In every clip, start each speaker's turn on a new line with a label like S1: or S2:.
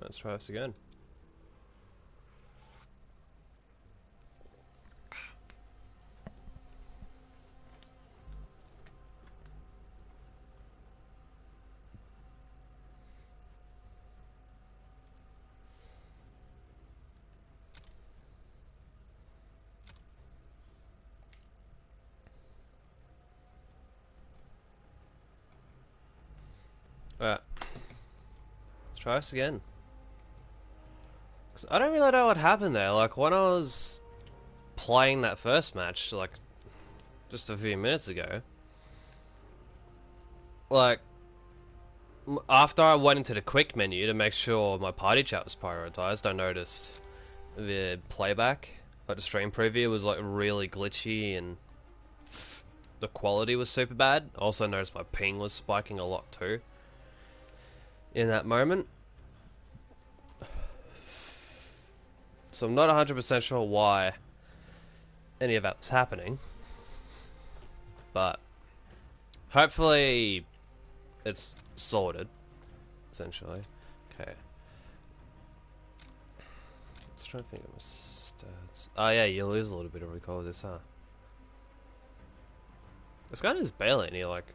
S1: Let's try this again. Alright. Let's try this again. Cause I don't really know what happened there. Like, when I was playing that first match, like, just a few minutes ago, like, after I went into the quick menu to make sure my party chat was prioritized, I noticed the playback, like the stream preview, was like really glitchy and the quality was super bad. I also noticed my ping was spiking a lot too in that moment. So I'm not 100% sure why any of that was happening, but hopefully it's sorted, essentially. Okay. Let's try to think of my stats. Oh yeah, you lose a little bit of recall with this, huh? This guy is barely any, like...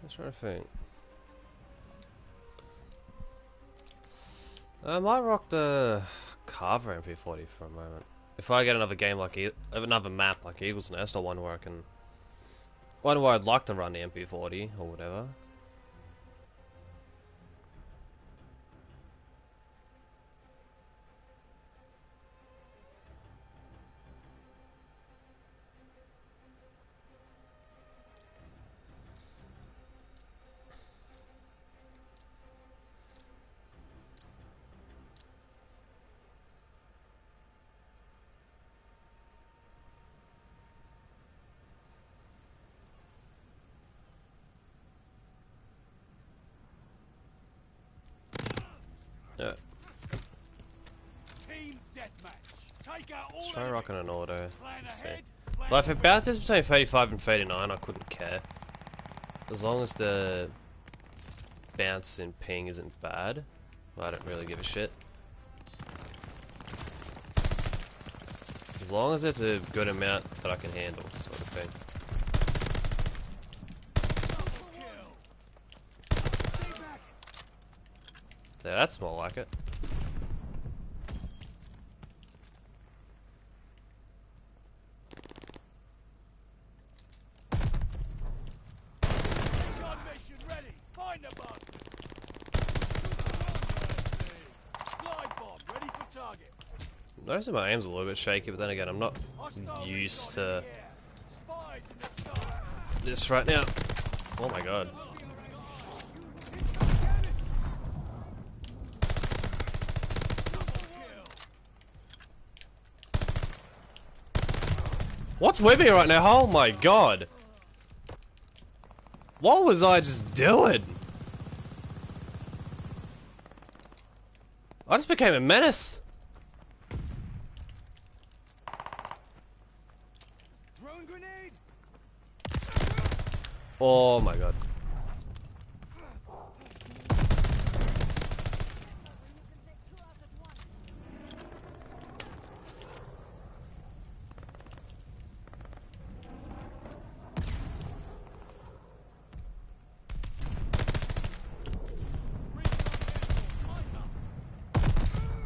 S1: I'm trying to think. I might rock the Carver MP40 for a moment. If I get another game like another map like Eagle's Nest, or one where I'd like to run the MP40 or whatever. Yeah. Let's try rocking an auto. Let's see. Well, if it bounces between 35 and 39, I couldn't care. As long as the bounce in ping isn't bad, I don't really give a shit. As long as it's a good amount that I can handle, sort of thing. Yeah, that's more like it. Noticing my aim's a little bit shaky, but then again, I'm not used to this right now. Oh my god. What's with me right now? Oh my god. What was I just doing? I just became a menace. Oh my god.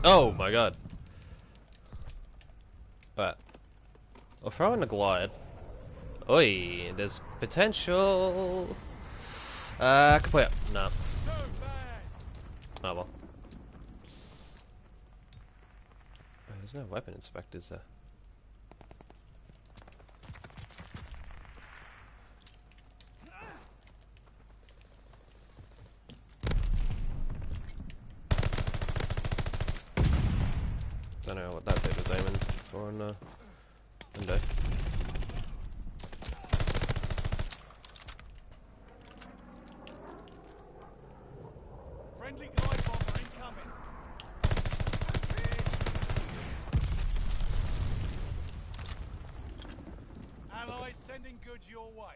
S1: Oh my god. Alright. I'll throw in a glide. Oi, there's potential. Complete. No. Oh well. There's no weapon inspectors there. I don't know what that dude was aiming for on the window.
S2: Friendly glide bomber incoming. Allies sending goods your way.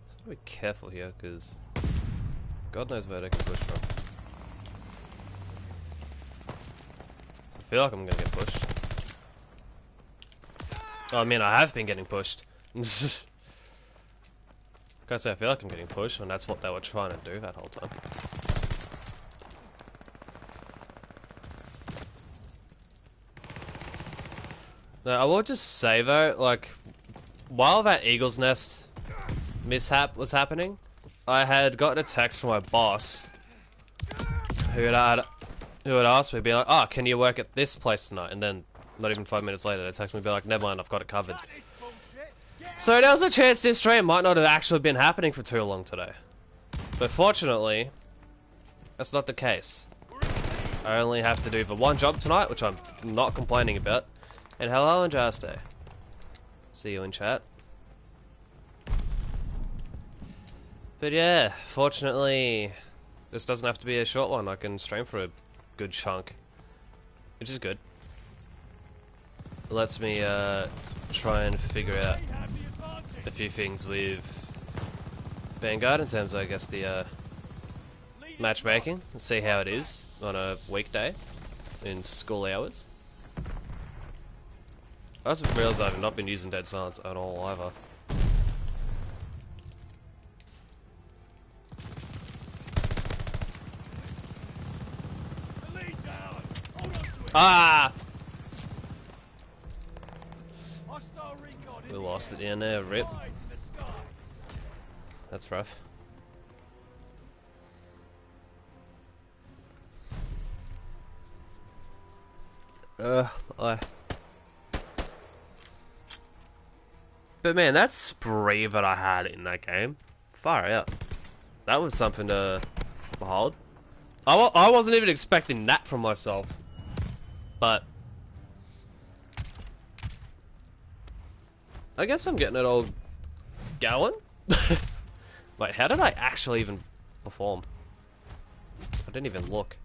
S1: So be careful here, because God knows where they can push from. I feel like I'm gonna get pushed. Oh, I mean, I have been getting pushed. Can't say I feel like I'm getting pushed, and that's what they were trying to do that whole time. No, I will just say though, like, while that Eagle's Nest mishap was happening, I had gotten a text from my boss who had asked me, be like, "Oh, can you work at this place tonight?" And then, not even 5 minutes later, they text me, be like, "Never mind, I've got it covered." So there was a chance this stream might not have actually been happening for too long today. But fortunately, that's not the case. I only have to do the one job tonight, which I'm not complaining about. And hello and Jaste. See you in chat. But yeah, fortunately, this doesn't have to be a short one. I can stream for a good chunk, which is good. It lets me try and figure out a few things with Vanguard in terms of, I guess, the matchmaking, and see how it is on a weekday in school hours. I just realised I've not been using Dead Silence at all either. Ah! We lost it in there, rip. That's rough. But man, that spree that I had in that game, far out. That was something to behold. I wasn't even expecting that from myself. But I guess I'm getting it all going. Wait, how did I actually even perform? I didn't even look.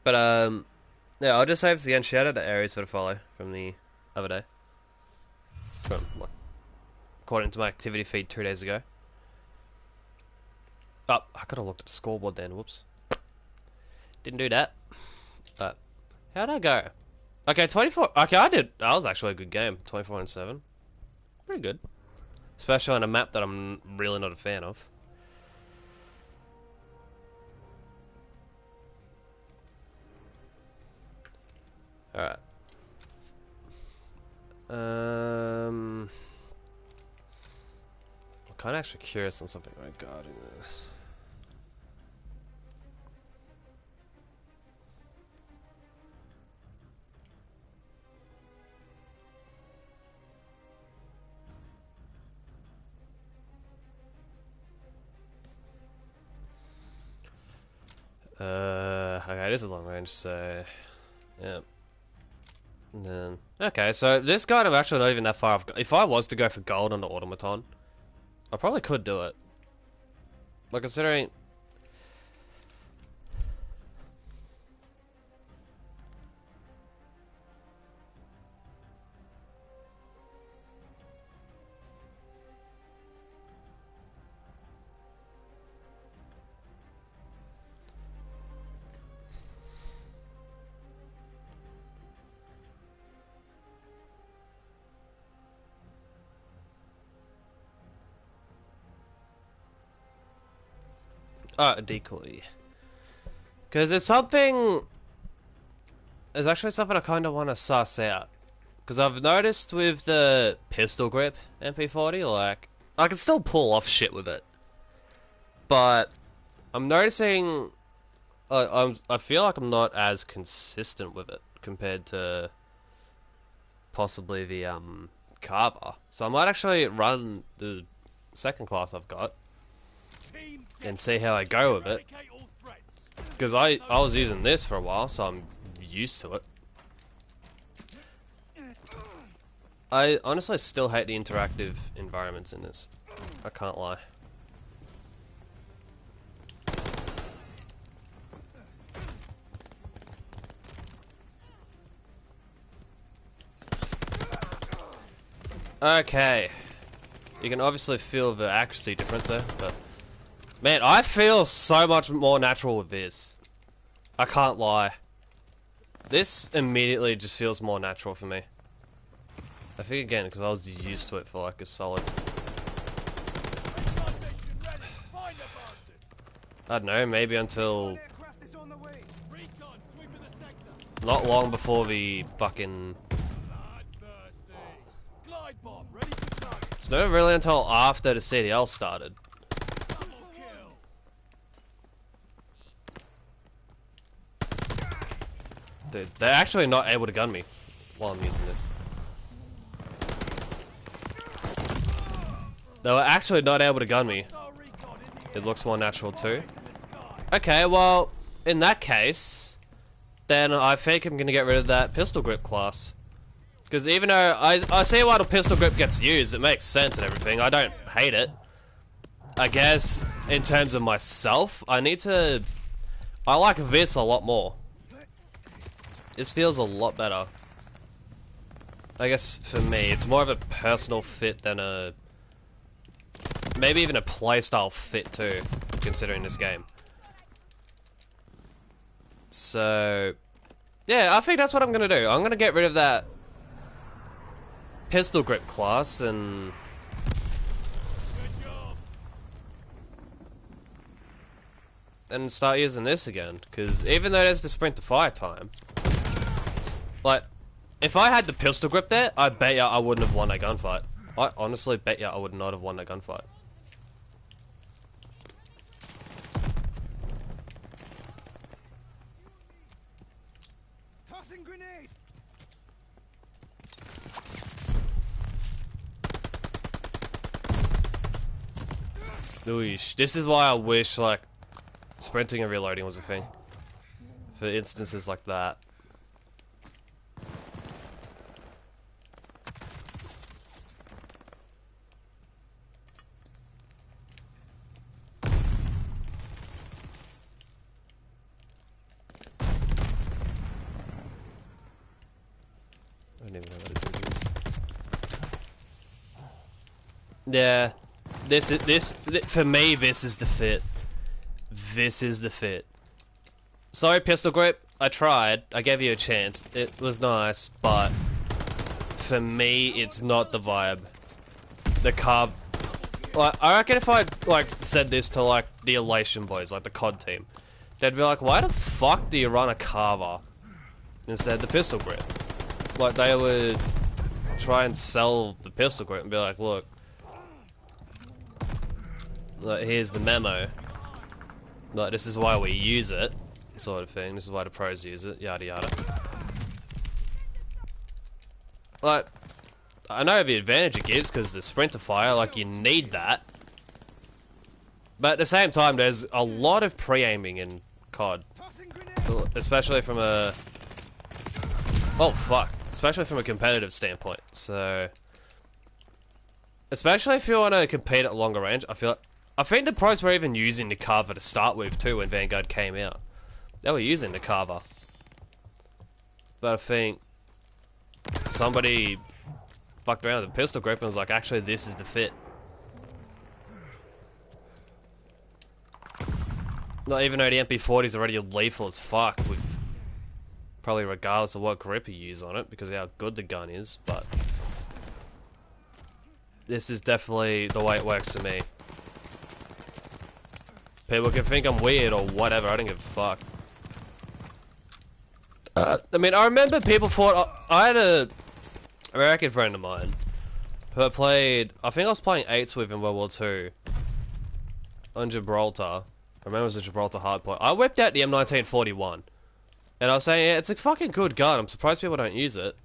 S1: But yeah, I'll just say this again. Shout out to Aries for the follow from the other day. From, like, according to my activity feed 2 days ago. Oh, I could have looked at the scoreboard then. Whoops. Didn't do that. But how'd I go? Okay, 24. Okay, I did. That was actually a good game. 24-7. Pretty good. Especially on a map that I'm really not a fan of. Alright. I'm kind of actually curious on something regarding this. Okay, this is long range, so yeah. And then, okay, so this guy I'm actually not even that far off. If I was to go for gold on the automaton, I probably could do it. Like, considering... a decoy. Because it's something... There's actually something I kind of want to suss out. Because I've noticed with the pistol grip MP40, like, I can still pull off shit with it. But I'm noticing... I feel like I'm not as consistent with it compared to possibly the Carver. So I might actually run the second class I've got and see how I go with it. Because I was using this for a while, so I'm used to it. I honestly still hate the interactive environments in this. I can't lie. Okay. You can obviously feel the accuracy difference there, but... Man, I feel so much more natural with this. I can't lie. This immediately just feels more natural for me. I think again, because I was used to it for like a solid... I don't know, maybe until... Not long before the fucking... It's not really until after the CDL started. Dude, they're actually not able to gun me while I'm using this. They were actually not able to gun me. It looks more natural too. Okay, well, in that case, then I think I'm gonna get rid of that pistol grip class. Because even though I see why the pistol grip gets used, it makes sense and everything, I don't hate it. I guess, in terms of myself, I like this a lot more. This feels a lot better. I guess, for me, it's more of a personal fit than a... Maybe even a playstyle fit too, considering this game. So... Yeah, I think that's what I'm gonna do. I'm gonna get rid of that pistol grip class and... and start using this again, because even though there's the sprint to fire time, like, if I had the pistol grip there, I bet ya I wouldn't have won that gunfight. I honestly bet ya I would not have won that gunfight.
S2: Tossing grenade.
S1: Oosh, this is why I wish, like, sprinting and reloading was a thing. For instances like that. I don't even know what to do this. Yeah. For me, this is the fit. This is the fit. Sorry, pistol grip. I tried. I gave you a chance. It was nice, but for me, it's not the vibe. The carb. Like, I reckon if I like said this to like the Elation boys, like the COD team, they'd be like, "Why the fuck do you run a carver instead of the pistol grip?" Like they would try and sell the pistol grip and be like, "Look, like, here's the memo. Like, this is why we use it, sort of thing. This is why the pros use it, yada yada." Like, I know the advantage it gives because the sprint to fire, like, you need that. But at the same time, there's a lot of pre-aiming in COD. Especially from a... Oh, fuck. Especially from a competitive standpoint, so... Especially if you want to compete at longer range, I think the pros were even using the carver to start with too when Vanguard came out. They were using the carver. But I think somebody fucked around with the pistol grip and was like, actually this is the fit. Not even though the MP40 is already lethal as fuck, with probably regardless of what grip you use on it, because of how good the gun is, but this is definitely the way it works for me. People can think I'm weird or whatever, I don't give a fuck. I mean, I remember people thought... I had a American friend of mine who I played... I think I was playing 8s with in World War II on Gibraltar. I remember it was a Gibraltar hardpoint. I whipped out the M1941. And I was saying, yeah, it's a fucking good gun. I'm surprised people don't use it.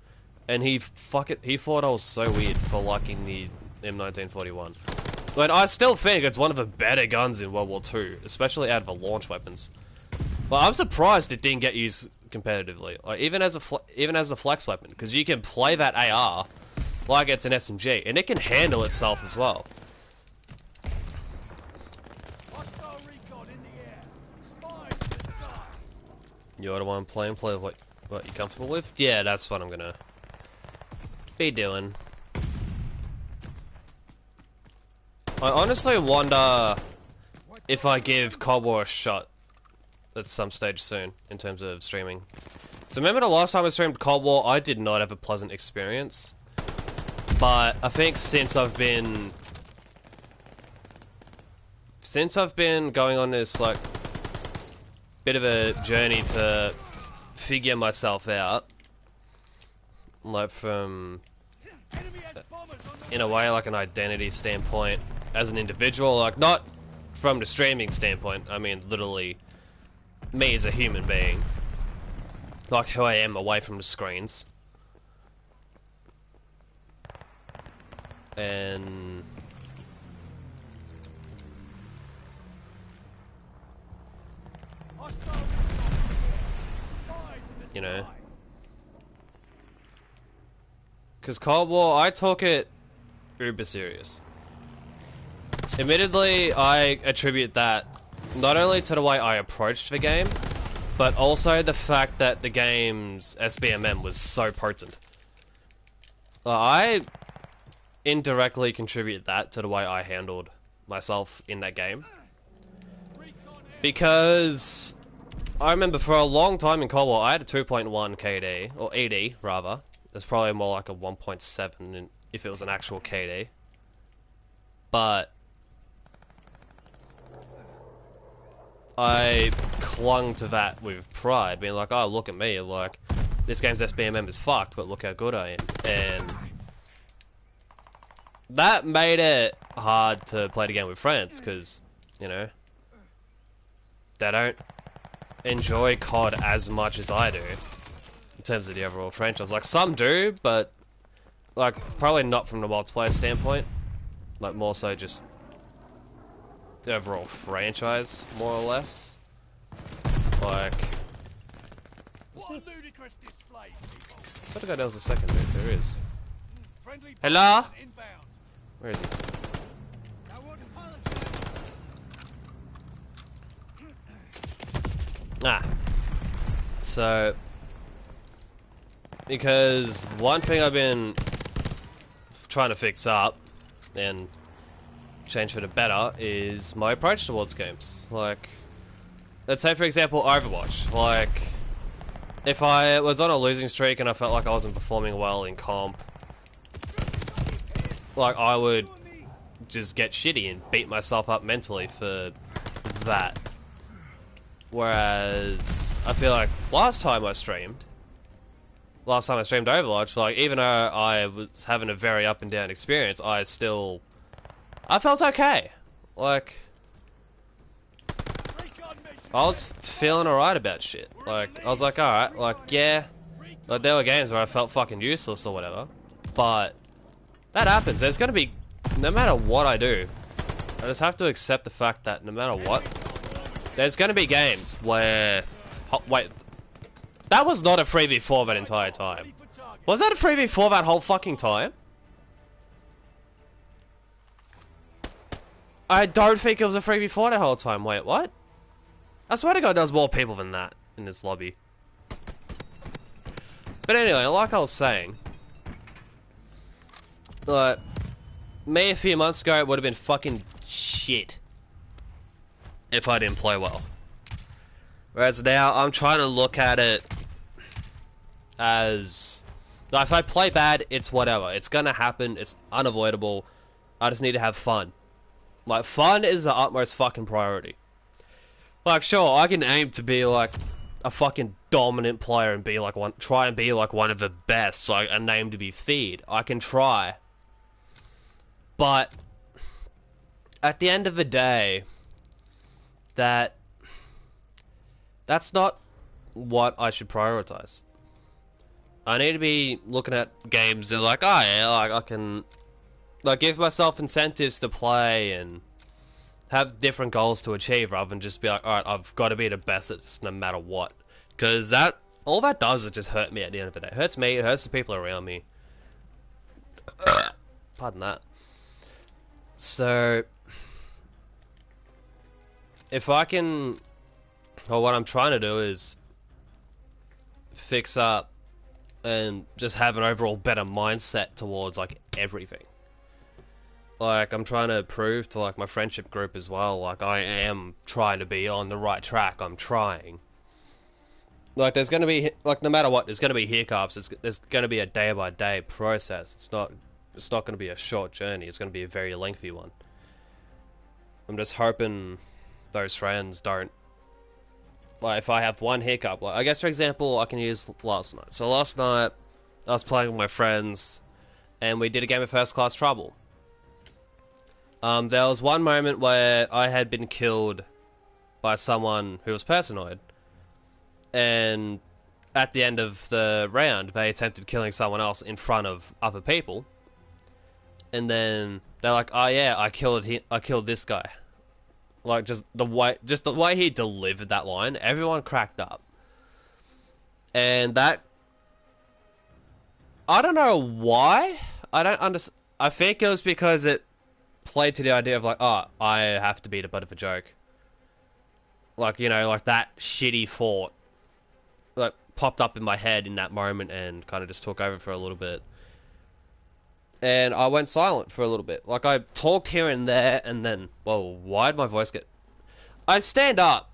S1: And he thought I was so weird for liking the M1941. But I still think it's one of the better guns in World War II, especially out of the launch weapons. But I'm surprised it didn't get used competitively, like even as a flex weapon, because you can play that AR like it's an SMG, and it can handle itself as well. You're the one playing, play with what you're comfortable with. Yeah, that's what I'm gonna be doing. I honestly wonder if I give Cold War a shot at some stage soon in terms of streaming. So remember the last time I streamed Cold War, I did not have a pleasant experience. But I think since I've been going on this like bit of a journey to figure myself out, like from in a way like an identity standpoint as an individual, like not from the streaming standpoint, I mean literally me as a human being, like who I am away from the screens. And you know, because Cold War, I took it uber serious. Admittedly, I attribute that not only to the way I approached the game, but also the fact that the game's SBMM was so potent. I indirectly contribute that to the way I handled myself in that game. Because I remember for a long time in Cold War, I had a 2.1 KD, or ED rather. It's probably more like a 1.7 if it was an actual KD. But I clung to that with pride, being like, oh, look at me, like, this game's SBMM is fucked, but look how good I am. And that made it hard to play the game with friends, because, you know, they don't enjoy COD as much as I do, in terms of the overall franchise. Like, some do, but, like, probably not from the multiplayer standpoint. Like, more so just the overall franchise, more or less. Like,
S2: What a ludicrous display, people.
S1: I swear to God, there was a second dude. There is. Hello?
S2: Inbound.
S1: Where is he?
S2: I won't apologize.
S1: Ah. So, because one thing I've been trying to fix up and change for the better is my approach towards games. Like, let's say for example Overwatch. Like, if I was on a losing streak and I felt like I wasn't performing well in comp, like I would just get shitty and beat myself up mentally for that. Whereas I feel like last time I streamed Overwatch, like even though I was having a very up and down experience, I felt okay. Like, I was feeling alright about shit. Like, I was like, alright, like, yeah, like there were games where I felt fucking useless or whatever, but that happens. There's gonna be, no matter what I do, I just have to accept the fact that no matter what, there's gonna be games where, wait, that was not a 3v4 that entire time. Was that a 3v4 that whole fucking time? I don't think it was a 3v4 the whole time. Wait, what? I swear to God there was more people than that in this lobby. But anyway, like I was saying, like, me a few months ago, it would have been fucking shit if I didn't play well. Whereas now, I'm trying to look at it as, like, if I play bad, it's whatever. It's gonna happen, it's unavoidable. I just need to have fun. Like, fun is the utmost fucking priority. Like, sure, I can aim to be, like, a fucking dominant player and be, like, try and be, like, one of the best, like, a name to be feared. I can try. But, at the end of the day, that's not what I should prioritize. I need to be looking at games that, like, oh, yeah, like, I can, like, give myself incentives to play and have different goals to achieve rather than just be like, alright, I've got to be the best at this no matter what. Because all that does is just hurt me at the end of the day. It hurts me, it hurts the people around me. Pardon that. So, if I can, or what I'm trying to do is fix up and just have an overall better mindset towards, like, everything. Like, I'm trying to prove to, like, my friendship group as well, like, I am trying to be on the right track. I'm trying. Like, there's going to be, like, no matter what, there's going to be hiccups. There's going to be a day-by-day process. It's not going to be a short journey. It's going to be a very lengthy one. I'm just hoping those friends don't, like, if I have one hiccup, like, I guess, for example, I can use last night. So last night, I was playing with my friends, and we did a game of First Class Trouble. There was one moment where I had been killed by someone who was personoid, and at the end of the round, they attempted killing someone else in front of other people, and then they're like, "Oh yeah, I killed this guy." Like, just the way he delivered that line, everyone cracked up, and that, I don't know why. I don't understand. I think it was because it played to the idea of like, oh, I have to be the butt of a joke. Like, you know, like that shitty thought like popped up in my head in that moment and kind of just took over for a little bit. And I went silent for a little bit. Like, I talked here and there, and then, whoa, why'd my voice get... I stand up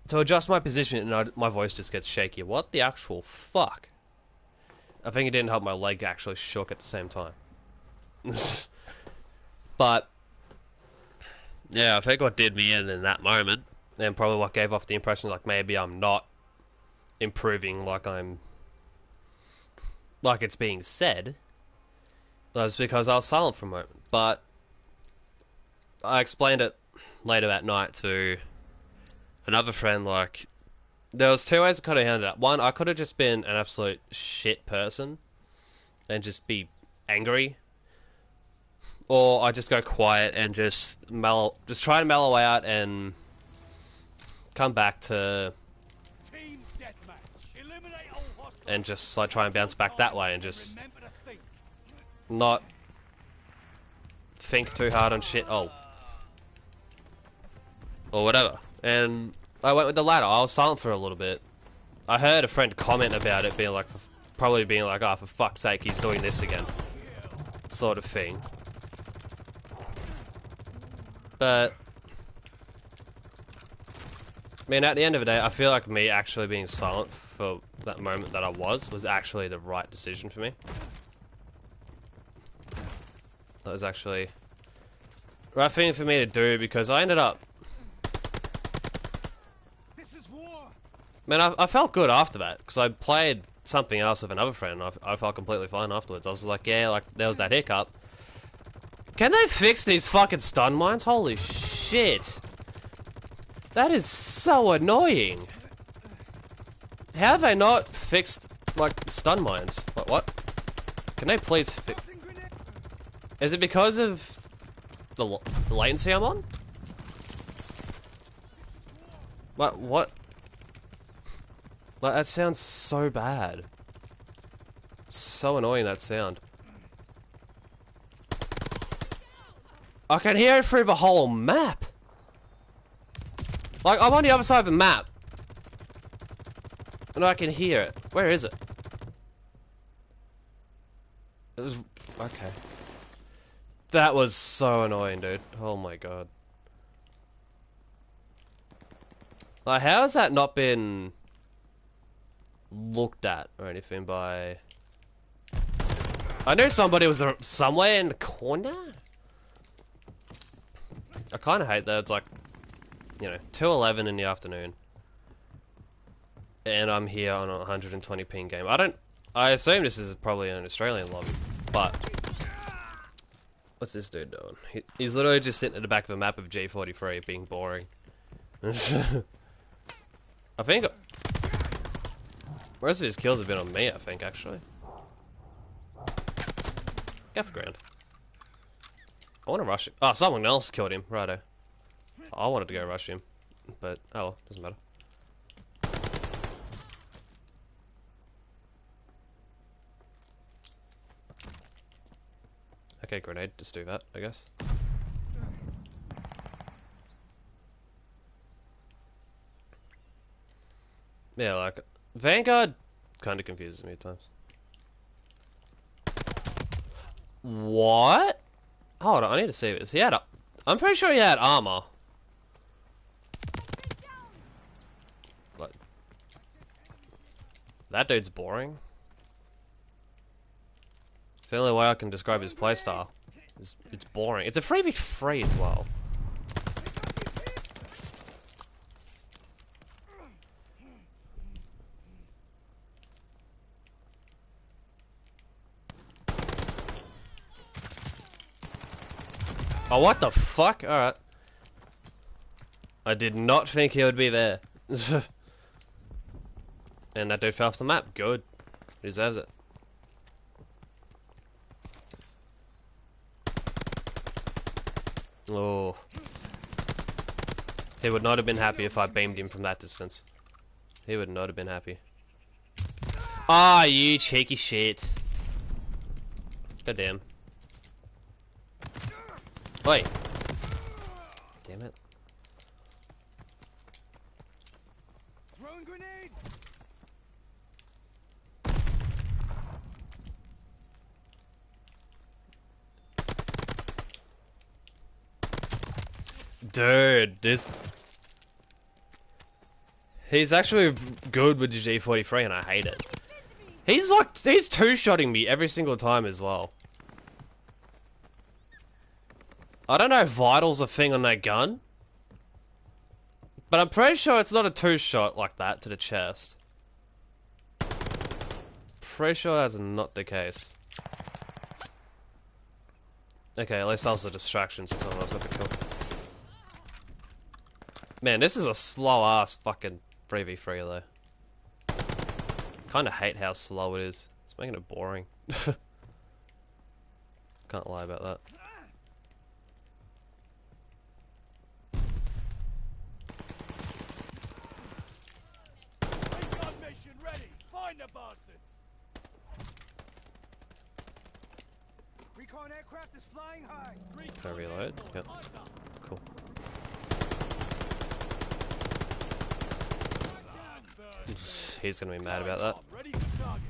S1: to adjust my position, and my voice just gets shaky. What the actual fuck? I think it didn't help my leg actually shook at the same time. But, yeah, I think what did me in that moment, and probably what gave off the impression like maybe I'm not improving like it's being said, was because I was silent for a moment. But I explained it later that night to another friend, like, there was two ways I could have handled it. One, I could have just been an absolute shit person and just be angry, or I just go quiet and just try to mellow out and come back to
S2: Team deathmatch. Eliminate all hostiles.
S1: and just like try and bounce back that way and just not think too hard on shit. Oh, or whatever. And I went with the latter. I was silent for a little bit. I heard a friend comment about it, being like, probably being like, "Oh, for fuck's sake, he's doing this again," sort of thing. But I mean, at the end of the day, I feel like me actually being silent for that moment that I was actually the right decision for me. That was actually the right thing for me to do, because I ended up...
S2: This is war.
S1: Man, I felt good after that, because I played something else with another friend, and I felt completely fine afterwards. I was like, yeah, like, there was that hiccup. Can they fix these fucking stun mines? Holy shit. That is so annoying. How have they not fixed, like, stun mines? What? Can they please fix... Is it because of the latency I'm on? What? Like, that sounds so bad. So annoying, that sound. I can hear it through the whole map. Like, I'm on the other side of the map, and I can hear it. Where is it? It was... okay. That was so annoying, dude. Oh my god. Like, how has that not been looked at or anything by... I knew somebody was somewhere in the corner. I kind of hate that it's like, you know, 2:11 in the afternoon, and I'm here on a 120 ping game. I assume this is probably an Australian lobby, but what's this dude doing? He's literally just sitting at the back of a map of G43, being boring. I think most of his kills have been on me, I think, actually. Go for ground. I want to rush him. Oh, someone else killed him. Righto. I wanted to go rush him, but oh well, doesn't matter. Okay, grenade, just do that, I guess. Yeah, like, Vanguard kind of confuses me at times. What? Hold on, I need to see this. He had. I'm pretty sure he had armor. Like, that dude's boring. It's the only way I can describe his playstyle. It's boring. It's a 3v3 as well. Oh, what the fuck? Alright. I did not think he would be there. And that dude fell off the map. Good. He deserves it. Oh. He would not have been happy if I beamed him from that distance. He would not have been happy. Ah, you cheeky shit. God damn. Wait. Damn it.
S2: Throwing grenade.
S1: Dude, this... He's actually good with the G43 and I hate it. He's two-shotting me every single time as well. I don't know if Vital's a thing on that gun. But I'm pretty sure it's not a two-shot like that to the chest. Pretty sure that's not the case. Okay, at least that was a distraction so someone else got the kill. Man, this is a slow-ass fucking 3v3 though. Kinda hate how slow it is. It's making it boring. Can't lie about that.
S2: Recon mission ready. Find the bastards. Recon aircraft is flying high.
S1: Can I reload? Yep. Cool. He's gonna be mad about that.
S2: Ready for target.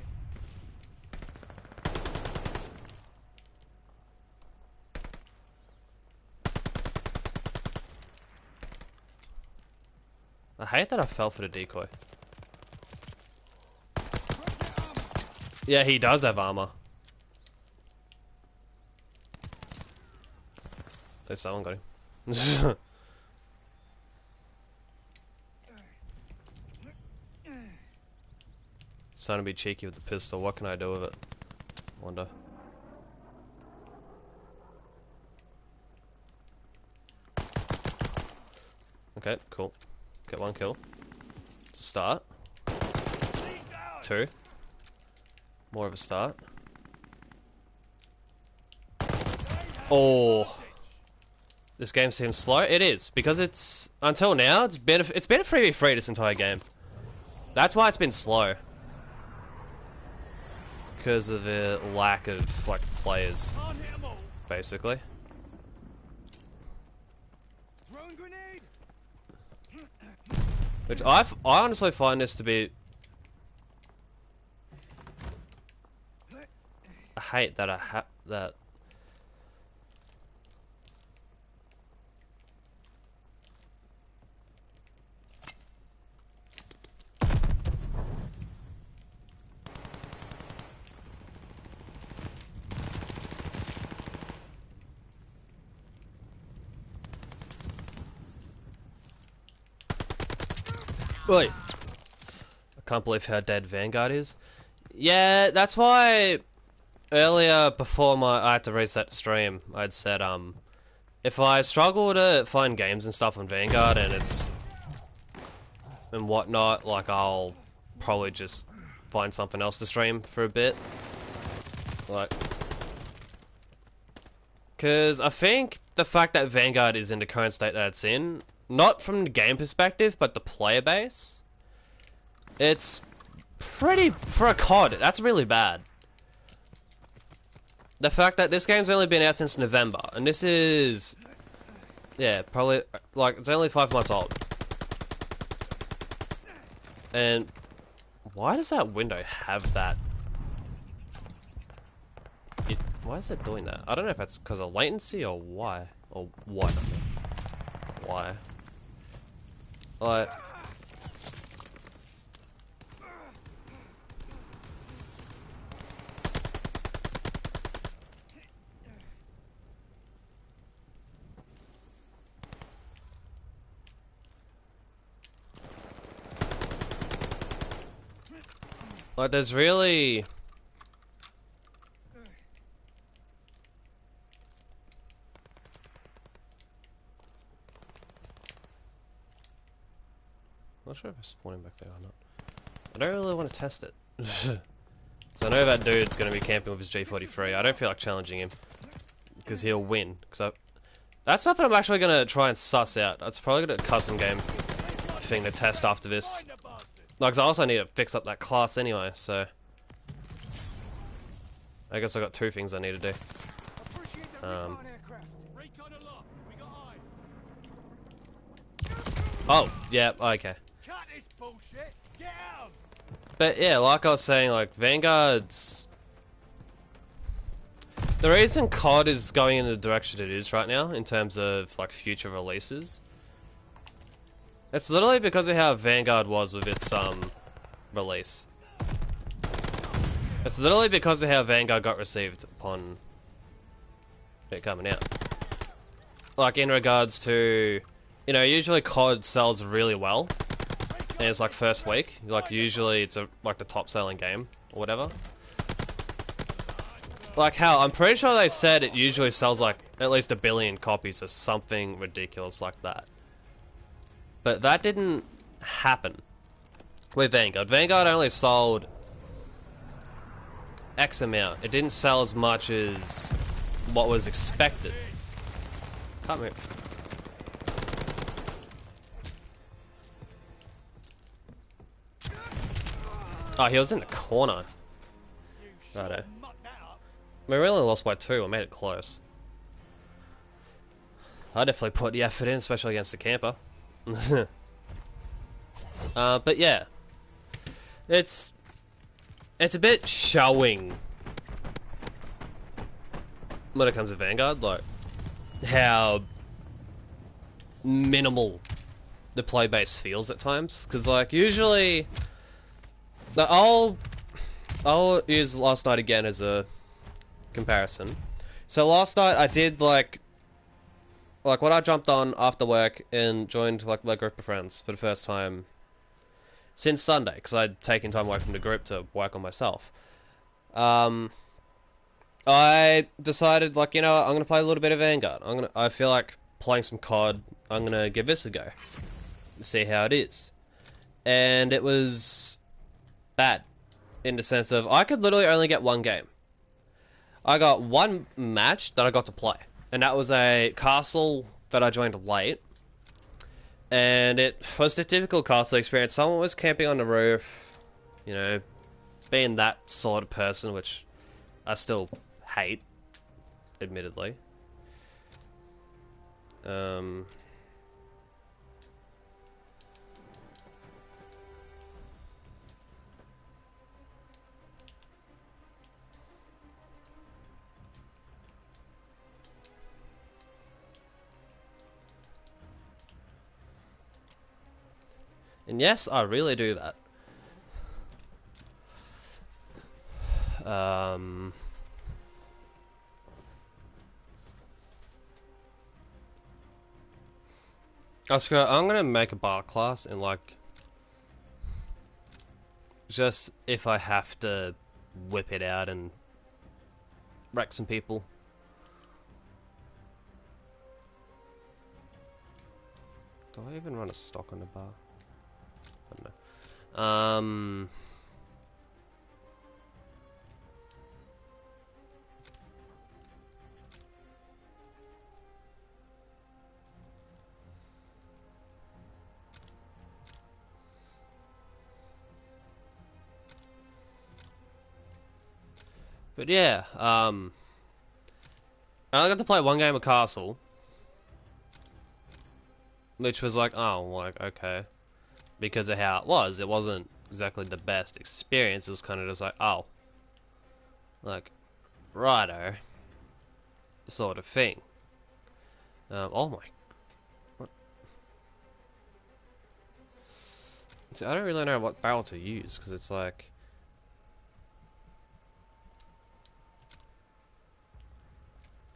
S1: I hate that I fell for the decoy. Yeah, he does have armor. At least someone got him. It's trying to be cheeky with the pistol. What can I do with it? Wonder. Okay, cool. Get one kill. Start. 2. More of a start. Oh. This game seems slow. It is, because it's until now it's been a 3v3 this entire game. That's why it's been slow. Because of the lack of like players, basically. Which I honestly find this to be. I hate that I have that. Wait. I can't believe how dead Vanguard is. Yeah, that's why earlier before I had to reset the stream, I'd said if I struggle to find games and stuff on Vanguard and whatnot, like I'll probably just find something else to stream for a bit. Like, because I think the fact that Vanguard is in the current state that it's in, not from the game perspective, but the player base, it's pretty, for a COD, that's really bad. The fact that this game's only been out since November, and this is, yeah, probably, like, it's only 5 months old. And why does that window have that? Why is it doing that? I don't know if that's because of latency or why. Or what. Why. Like... Like, there's really... Not sure if I'm spawning back there or not. I don't really want to test it. So I know that dude's going to be camping with his G43. I don't feel like challenging him. Because he'll win. That's something I'm actually going to try and suss out. It's probably going to custom game thing to test after this. Like, 'cause I also need to fix up that class anyway, so... I guess I got two things I need to do. Oh, yeah, okay. But yeah, like I was saying, like, Vanguard's... The reason COD is going in the direction it is right now, in terms of, like, future releases, it's literally because of how Vanguard was with its, release. It's literally because of how Vanguard got received upon it coming out. Like, in regards to... You know, usually COD sells really well. And it's like first week. Like, usually it's like the top selling game. Or whatever. Like how, I'm pretty sure they said it usually sells like at least 1 billion copies or something ridiculous like that. But that didn't happen with Vanguard. Vanguard only sold X amount. It didn't sell as much as what was expected. Can't move. Oh, he was in the corner. Righto. We really lost by 2. I made it close. I definitely put the effort in, especially against the camper. But yeah. It's a bit showing when it comes to Vanguard, like how minimal the play base feels at times. Because like usually I'll use last night again as a comparison. So last night I did like when I jumped on after work and joined like my group of friends for the first time since Sunday, because I'd taken time away from the group to work on myself. I decided, like, you know, I'm gonna play a little bit of Vanguard. I feel like playing some COD. I'm gonna give this a go, see how it is. And it was bad, in the sense of I could literally only get one game. I got one match that I got to play, and that was a castle that I joined late. And it was the typical castle experience. Someone was camping on the roof, you know, being that sort of person, which I still hate, admittedly. And yes, I really do that. I'm gonna make a bar class and like just if I have to whip it out and wreck some people. Do I even run a stock on the bar? I don't know. But yeah, I got to play one game of Castle, which was like, oh, like, okay. Because of how it was. It wasn't exactly the best experience. It was kind of just like, oh. Like, righto, sort of thing. Oh my. What? See, I don't really know what barrel to use, because it's like...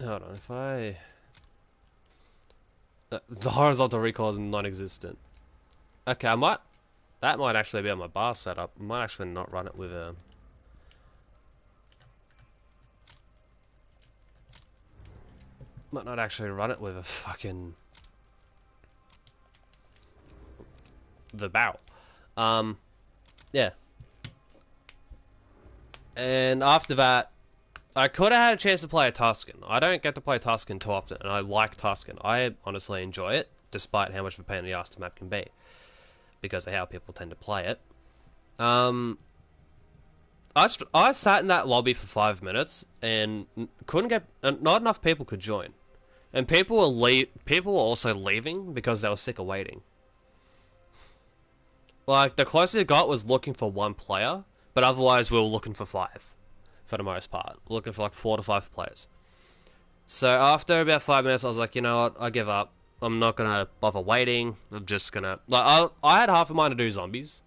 S1: Hold on, if I... The horizontal recoil is non-existent. Okay, I might... That might actually be on my bar setup. I might actually not run it with a... Might not actually run it with a fucking... The barrel. Yeah. And after that, I could have had a chance to play a Tuscan. I don't get to play Tuscan too often, and I like Tuscan. I honestly enjoy it, despite how much of a pain in the ass the map can be, because of how people tend to play it. I sat in that lobby for 5 minutes and couldn't get... Not enough people could join. And people were also leaving because they were sick of waiting. Like, the closest it got was looking for 1 player, but otherwise we were looking for 5. For the most part. Looking for like 4 to 5 players. So after about 5 minutes, I was like, you know what, I give up. I'm not gonna bother waiting. I'm just gonna... Like, I had half a mind to do zombies.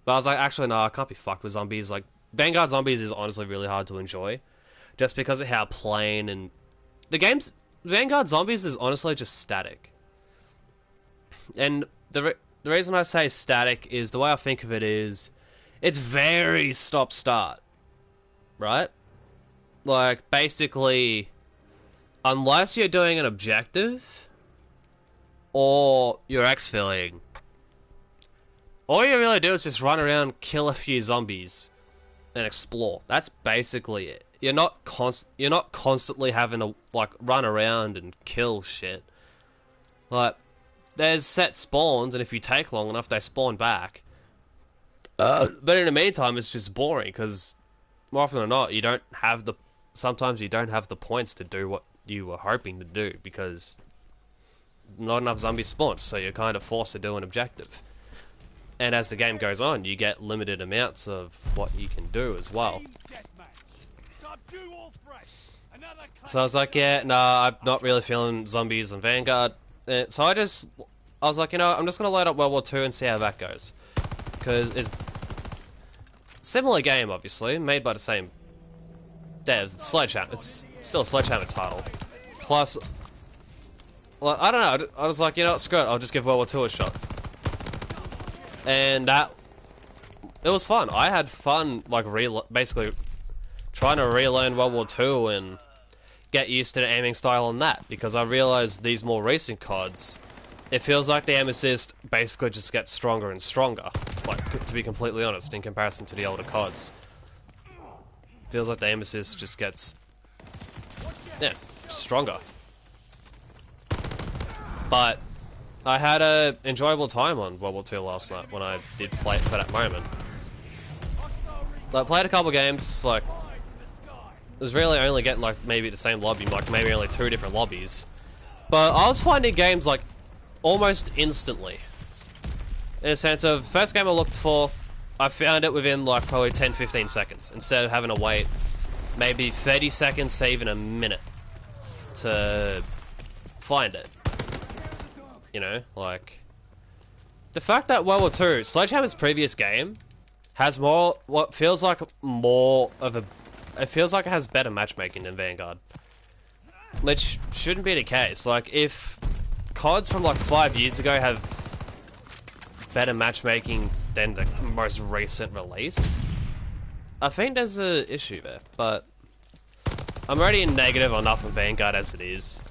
S1: But I was like, actually, no, I can't be fucked with zombies. Like, Vanguard Zombies is honestly really hard to enjoy. Just because of how plain and... The game's... Vanguard Zombies is honestly just static. And the reason I say static is, the way I think of it is, it's very stop-start. Right? Like, basically, unless you're doing an objective, or you're exfilling, all you really do is just run around, kill a few zombies, and explore. That's basically it. You're not constantly having to, like, run around and kill shit. Like, there's set spawns, and if you take long enough, they spawn back. But in the meantime, it's just boring, because more often than not, sometimes you don't have the points to do what you were hoping to do, because not enough zombies spawn, so you're kind of forced to do an objective. And as the game goes on, you get limited amounts of what you can do as well. So I was like, yeah, nah, I'm not really feeling zombies and Vanguard. So I was like, you know, I'm just going to load up World War II and see how that goes. Because it's similar game, obviously, made by the same devs. It's Sledgehammer. It's still a Sledgehammer title. Plus, well, I don't know, I was like, you know what, screw it, I'll just give World War II a shot. And it was fun. I had fun, like, basically trying to relearn World War II and get used to the aiming style on that, because I realized these more recent CODs, it feels like the aim assist basically just gets stronger and stronger, like, to be completely honest, in comparison to the older CODs. Feels like the aim assist just gets, yeah, stronger. But I had a enjoyable time on World War II last night when I did play it for that moment. I played a couple games, like, it was really only getting, like, maybe the same lobby, like, maybe only 2 different lobbies. But I was finding games, like, almost instantly. In a sense of, first game I looked for, I found it within, like, probably 10-15 seconds, instead of having to wait maybe 30 seconds to even a minute to find it. You know, like, the fact that World War II, Sledgehammer's previous game, has more, what feels like more of a, it feels like it has better matchmaking than Vanguard. Which shouldn't be the case. Like, if CODs from like 5 years ago have better matchmaking than the most recent release, I think there's an issue there, but I'm already in negative enough on Vanguard as it is.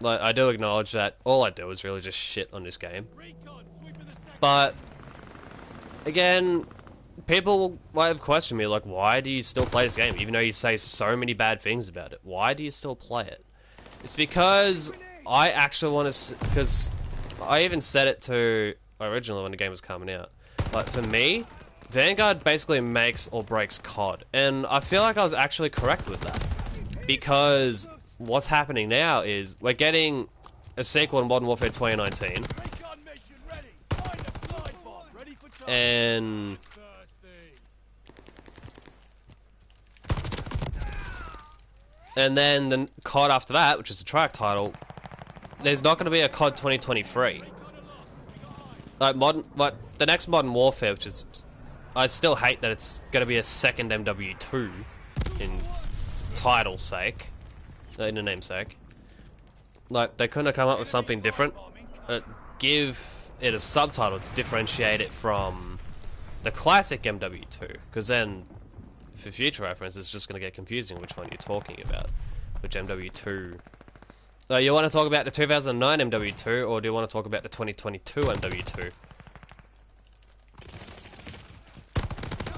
S1: Like, I do acknowledge that all I do is really just shit on this game. But, again, people might have questioned me, like, why do you still play this game? Even though you say so many bad things about it, why do you still play it? It's because I actually want to, because I even said it to originally when the game was coming out. But for me, Vanguard basically makes or breaks COD. And I feel like I was actually correct with that. Because what's happening now is we're getting a sequel in Modern Warfare 2019. And And then the COD after that, which is the track title, there's not going to be a COD 2023. Like the next Modern Warfare, which is, I still hate that it's going to be a second MW2 in title's sake, in the namesake. Like, they couldn't have come up with something different. Give it a subtitle to differentiate it from the classic MW2, because then, for future reference, it's just going to get confusing which one you're talking about. Which MW2... So you want to talk about the 2009 MW2, or do you want to talk about the 2022 MW2?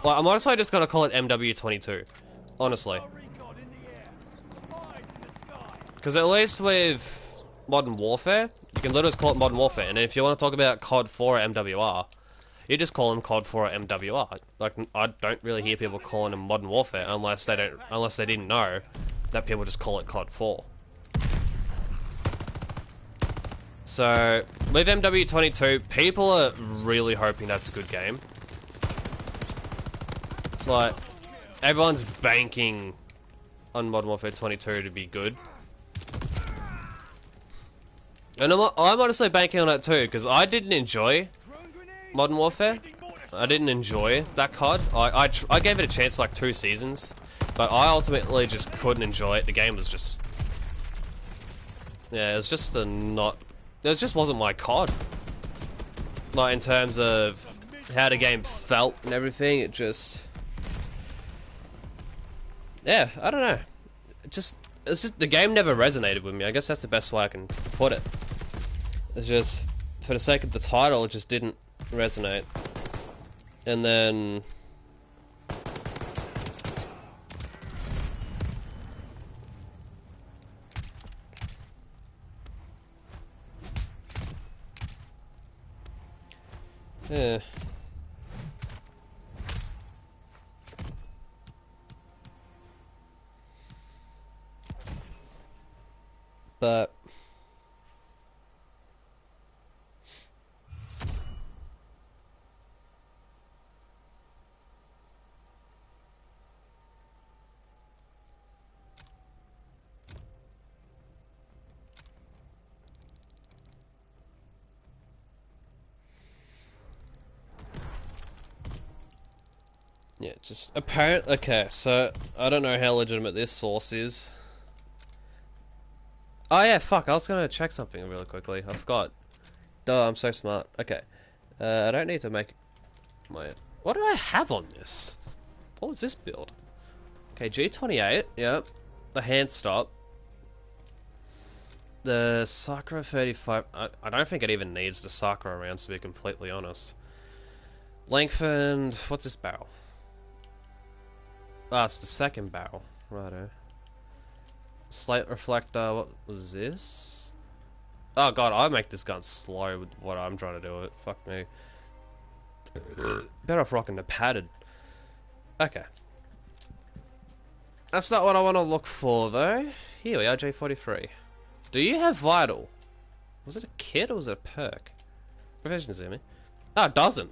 S1: Well, I'm honestly just going to call it MW22. Honestly. Because at least with Modern Warfare, you can literally call it Modern Warfare, and if you want to talk about COD 4 or MWR, you just call them COD 4 or MWR. Like, I don't really hear people calling them Modern Warfare unless they didn't know that people just call it COD 4. So, with MW22, people are really hoping that's a good game. Like, everyone's banking on Modern Warfare 22 to be good. And I'm honestly banking on it too, because I didn't enjoy Modern Warfare. I didn't enjoy that COD. I gave it a chance like 2 seasons, but I ultimately just couldn't enjoy it. The game was just... yeah, it was just it just wasn't my COD. Like, in terms of how the game felt and everything, it just... yeah, I don't know. It's just the game never resonated with me. I guess that's the best way I can put it. It's just, for the sake of the title, it just didn't resonate. And then... yeah. But... yeah, just apparent. Okay, so I don't know how legitimate this source is. Oh yeah, fuck! I was gonna check something really quickly. I forgot. Duh, I'm so smart. Okay, I don't need to make my. What do I have on this? What was this build? Okay, G28. Yep, the hand stop. The Sakura 35. I don't think it even needs the Sakura rounds, to be completely honest. Lengthened. What's this barrel? Ah, it's the second barrel. Righto. Slate reflector. What was this? Oh god, I make this gun slow with what I'm trying to do with it. Fuck me. Better off rocking the padded. Okay. That's not what I want to look for, though. Here we are, J43. Do you have Vital? Was it a kit or was it a perk? Proficiency, me. Oh, it doesn't.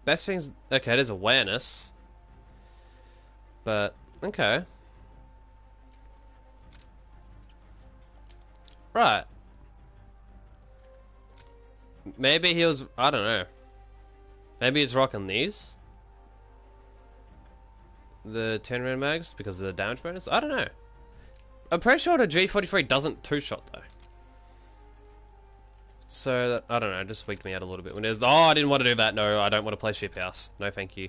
S1: Best things... okay, it is awareness. But, okay. Right. Maybe he was... I don't know. Maybe he's rocking these? The 10 round mags because of the damage bonus? I don't know. I'm pretty sure the G43 doesn't two-shot though. So, I don't know, it just freaked me out a little bit when there's... oh, I didn't want to do that. No, I don't want to play Ship House. No, thank you.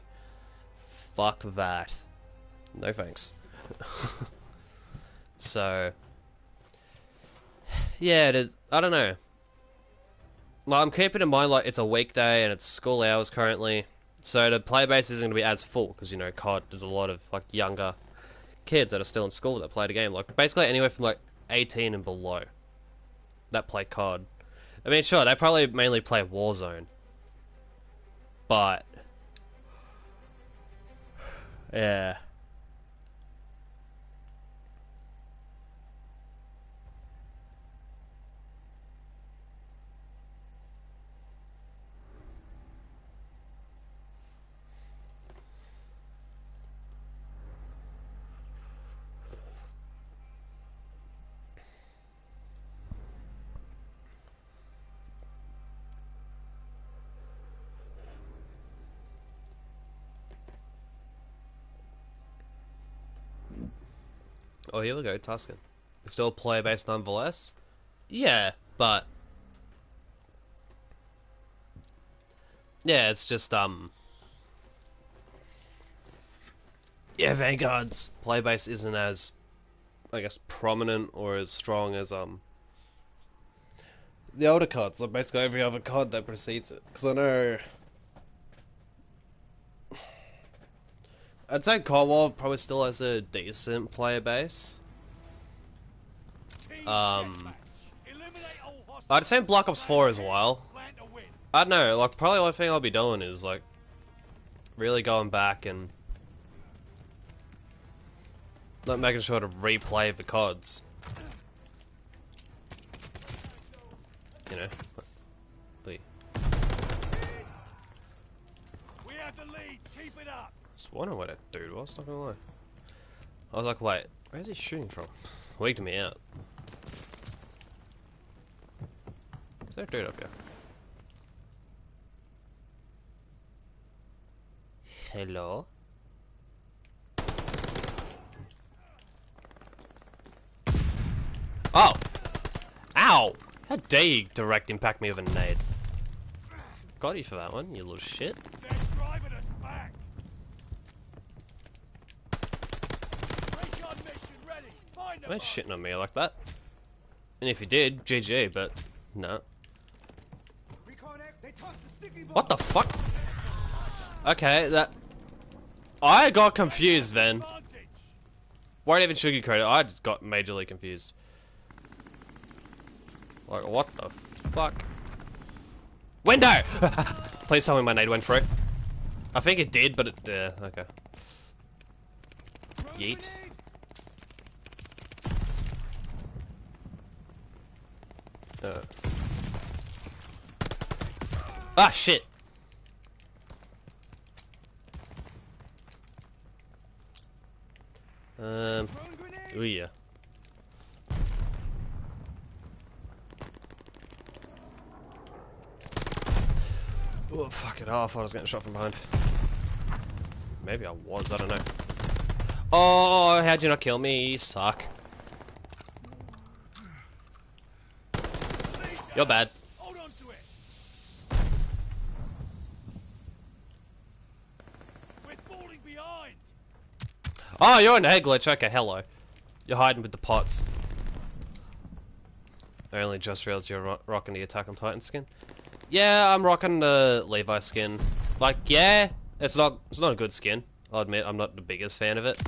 S1: Fuck that. No thanks. So... yeah, it is... I don't know. Well, I'm keeping in mind, like, it's a weekday and it's school hours currently. So the player base isn't going to be as full, because, you know, COD, there's a lot of, like, younger kids that are still in school that play the game. Like, basically anywhere from, like, 18 and below that play COD. I mean, sure, they probably mainly play Warzone. But... yeah. Oh, here we go, Tuscan. Still player based nonetheless? Yeah, but yeah, it's just yeah, Vanguard's player base isn't as, I guess, prominent or as strong as the older cards, like basically every other card that precedes it. Because I know, I'd say Cold War probably still has a decent player base. I'd say Black Ops 4 as well. I don't know, like probably the only thing I'll be doing is like really going back and not making sure to replay the CODs. You know. Wait.
S2: We have the lead. Keep it up.
S1: Just wondering where that dude was, not gonna lie. I was like, wait, where's he shooting from? Wigged me out. Is there a dude up here? Hello? Oh! Ow! How dare you direct impact me with a nade? Got you for that one, you little shit.
S2: They're driving us back. Recon mission ready. Find them.
S1: Don't shitting on me like that. And if you did, GG, but no. What the fuck? Okay, that... I got confused then. Won't even sugarcoat it, I just got majorly confused. Like, what the fuck? Window! Please tell me my nade went through. I think it did, but it... okay. Yeet. Ah, shit! Ooh, yeah. Oh, fuck it. Oh, I thought I was getting shot from behind. Maybe I was, I don't know. Oh, how'd you not kill me? You suck. You're bad.
S2: Hold on to it. We're falling behind.
S1: Oh, you're an egg glitch. Okay, hello. You're hiding with the pots. I only just realized you're rocking the Attack on Titan skin. Yeah, I'm rocking the Levi skin. Like, yeah, it's not a good skin. I'll admit, I'm not the biggest fan of it.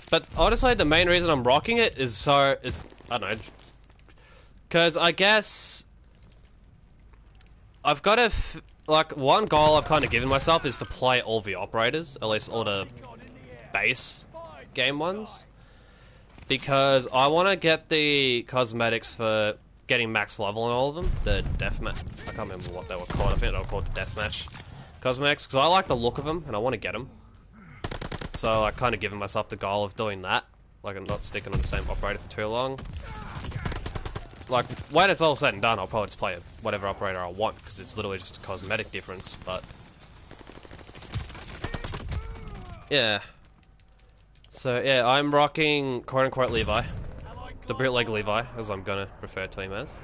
S1: But honestly, the main reason I'm rocking it is I don't know, because I guess I've got like, one goal I've kind of given myself is to play all the operators, at least all the base game ones, because I want to get the cosmetics for getting max level in all of them. The deathmatch, I can't remember what they were called. I think they were called the deathmatch cosmetics, because I like the look of them and I want to get them. So I kind of given myself the goal of doing that. Like, I'm not sticking on the same operator for too long. Like, when it's all said and done, I'll probably just play whatever operator I want, because it's literally just a cosmetic difference, but... yeah. So, yeah, I'm rocking quote-unquote Levi. The bootleg Levi, as I'm gonna refer to him as.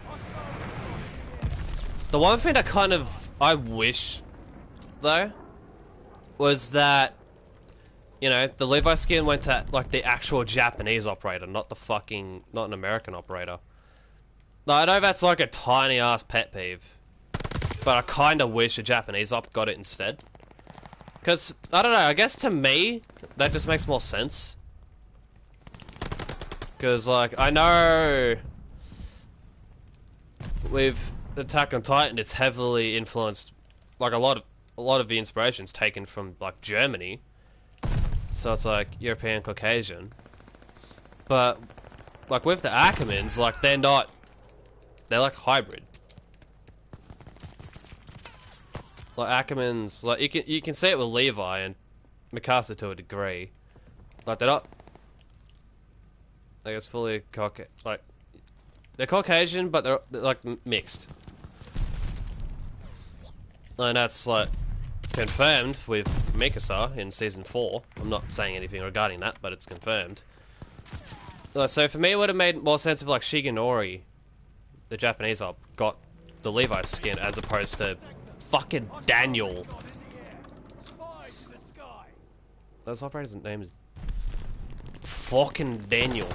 S1: The one thing that kind of I wish, though, was that, you know, the Levi skin went to, like, the actual Japanese operator, not an American operator. Like, I know that's like a tiny-ass pet peeve, but I kinda wish a Japanese op got it instead. Because, I don't know, I guess to me, that just makes more sense. Because, like, I know with Attack on Titan, it's heavily influenced, like, a lot of the inspiration's taken from, like, Germany. So it's, like, European Caucasian. But, like, with the Ackermans, like, they're like, hybrid. Like, Ackermans, like, you can see it with Levi and Mikasa to a degree. Like, they're not... I guess fully like, they're Caucasian, but they're like mixed. And that's like confirmed with Mikasa in season 4. I'm not saying anything regarding that, but it's confirmed. So for me, it would have made more sense if like Shigenori, the Japanese op, got the Levi skin as opposed to fucking Daniel.
S2: Spies in the sky.
S1: Those operators' name is fucking Daniel.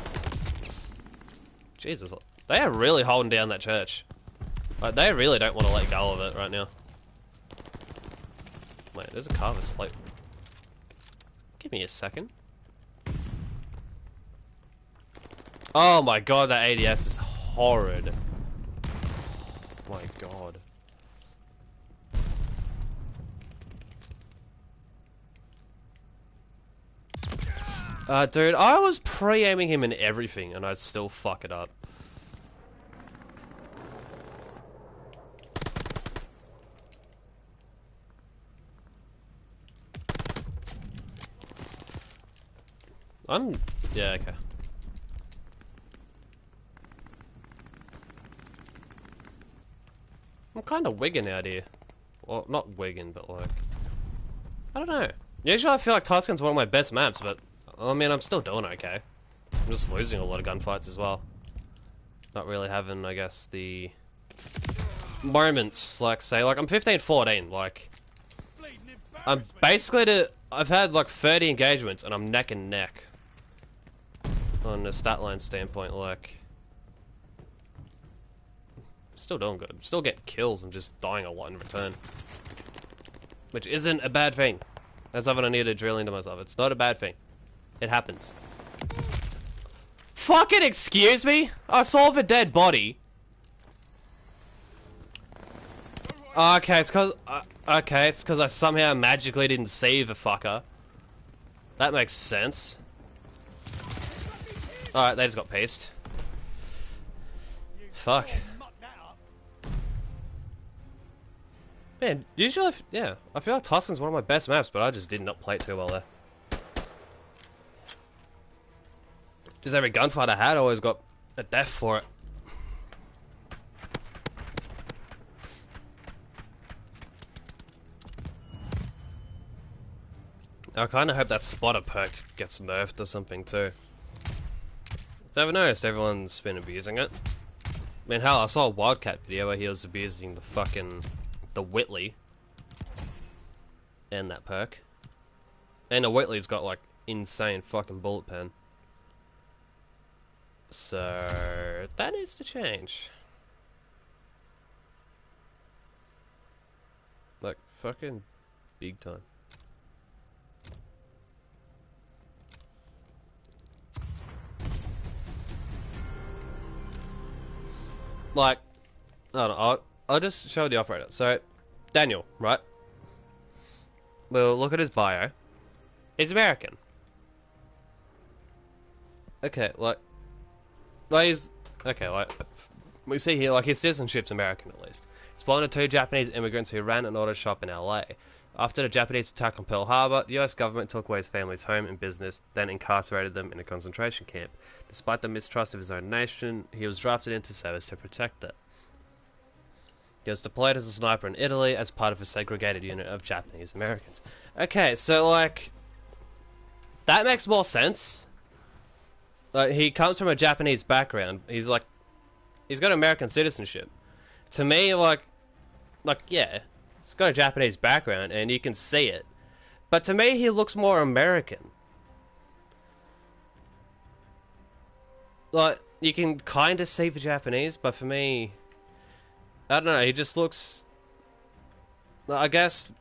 S1: Jesus, they are really holding down that church. Like, they really don't want to let go of it right now. Wait, there's a car with slope. Give me a second. Oh my god, that ADS is horrid. Oh my god. Dude, I was pre-aiming him in everything and I'd still fuck it up. Yeah, okay. I'm kind of wigging out here. Well, not wigging, but like... I don't know. Usually I feel like Tuscan's one of my best maps, but... I mean, I'm still doing okay. I'm just losing a lot of gunfights as well. Not really having, I guess, the... moments, like, say, like, I'm 15-14, like... I'm basically I've had, like, 30 engagements, and I'm neck and neck. On a stat line standpoint, like... Still doing good. Still getting kills and just dying a lot in return. Which isn't a bad thing. That's something I need to drill into myself. It's not a bad thing. It happens. Fucking excuse me? I saw the dead body. Okay, it's cause... okay, it's cause I somehow magically didn't see the fucker. That makes sense. Alright, they just got paced. Fuck. Man, usually, yeah, I feel like Tuscan's one of my best maps, but I just did not play it too well there. Just every gunfight I had, I always got a death for it. I kind of hope that spotter perk gets nerfed or something too. I've noticed everyone's been abusing it. I mean, hell, I saw a Wildcat video where he was abusing the fucking... the Whitley. And that perk. And the Whitley's got, like, insane fucking bullet pen. So... that needs to change. Like, fucking big time. Like, I don't know, I'll just show the operator. So, Daniel, right? We'll look at his bio. He's American. Okay, like he's... okay, like, we see here, like, his citizenship's American at least. He's born to 2 Japanese immigrants who ran an auto shop in LA. After the Japanese attack on Pearl Harbor, the US government took away his family's home and business, then incarcerated them in a concentration camp. Despite the mistrust of his own nation, he was drafted into service to protect it. He was deployed as a sniper in Italy as part of a segregated unit of Japanese Americans. Okay, so, like, that makes more sense. Like, he comes from a Japanese background. He's, like, he's got American citizenship. To me, like, yeah, he's got a Japanese background, and you can see it. But to me, he looks more American. Like, you can kind of see the Japanese, but for me... I don't know, he just looks... I guess...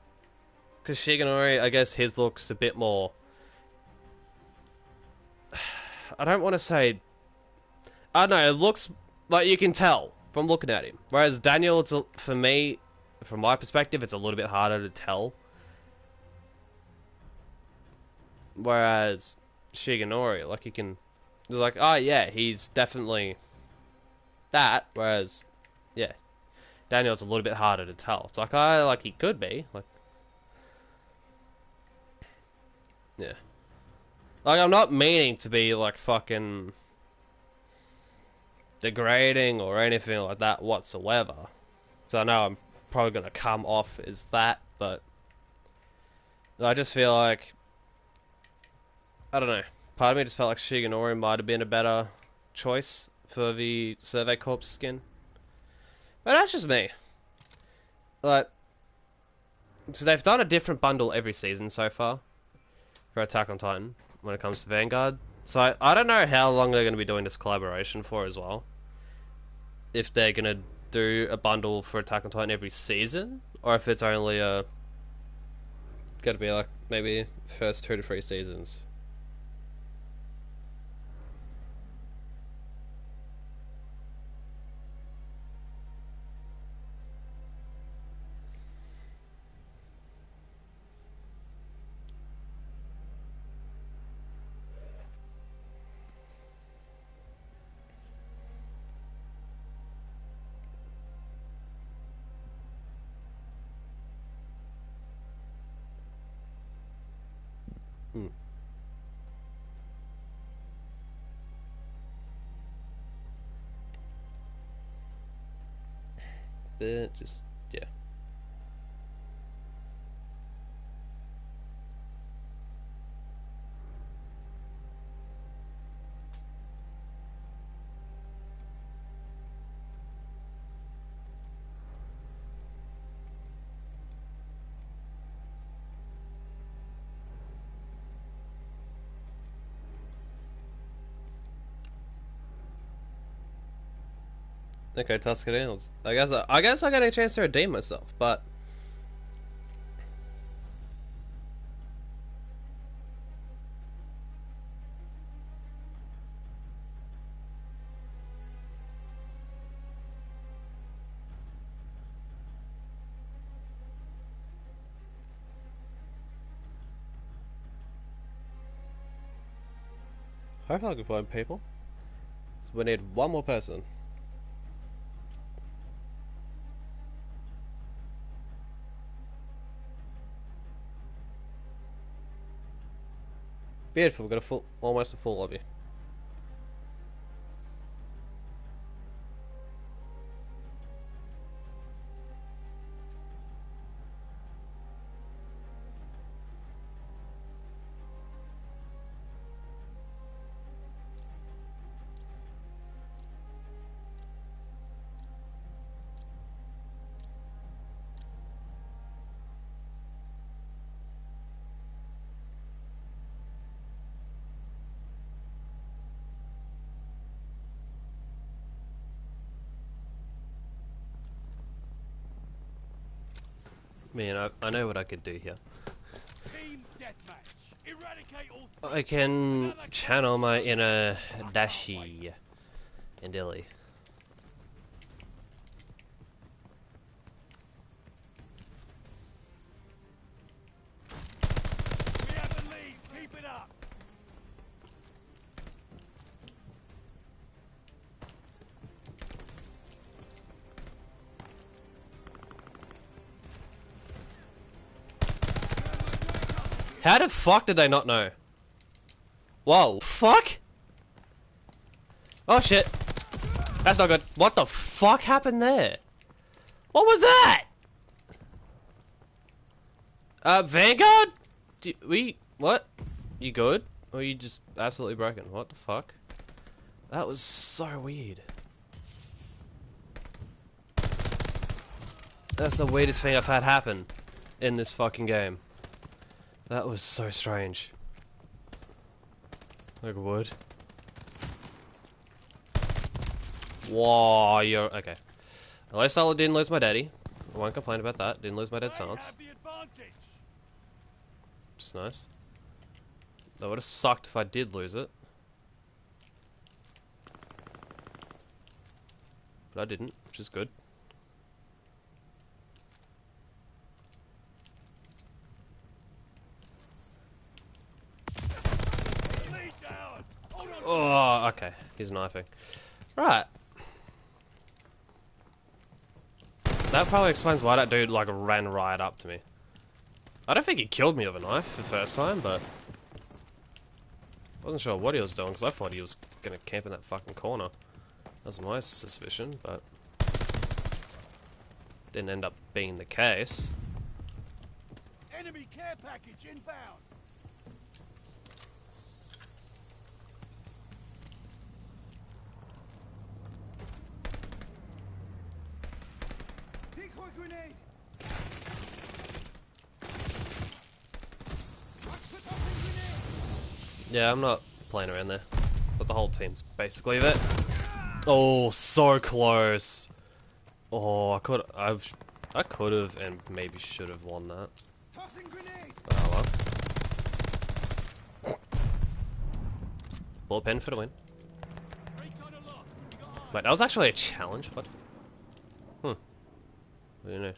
S1: because Shigenori, I guess his looks a bit more... I don't want to say... I don't know, it looks like you can tell from looking at him. Whereas Daniel, it's for me, from my perspective, it's a little bit harder to tell. Whereas Shigenori, like, you can... it's like, oh yeah, he's definitely that. Whereas, yeah, Daniel's a little bit harder to tell. It's like, oh, like, he could be. Like, yeah. Like, I'm not meaning to be, like, fucking degrading or anything like that whatsoever. So I know I'm probably going to come off as that, but I just feel like, I don't know. Part of me just felt like Shigenori might have been a better choice for the Survey Corps skin. But that's just me. Like, so they've done a different bundle every season so far for Attack on Titan when it comes to Vanguard. So I don't know how long they're going to be doing this collaboration for as well. If they're going to do a bundle for Attack on Titan every season, or if it's only going to be like maybe first 2 to 3 seasons. But just, yeah. Okay, Tuscadales. I guess I got a chance to redeem myself, but hopefully I can find people. So we need one more person. Beautiful, we've got almost a full lobby. Man, I know what I could do here.
S2: Team deathmatch. Eradicate all
S1: I can channel my inner Dashi and Illy.
S2: We have the lead. Keep it up.
S1: How the fuck did they not know? Whoa, fuck? Oh shit. That's not good. What the fuck happened there? What was that? Vanguard? What? You good? Or are you just absolutely broken? What the fuck? That was so weird. That's the weirdest thing I've had happen in this fucking game. That was so strange. Like wood. Whoa, you're okay. At least I didn't lose my daddy. I won't complain about that. Didn't lose my dead silence.
S2: Have the advantage.
S1: Which is nice. That would have sucked if I did lose it. But I didn't, which is good.
S2: Lead's ours. Hold on.
S1: Oh, okay. He's knifing. Right. That probably explains why that dude, like, ran right up to me. I don't think he killed me with a knife the first time, but... Wasn't sure what he was doing, because I thought he was gonna camp in that fucking corner. That was my suspicion, but... Didn't end up being the case.
S2: Enemy care package inbound. a grenade.
S1: Yeah, I'm not playing around there. But the whole team's basically there. Oh, so close. Oh, I could have and maybe should have won that.
S2: Tossing grenade.
S1: Oh well. Bullpen for the win.
S2: Recon aloft. We got eyes.
S1: Wait, that was actually a challenge? What? I don't know.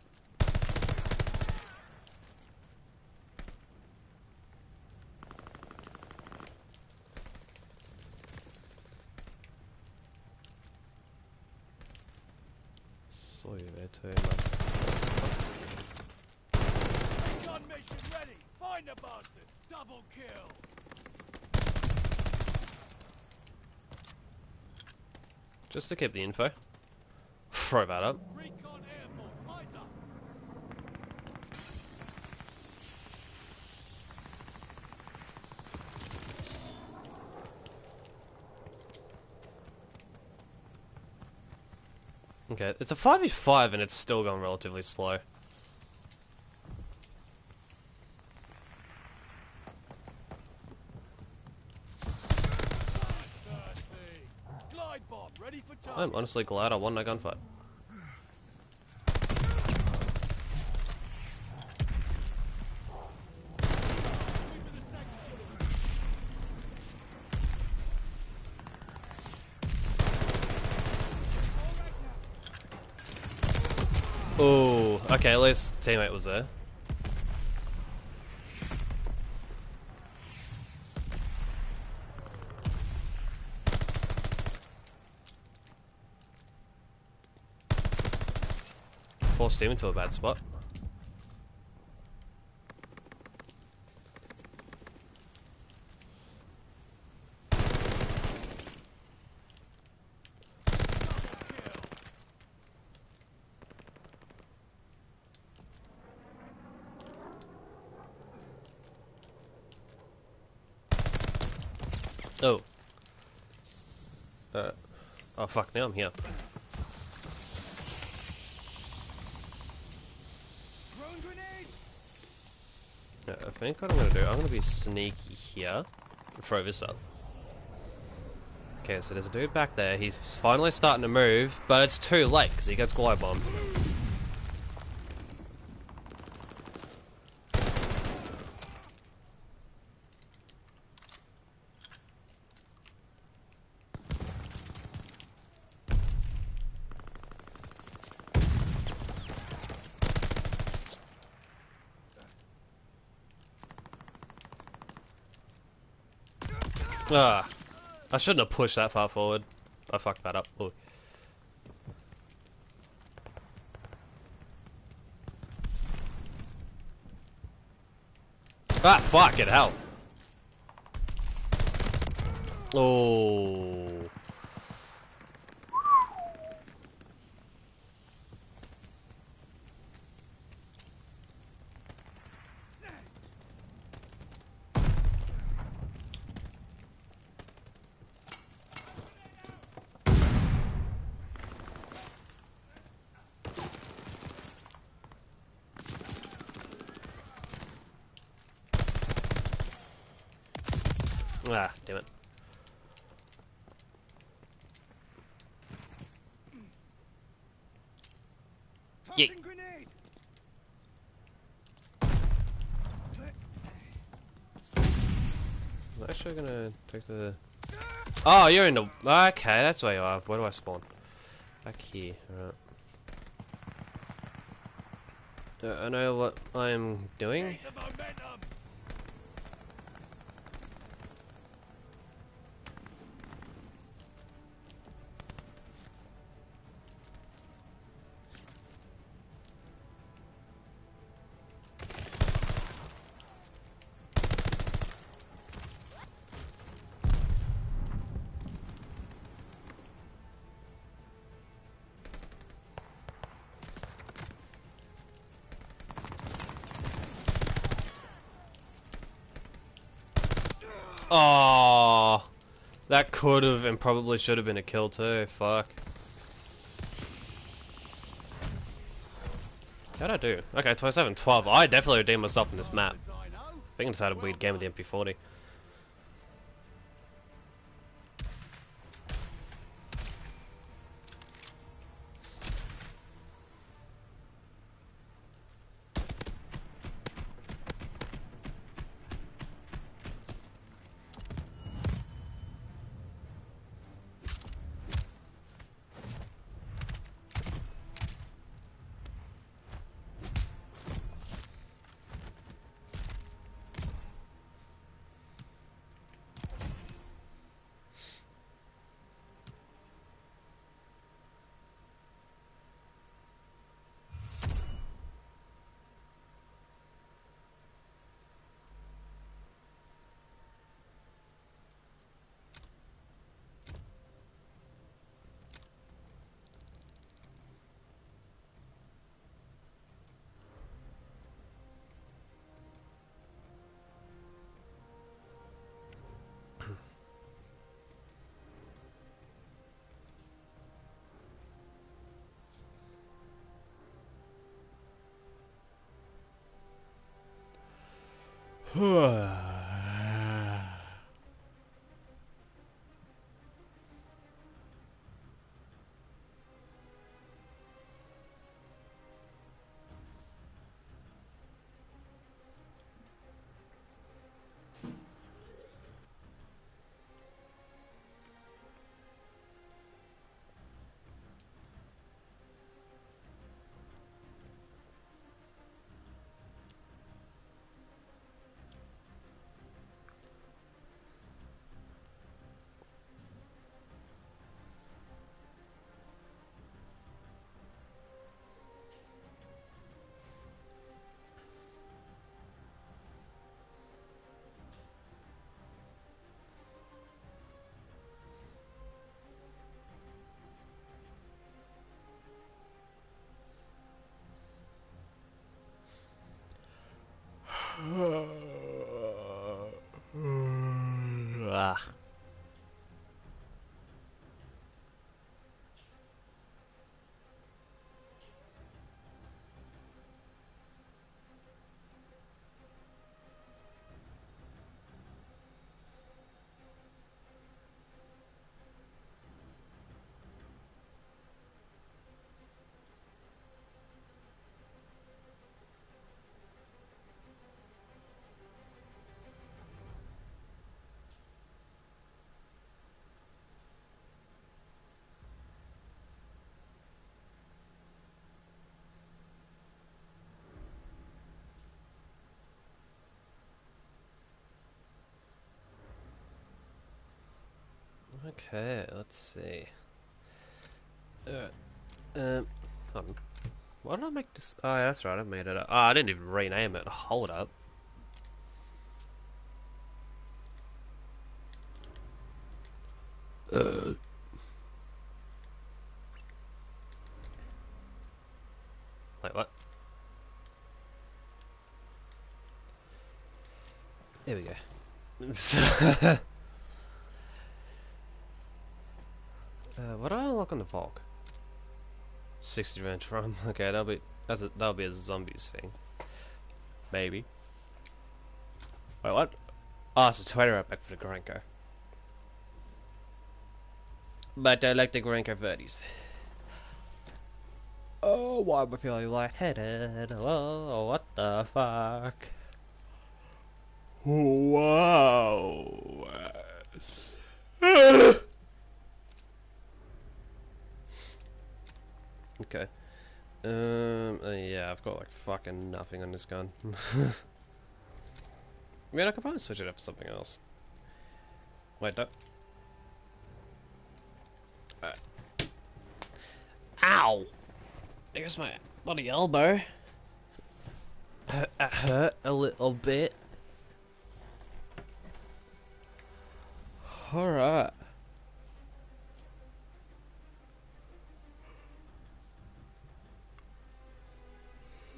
S1: Saw you there too, man.
S2: Recon mission ready. Find the bastards. Double kill.
S1: Just to keep the info. Throw that up.
S2: Recon airborne. Eyes up.
S1: Okay, it's a 5v5 and it's still going relatively slow.
S2: Glide bomb ready for target.
S1: I'm honestly glad I won that gunfight. Oh, okay, at least teammate was there. Forced him into a bad spot. Oh. Oh fuck, now I'm here.
S2: Drone grenade.
S1: I think what I'm gonna do, I'm gonna be sneaky here and throw this up. Okay, so there's a dude back there, he's finally starting to move, but it's too late because he gets glide bombed. Ah, I shouldn't have pushed that far forward. I fucked that up. Ooh. Ah, fuck it, hell. Oh. Ah, damn it.
S2: Tossing
S1: Yeet.
S2: grenade.
S1: I'm actually gonna take the... Oh, you're in the... Okay, that's where you are. Where do I spawn? Back here, alright. I know what I'm doing.
S2: Keep the momentum.
S1: Oh, that could have and probably should have been a kill too. Fuck. How'd I do? Okay, 27, 12. I definitely redeemed myself in this map.
S2: Bastards I know.
S1: I think I just had a weird game with the MP40. Ah. Okay, let's see. Alright. Hold on. Why did I make this? Oh, yeah, that's right, I made it up. Oh, I didn't even rename it. Hold up. Wait, what? There we go. What do I unlock on the Volk? 60 range from. Okay, that'll be a zombies thing. Maybe. Wait, what? Oh, it's a 20 right back for the Granko. But I like the Granko 30s. Oh, why am I feeling lightheaded? Oh, what the fuck? Wow. Okay. Yeah, I've got like fucking nothing on this gun. I mean, I could probably switch it up for something else. Wait, that. Ow! There's my bloody elbow. It hurt a little bit. Alright.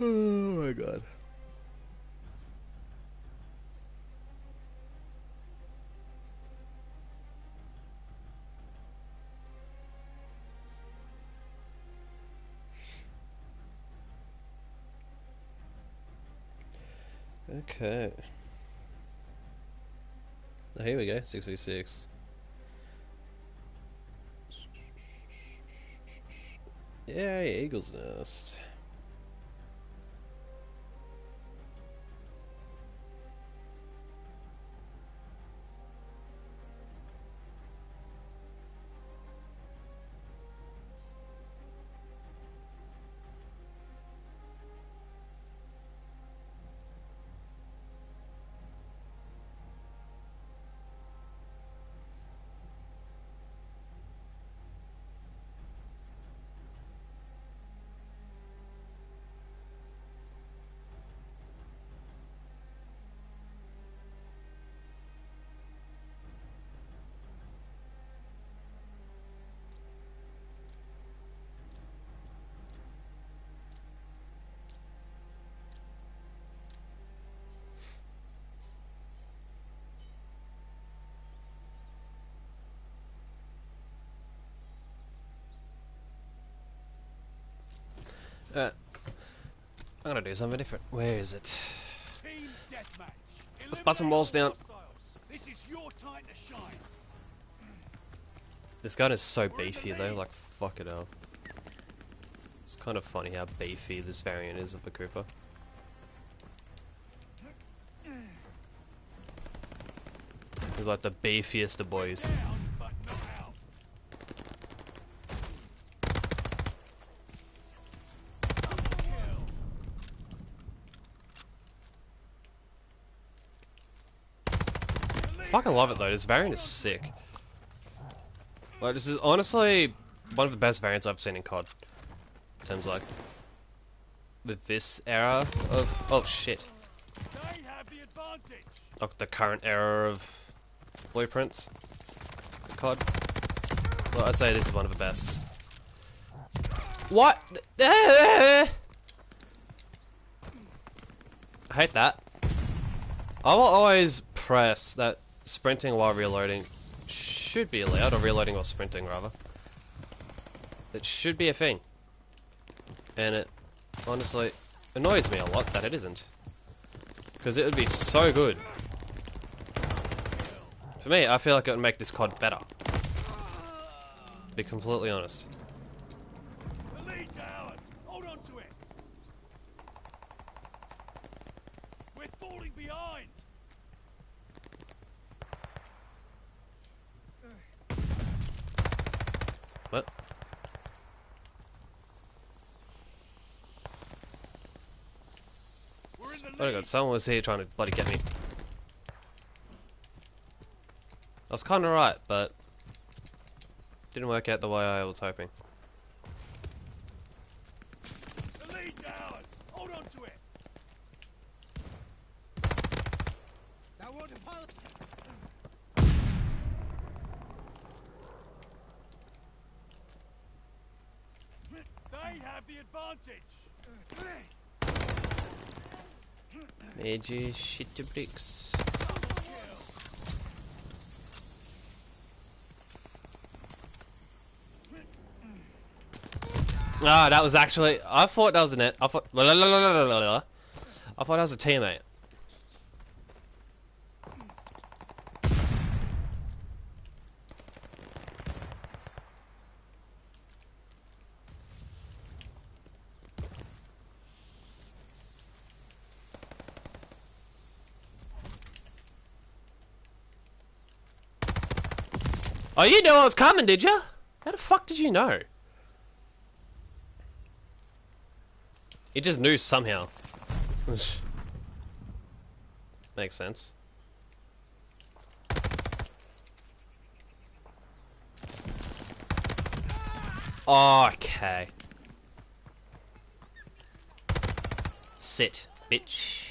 S1: Oh my god. Okay. Oh, here we go, 6v6. Yay, Eagle's Nest. I'm gonna do something different. Where is it?
S2: Team deathmatch.
S1: Let's bust some walls down.
S2: This is your time to shine.
S1: This gun is so beefy though, like fuck it up. It's kind of funny how beefy this variant is of the Cooper. He's like the beefiest of boys.
S2: Down, but not out. Double kill.
S1: Fucking love it though, this variant is sick. Like, this is honestly one of the best variants I've seen in COD. In terms like, with this era of, oh shit.
S2: They have the advantage.
S1: Like the current era of blueprints in COD. Well, I'd say this is one of the best. What? I hate that. I will always press that sprinting while reloading should be allowed, or reloading while sprinting rather. It should be a thing. And it honestly annoys me a lot that it isn't. Because it would be so good. To me, I feel like it would make this COD better. To be completely honest.
S2: The lead's ours. Hold on to it. We're falling behind.
S1: What?
S2: We're in the
S1: Oh my
S2: lead.
S1: god, someone was here trying to bloody get me. I was kinda right, but didn't work out the way I was hoping.
S2: The lead's ours. Hold on to it. Now we're on the pilot. They have the advantage.
S1: Made you shit to bricks. Ah, that was actually. I thought that was a net. I thought. I thought that was a teammate. Oh, you knew I was coming, did you? How the fuck did you know? He just knew somehow. Makes sense. Okay. Sit, bitch.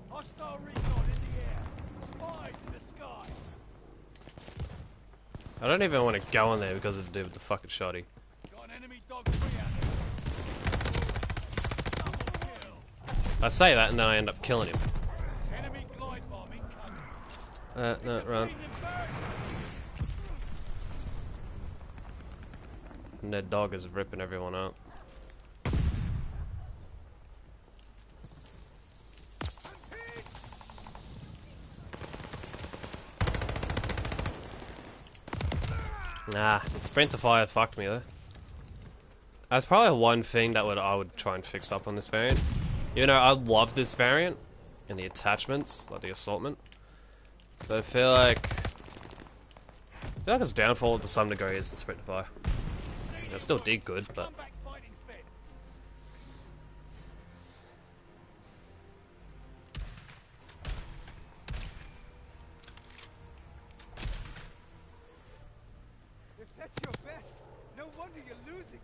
S2: Hostile recon in the air. Spies in the sky.
S1: I don't even want to go in there because of the dude with the fucking shotty.
S2: Got an enemy dog 3 out there. Double kill.
S1: I say that and then I end up killing him.
S2: Enemy glide bomb incoming.
S1: No, run.
S2: Bleeding embarrassment.
S1: And their dog is ripping everyone up. Nah, the sprint to fire fucked me though. That's probably one thing that I would try and fix up on this variant. You know, I love this variant and the attachments, like the assaultment. But I feel like its downfall to some degree is the sprint to fire. It still did good, but
S2: Comeback fighting fit. If that's your best, no wonder you're losing.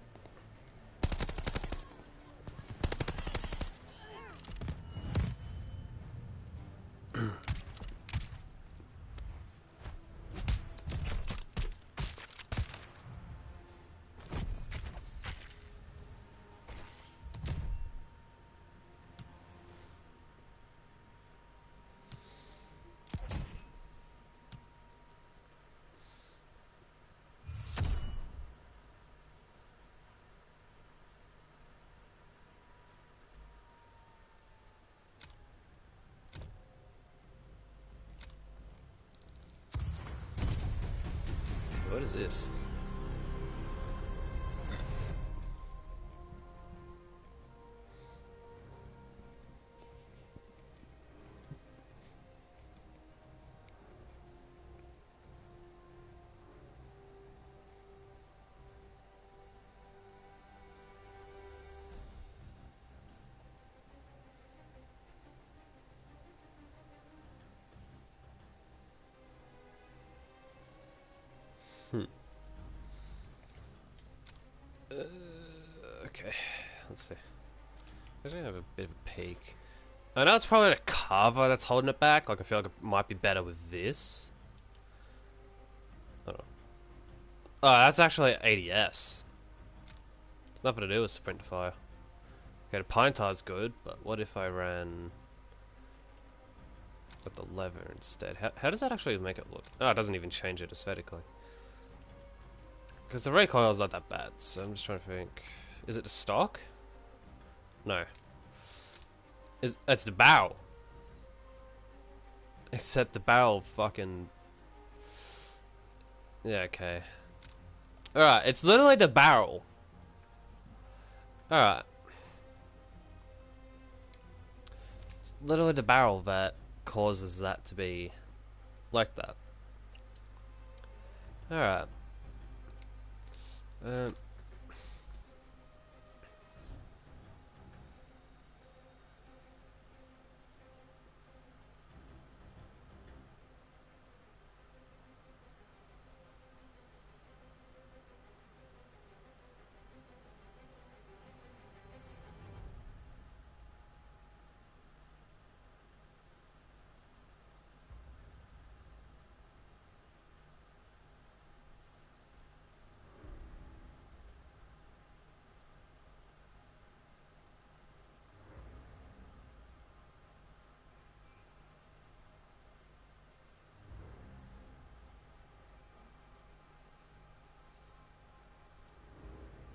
S1: what is this? Okay, let's see. I'm gonna have a bit of a peek. I know it's probably the cover that's holding it back. Like I feel like it might be better with this. Hold on. Oh, that's actually ADS. It's nothing to do with sprint to fire. Okay, the pine tar's good, but what if I ran with the lever instead? How does that actually make it look? Oh, it doesn't even change it aesthetically. Because the recoil's not that bad, so I'm just trying to think. Is it the stock? No. It's the barrel. Except the barrel fucking... Yeah, okay. Alright, it's literally the barrel. Alright. It's literally the barrel that causes that to be like that. Alright.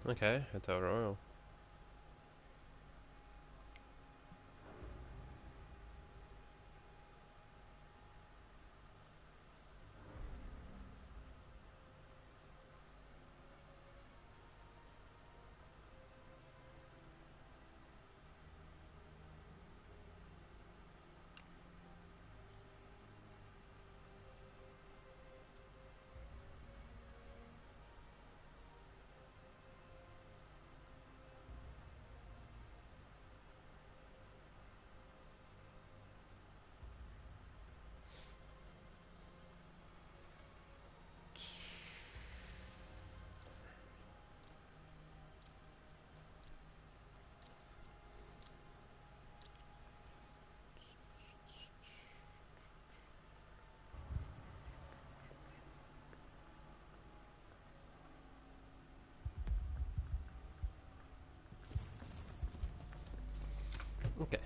S1: Okay, it's our royal. Okay.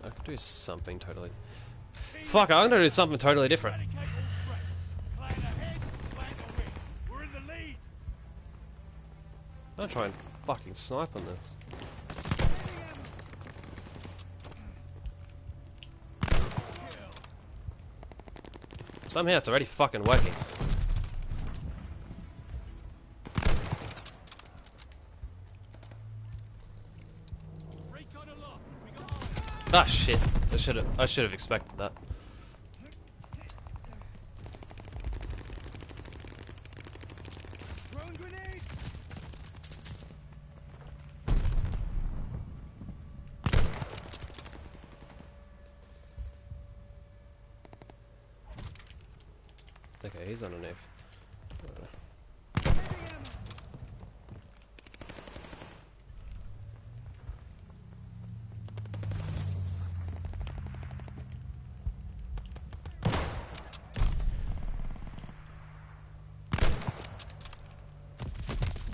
S1: I could do something totally. Fuck! I'm gonna do something totally different.
S2: Eradicate all threats. Plan ahead, plan to win. We're in the lead.
S1: I'm gonna try and fucking snipe on this. Somehow it's already fucking working.
S2: Recon aloft. We got eyes.
S1: Ah shit! I should have expected that.
S2: Throwing grenade.
S1: Okay, he's underneath.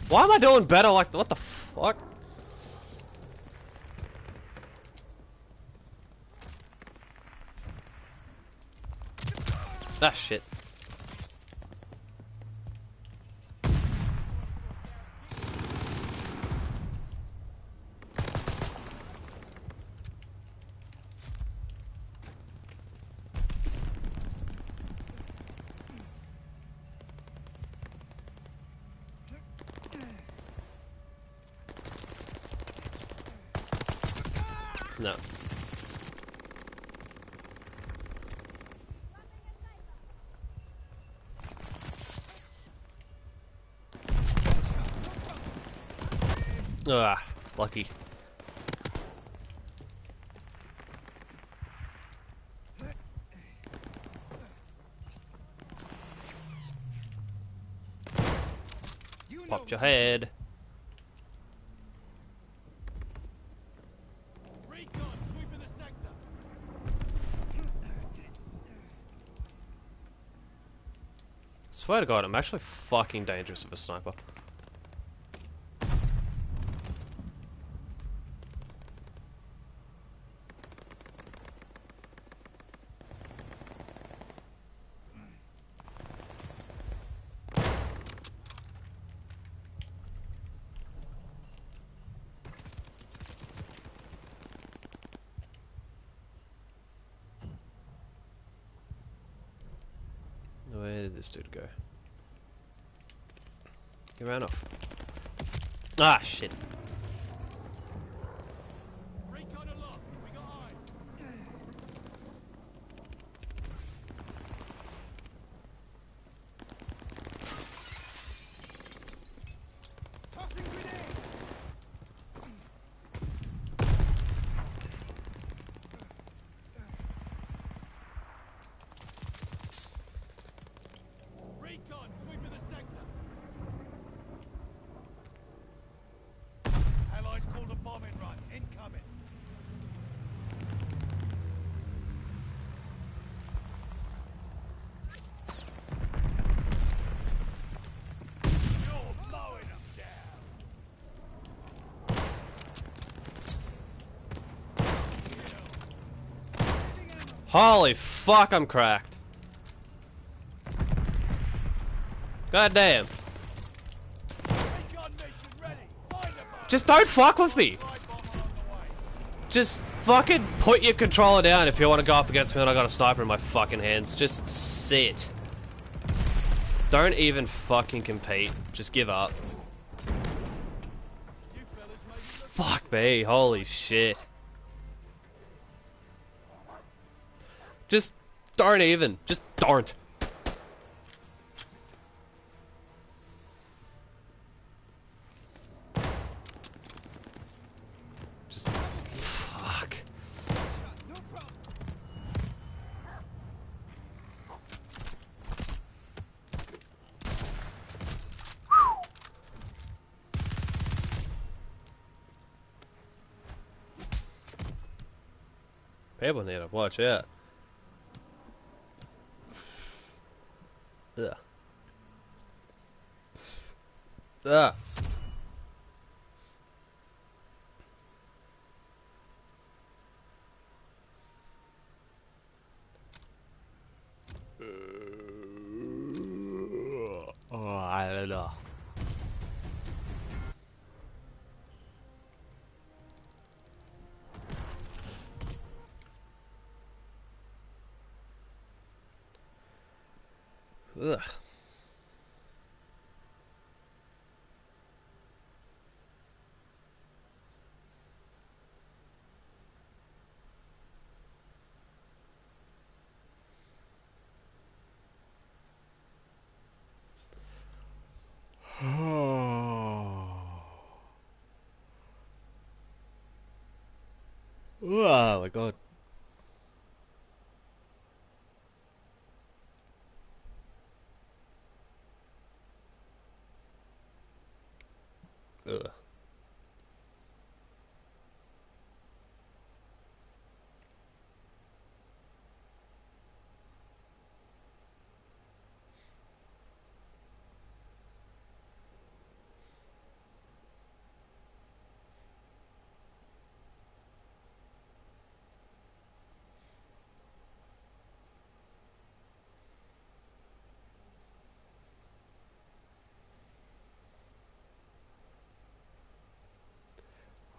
S1: Why am I doing better like what the fuck? Ah shit. No. Ah, lucky. Popped your head.
S2: Recon sweeping the sector.
S1: Swear to God, I'm actually fucking dangerous with a sniper. Where did this dude go? He ran off. Ah, shit.
S2: Recon aloft. We got eyes. Tossing grenade. Recon sweeping the sector. Allies called a bombing run. Incoming. You're mowing them down.
S1: Holy fuck, I'm cracked. God damn.
S2: Recon mission ready. Find a bomb.
S1: Just don't fuck with me.
S2: Light bomber on the way.
S1: Just fucking put your controller down if you want to go up against me and I got a sniper in my fucking hands. Just sit. Don't even fucking compete. Just give up.
S2: You fellas made it look
S1: Fuck me. Holy shit. Just don't even. Just don't. Just fuck.
S2: no problem.
S1: People need to watch out. Ugh. Ugh. Ugh. Oh my god. Ugh.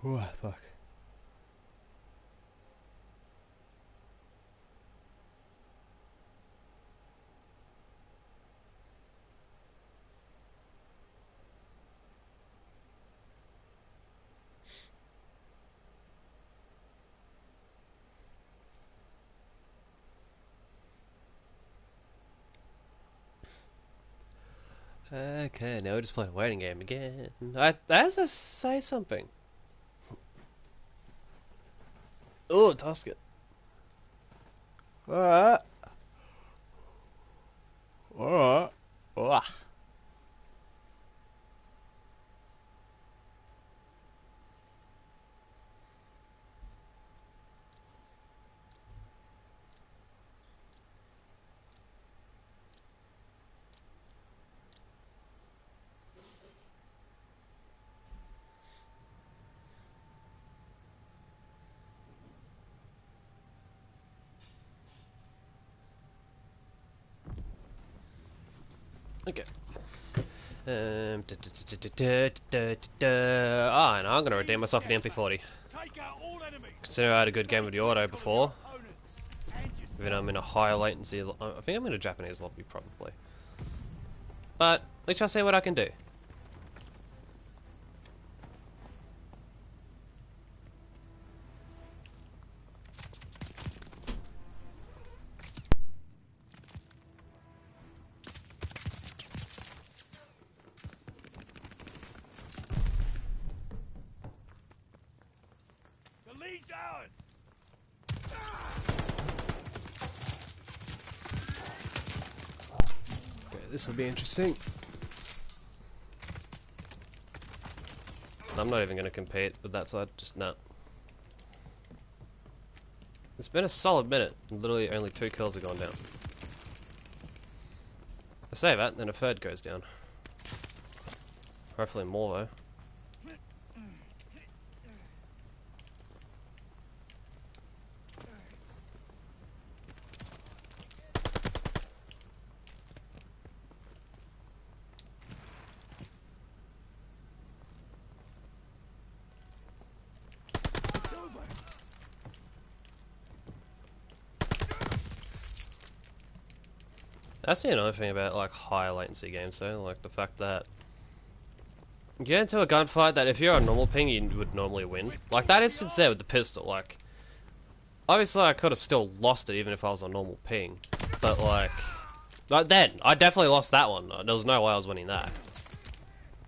S1: Ooh, fuck. Okay, now we're just playing a waiting game again. As I say something. Oh, Tuscan. Alright. Alright. Ah. Okay. And I'm gonna redeem myself in the MP40.
S2: Take out all enemies.
S1: Consider I had a good game with the auto before.
S2: Opponents and yourself.
S1: Even I'm in a higher latency. I think I'm in a Japanese lobby probably. But we shall see what I can do.
S2: The lead's ours.
S1: Okay, this will be interesting. I'm not even gonna compete with that side. Just no. It's been a solid minute. Literally only 2 kills have gone down. I say that, then a third goes down. Hopefully more though.
S2: It's over.
S1: That's the another thing about like high latency games though, like the fact that you get into a gunfight that if you're on normal ping you would normally win. Like that instance there with the pistol, like obviously I could have still lost it even if I was on normal ping. But like then I definitely lost that one. There was no way I was winning that.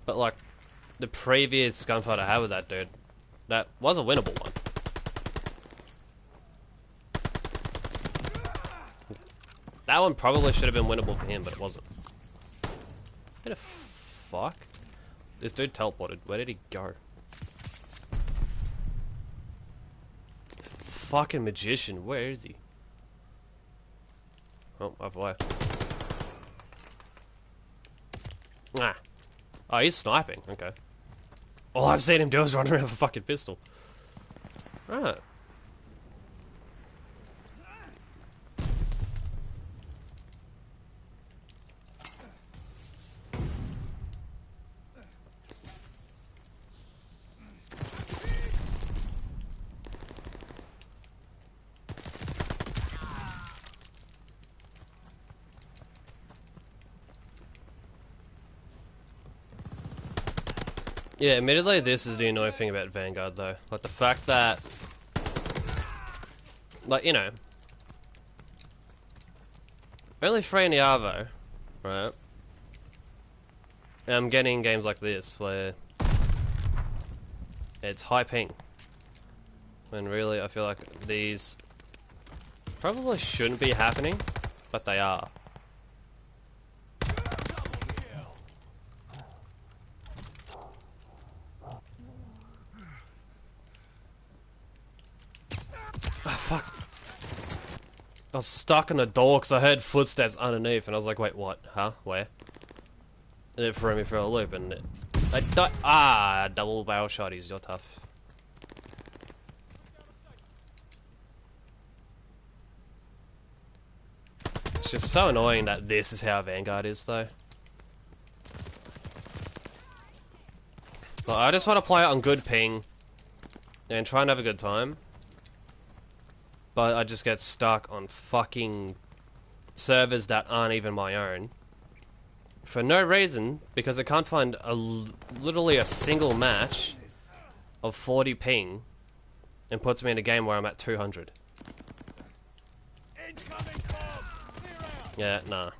S1: But like the previous gunfight I had with that dude, that was a winnable one. That one probably should have been winnable for him, but it wasn't. Where the fuck? This dude teleported. Where did he go? Fucking magician. Where is he? Oh, I've left. Ah. Oh, he's sniping. Okay. All I've seen him do is run around with a fucking pistol. Right. Yeah, admittedly, this is the annoying thing about Vanguard, though. Like, the fact that... Like, you know... Only 3 in the Arvo, right? And I'm getting games like this, where... It's high ping. When really, I feel like these... Probably shouldn't be happening, but they are. Ah, fuck. I was stuck in the door because I heard footsteps underneath, and I was like, wait, what? Huh? Where? And it threw me for a loop, and it... double barrel shotties, you're tough. It's just so annoying that this is how Vanguard is, though. Like, I just want to play it on good ping, and try and have a good time. But I just get stuck on fucking servers that aren't even my own. For no reason, because I can't find literally a single match of 40 ping and puts me in a game where I'm at 200. Yeah, nah.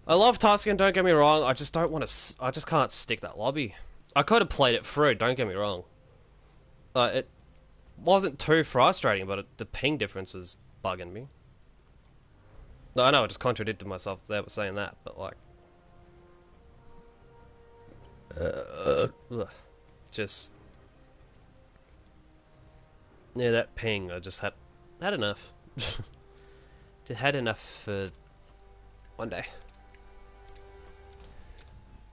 S1: I love Tuscan, don't get me wrong, I just don't want to... I just can't stick that lobby. I could have played it through, don't get me wrong. It wasn't too frustrating, but the ping difference was bugging me. I know I just contradicted myself there with saying that, but like... just... Yeah, that ping, I just had enough. Just had enough for one day.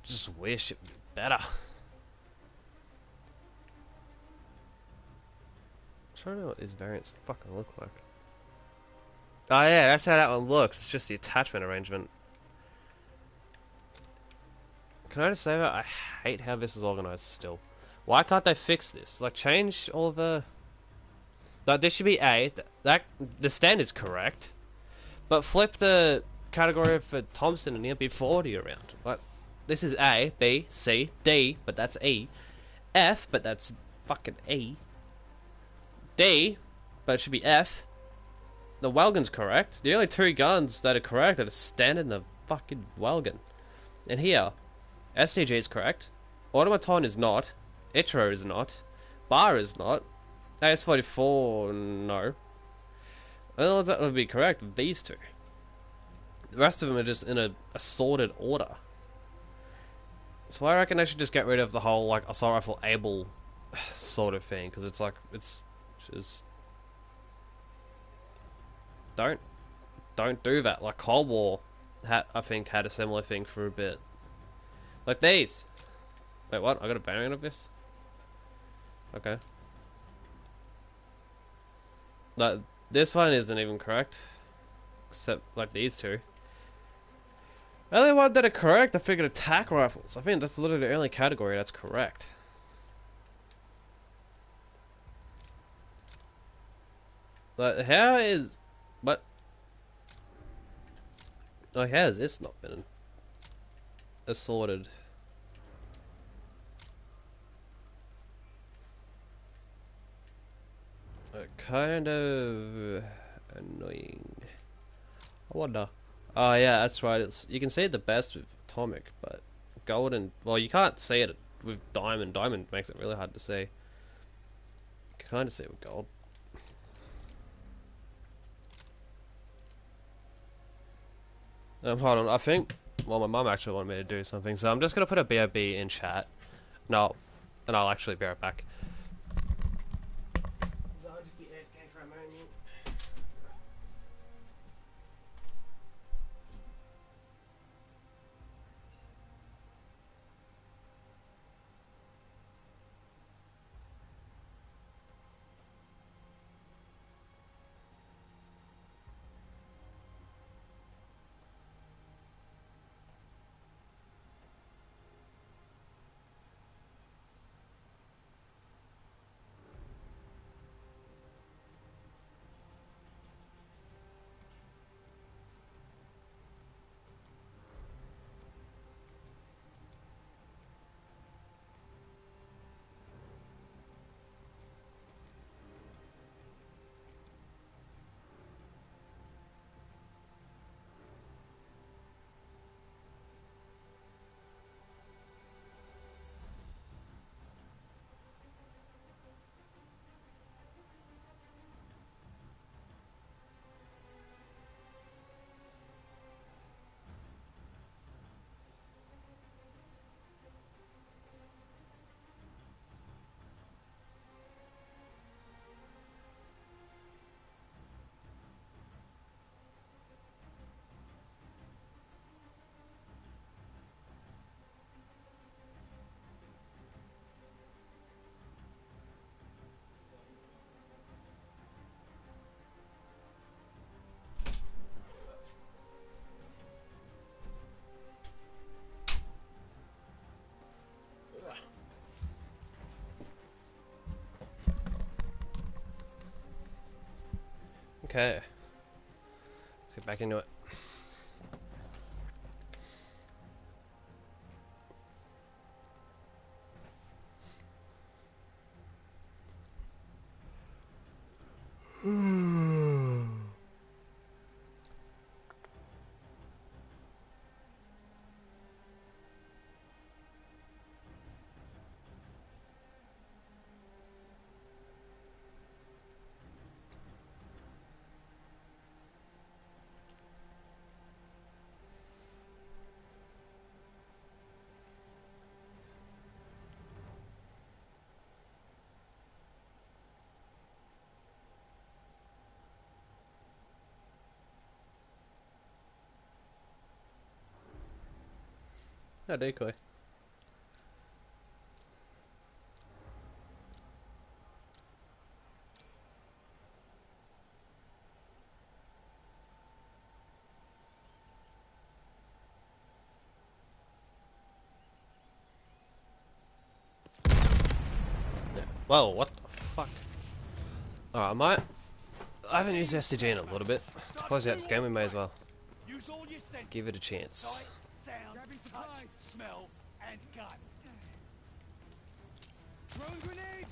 S1: Just wish it would be better. I'm trying to know what these variants fucking look like. Oh yeah, that's how that one looks. It's just the attachment arrangement. Can I just say that I hate how this is organized still. Why can't they fix this? Like, change all the... Like, this should be A. The standard's correct. But flip the category for Thompson and the MP40 around. Like, this is A, B, C, D, but that's E. F, but that's fucking E. D, but it should be F. The Welgun's correct. The only 2 guns that are correct are standard in the fucking Welgun. And here, STG is correct. Automaton is not. Itro is not. Bar is not. AS44, no. The only ones that would be correct are these 2. The rest of them are just in a assorted order. So I reckon I should just get rid of the whole, like, assault rifle able sort of thing, because it's like, it's just... Don't do that. Like, Cold War, I think, had a similar thing for a bit. Like these. Wait, what? I got a variant of this? Okay. Like, this one isn't even correct. Except, like, these 2. The only one that are correct, I figured attack rifles. I think that's literally the only category that's correct. Like, how is... What? Like, how has this not been assorted? Kind of annoying. I wonder. Oh yeah, that's right. It's, you can see it the best with atomic, but gold and... Well, you can't see it with diamond. Diamond makes it really hard to see. You can kind of see it with gold. Hold on. I think... Well, my mum actually wanted me to do something, so I'm just going to put a BRB in chat. No, and I'll actually be right back. Okay. Let's get back into it. No decoy. Yeah. Whoa, what the fuck? Alright, I haven't used STG in a little bit. To close out this game, we may as well
S2: Use all your senses.
S1: give it a chance.
S2: Sight, sound, touch, smell, and gut. Throwing grenade.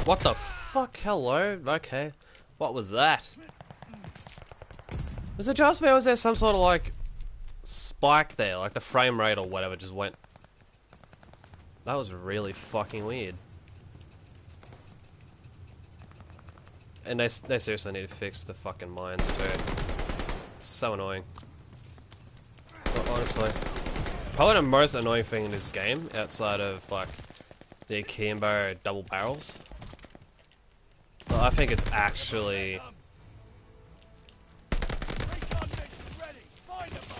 S1: What the fuck? Hello? Okay. What was that? Was it just me or was there some sort of like spike there? Like the frame rate or whatever just went. That was really fucking weird. And they seriously need to fix the fucking mines too. It's so annoying. But honestly. Probably the most annoying thing in this game, outside of like the akimbo double barrels. Well, I think it's actually...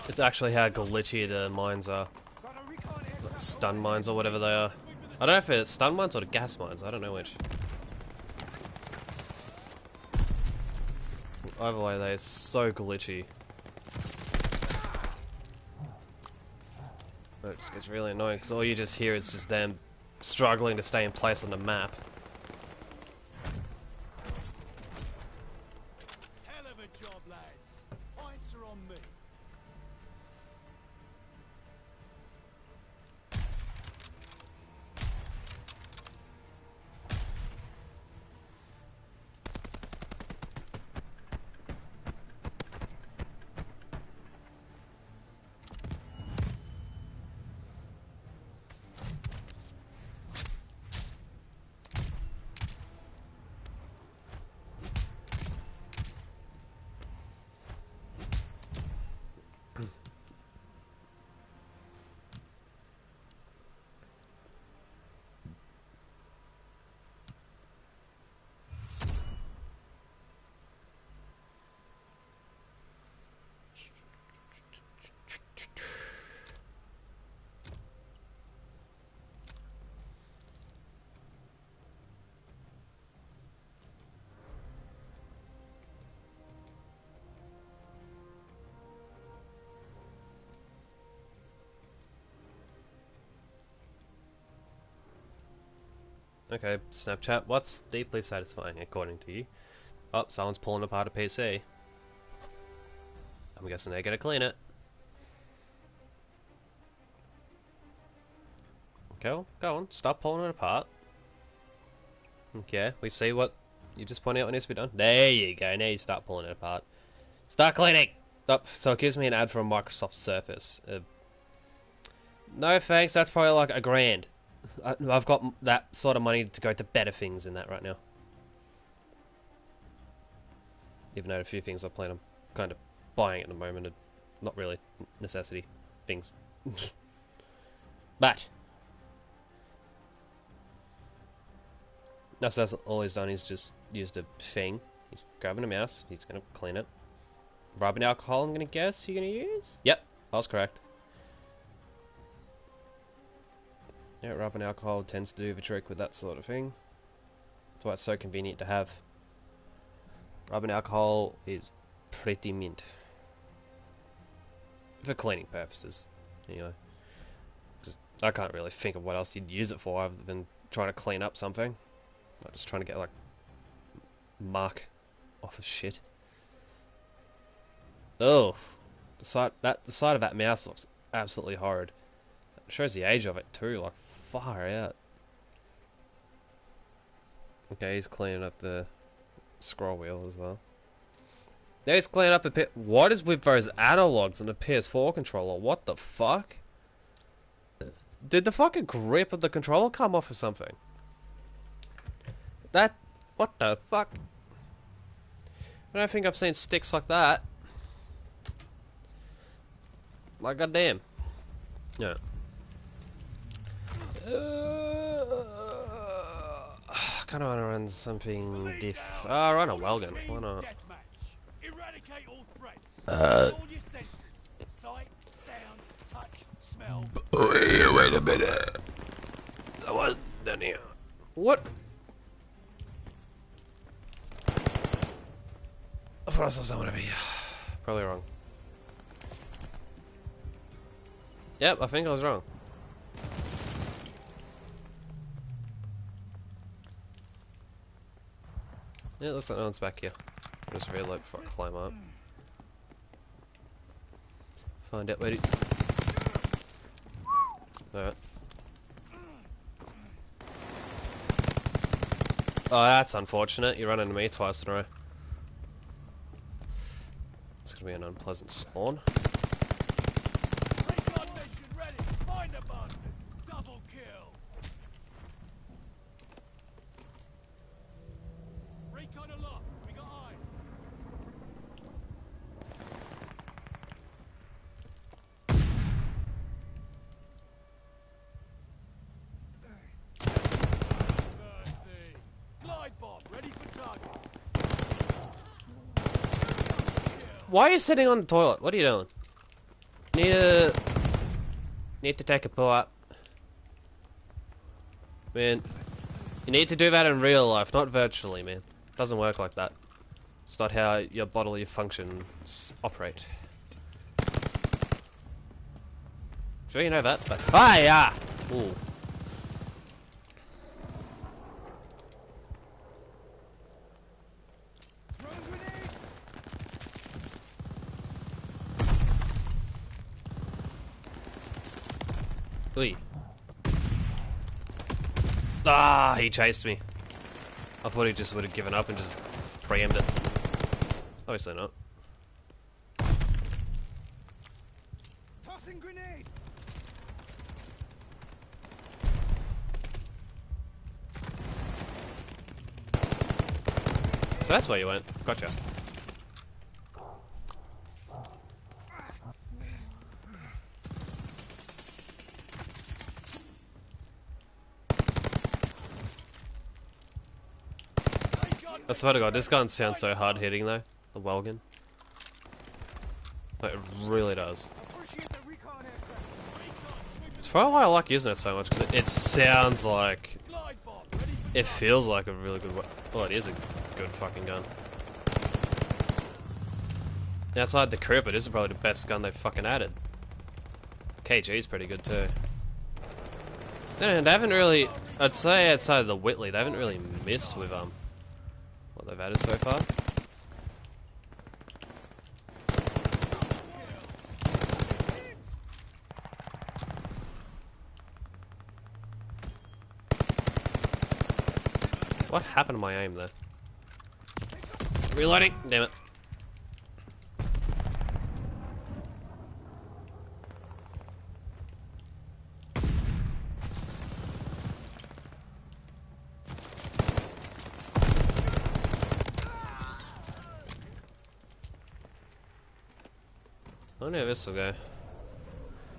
S1: It's actually how glitchy the mines are. Like stun mines or whatever they are. I don't know if it's stun mines or the gas mines, I don't know which. Either way, they're so glitchy. It just gets really annoying because all you just hear is just them struggling to stay in place on the map.
S2: Hell of a job, lads. Points are on me.
S1: Okay, Snapchat, what's deeply satisfying according to you? Oh, someone's pulling apart a PC. I'm guessing they're gonna clean it. Okay, well, go on, stop pulling it apart. Okay, we see what you just pointed out what needs to be done. There you go, now you start pulling it apart. Start cleaning! Oh, so it gives me an ad for a Microsoft Surface. No thanks, that's probably like $1,000. I've got that sort of money to go to better things than that right now. Even though a few things I plan on kind of buying at the moment are not really necessity things. But that's all he's done. He's just used a thing. He's grabbing a mouse. He's gonna clean it. Rubbing alcohol, I'm gonna guess you're gonna use? Yep, I was correct. Yeah, rubbing alcohol tends to do the trick with that sort of thing. That's why it's so convenient to have. Rubbing alcohol is pretty mint. For cleaning purposes, anyway. I can't really think of what else you'd use it for other than trying to clean up something. Not just trying to get, like, muck off of shit. Oh, the side of that mouse looks absolutely horrid. It shows the age of it too, like far out. Okay, he's cleaning up the scroll wheel as well. Now he's cleaning up a bit. What is with those analogs on the PS4 controller? What the fuck? Did the fucking grip of the controller come off or something? What the fuck? I don't think I've seen sticks like that. Like, goddamn. No. Kind of want to run something diff. Run a railgun. Why not?
S2: Eradicate all threats. All your senses. Sight, sound, touch, smell.
S1: Wait a minute. That wasn't down here. What? I thought I saw someone over here. Probably wrong. Yep, I think I was wrong. Yeah, it looks like no one's back here. I'll just reload before I climb up. Find out where it... Alright. Oh, that's unfortunate. You run into me twice in a row. It's gonna be an unpleasant spawn.
S2: Recon mission ready. Find the bastards. Double kill. Recon aloft. We got eyes. Thirsty. Glide bomb ready for target.
S1: Why are you sitting on the toilet? What are you doing? Need to take a pull up. Man, you need to do that in real life, not virtually, man. It doesn't work like that. It's not how your bodily functions operate. Sure you know that, but... Fire! Ooh. Oi. Ah, he chased me. I thought he just would have given up and just preempted it. Obviously not.
S2: Tossing grenade.
S1: So that's where you went. Gotcha. I swear to God, this gun sounds so hard hitting though. The railgun. Like, it really does. It's probably why I like using it so much, because it sounds like... It feels like a really good... Well, it is a good fucking gun. Outside the Cripper, this is probably the best gun they've fucking added. KG's pretty good too. And they haven't really... I'd say outside of the Whitley, they haven't really missed with what they've added so far. What happened to my aim there? Reloading! Damn it. I don't know how this will go.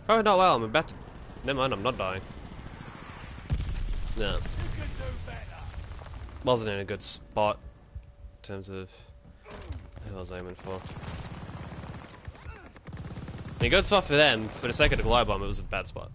S1: Probably not well, I'm about to... Never mind, I'm not dying. No. Wasn't in a good spot in terms of who I was aiming for. I mean, good spot for them. For the sake of the glide bomb, it was a bad spot.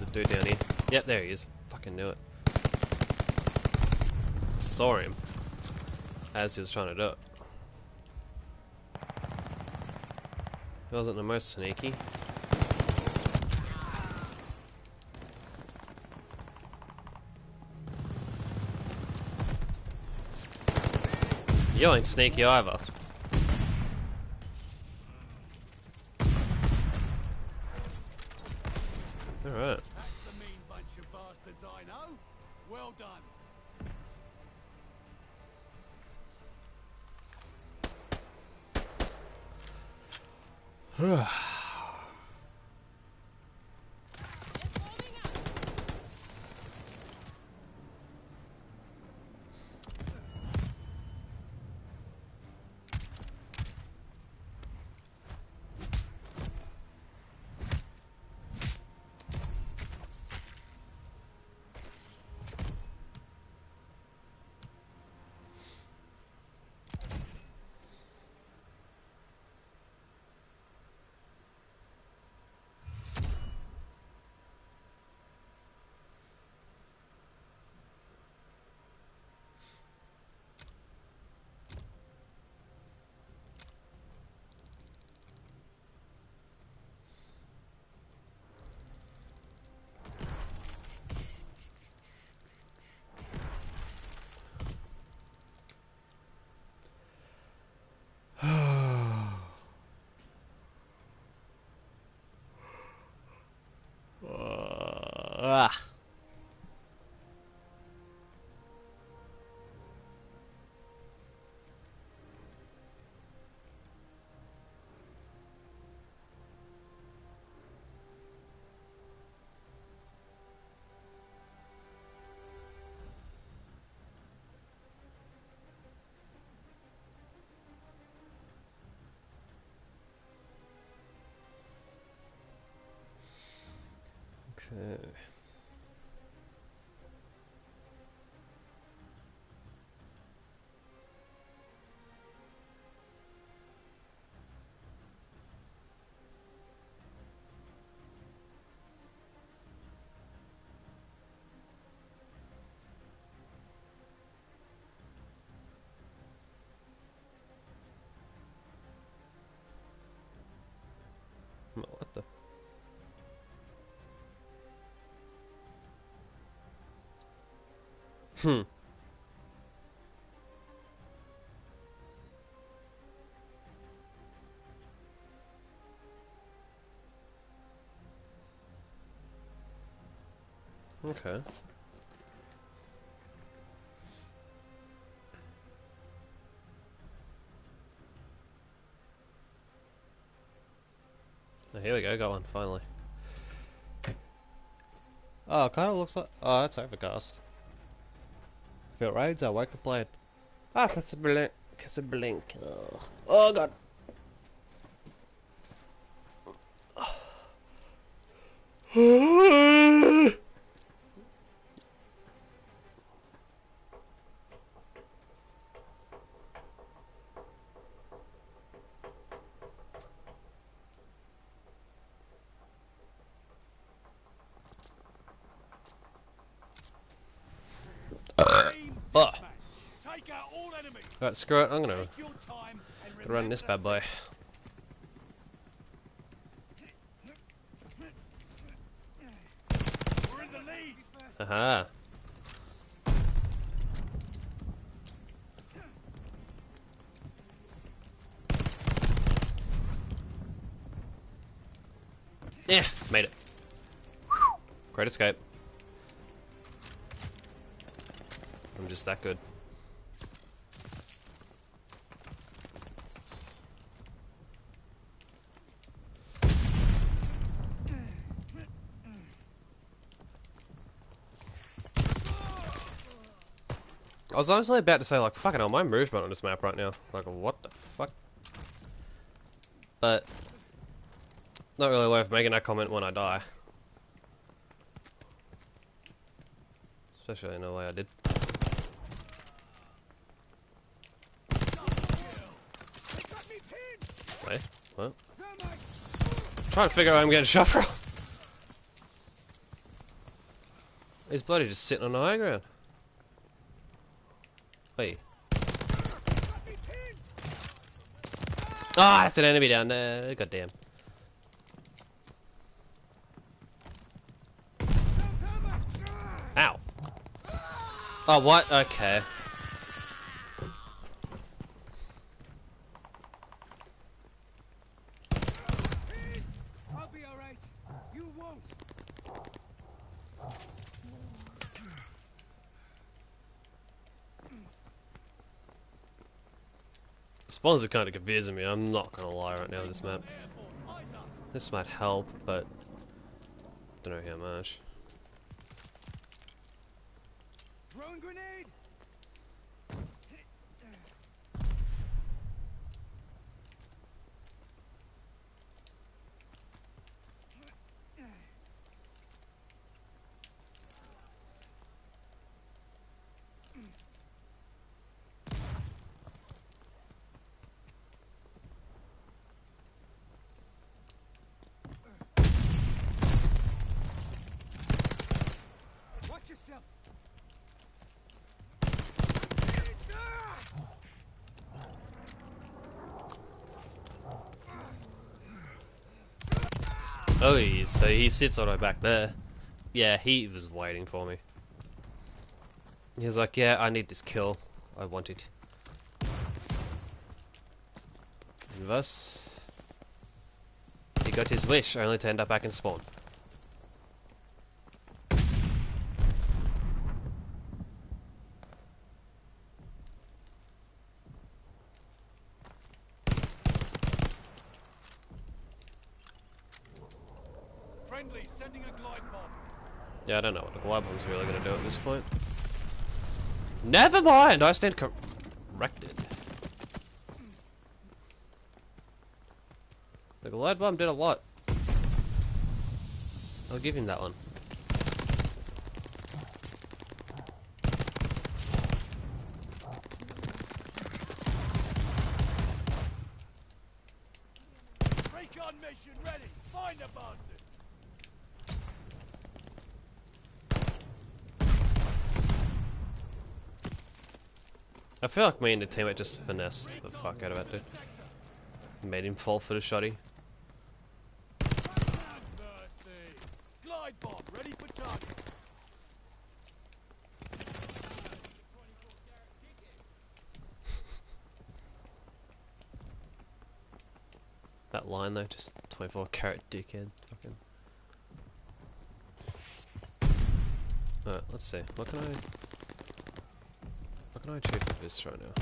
S1: There's a dude down here. Yep, there he is. Fucking knew it. I saw him as he was trying to do it. He wasn't the most sneaky. You ain't sneaky either. Alright.
S2: That's the mean bunch of bastards I know. Well done.
S1: Ah. Okay. What the? Hmm. Okay. Oh, here we go, got one, finally. Oh, it kind of looks like... Oh, that's overcast. If it rains, I won't complain. Ah, Casablanca. Casablanca. Oh, God.
S2: Team
S1: Oh.
S2: deathmatch. Take out all enemies.
S1: Alright, screw it, I'm gonna
S2: Take your time and
S1: run this bad boy.
S2: We're in the lead.
S1: Aha. Yeah, made it. Great escape. I'm just that good. I was honestly about to say, like, fucking hell, my movement on this map right now. Like, what the fuck? But, not really worth making that comment when I die. Especially in the way I did. Wait, what? I'm trying to figure out where I'm getting shot from. He's bloody just sitting on the high ground. Wait. Ah, that's an enemy down there. Goddamn. Ow. Oh, what? Okay.
S2: I'll be alright. You won't.
S1: Spawns are kind of confusing me. I'm not gonna lie right now. This map. This might help, but don't know how much.
S2: Throwing grenade. Watch yourself.
S1: Oh, so he sits all the way back there. Yeah, he was waiting for me. He was like, yeah, I need this kill. I want it. And thus, he got his wish, only to end up back in spawn.
S2: Friendly, sending a glide bomb.
S1: Yeah, I don't know what the glide bomb's really going to do at this point. Never mind, I stand corrected. The glide bomb did a lot. I'll give him that one.
S2: Recon mission ready. Find the bastards.
S1: I feel like me and the teammate just finessed the fuck out of it, dude. Made him fall for the shotty.
S2: Glide bomb ready for target.
S1: That line though, just 24 carat dickhead. Fucking. Alright, let's see. What can I achieve with this right now?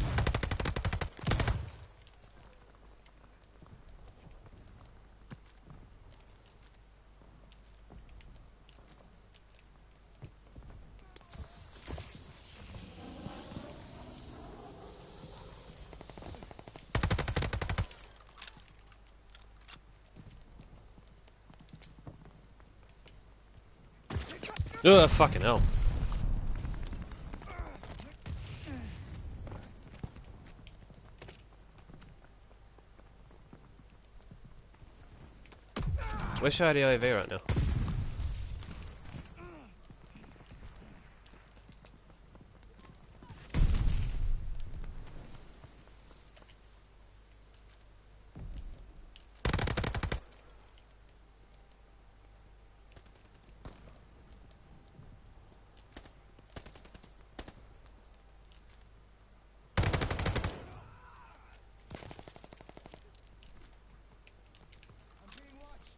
S1: Ugh, fucking hell. Where's your IDIV right now?
S2: I'm being watched.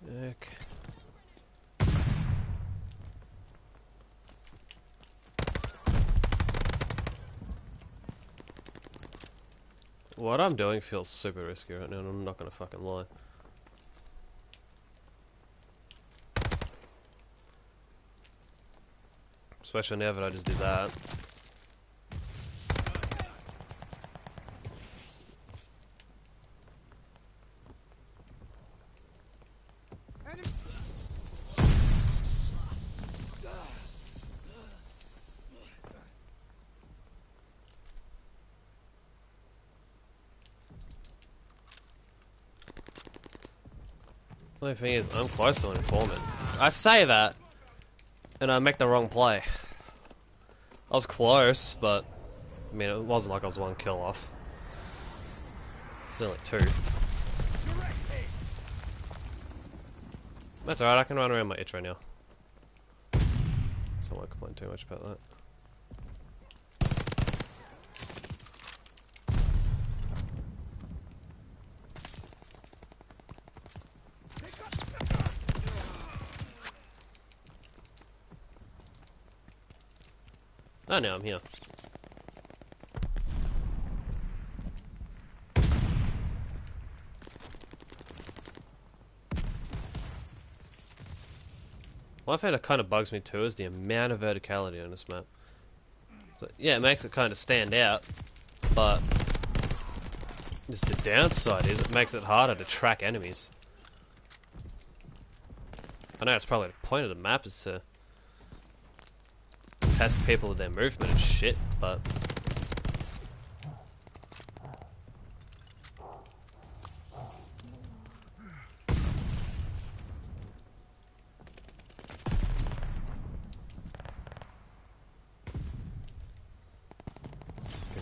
S1: Okay. What I'm doing feels super risky right now, and I'm not gonna fucking lie. Especially now that I just did that.
S2: Enemy.
S1: The only thing is, I'm close to an informant. I say that, and I make the wrong play. I was close, but I mean, it wasn't like I was one kill off. It's only two. That's alright, I can run around my itch right now. So I won't complain too much about that. Oh, now I'm here. One thing that kind of bugs me too is the amount of verticality on this map. So, yeah, it makes it kind of stand out, but just the downside is it makes it harder to track enemies. I know it's probably the point of the map is to test people with their movement and shit, but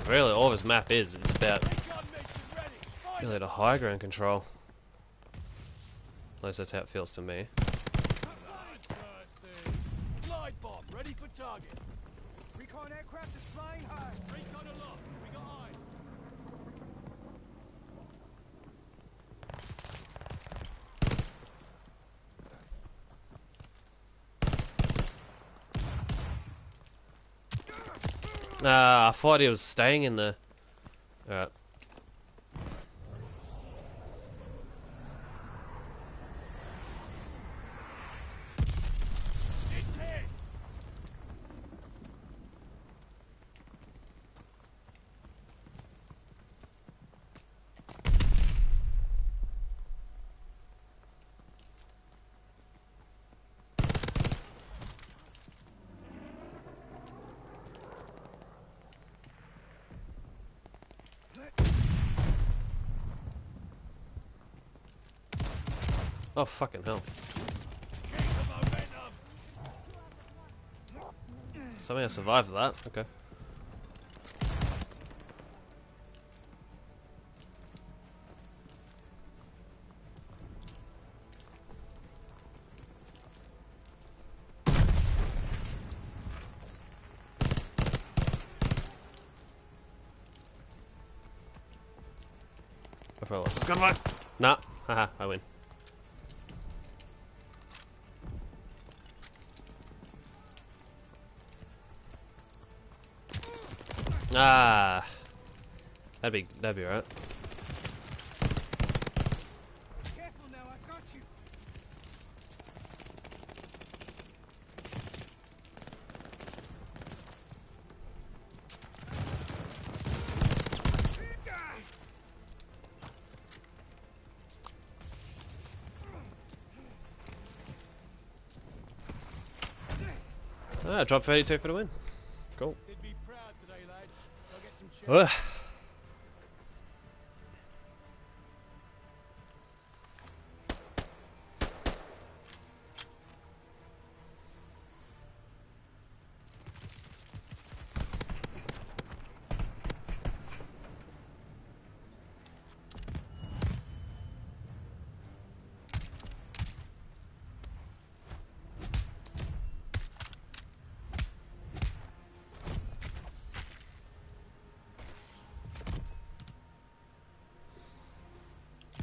S1: really all this map is, it's about really the high ground control. At least that's how it feels to me.
S2: Glide bomb ready for target. Recon aircraft is flying high. Recon aloft. We got eyes.
S1: Ah, I thought he was staying in the... Alright. Oh, fucking hell. Somehow survived that, okay. I probably lost this gunfight. Nah, haha, I win. Ah, that'd be alright.
S2: Careful now, I got you.
S1: Ah, drop 32 for the win. Cool.
S2: They'd be proud today, lads. Go get some
S1: Ugh.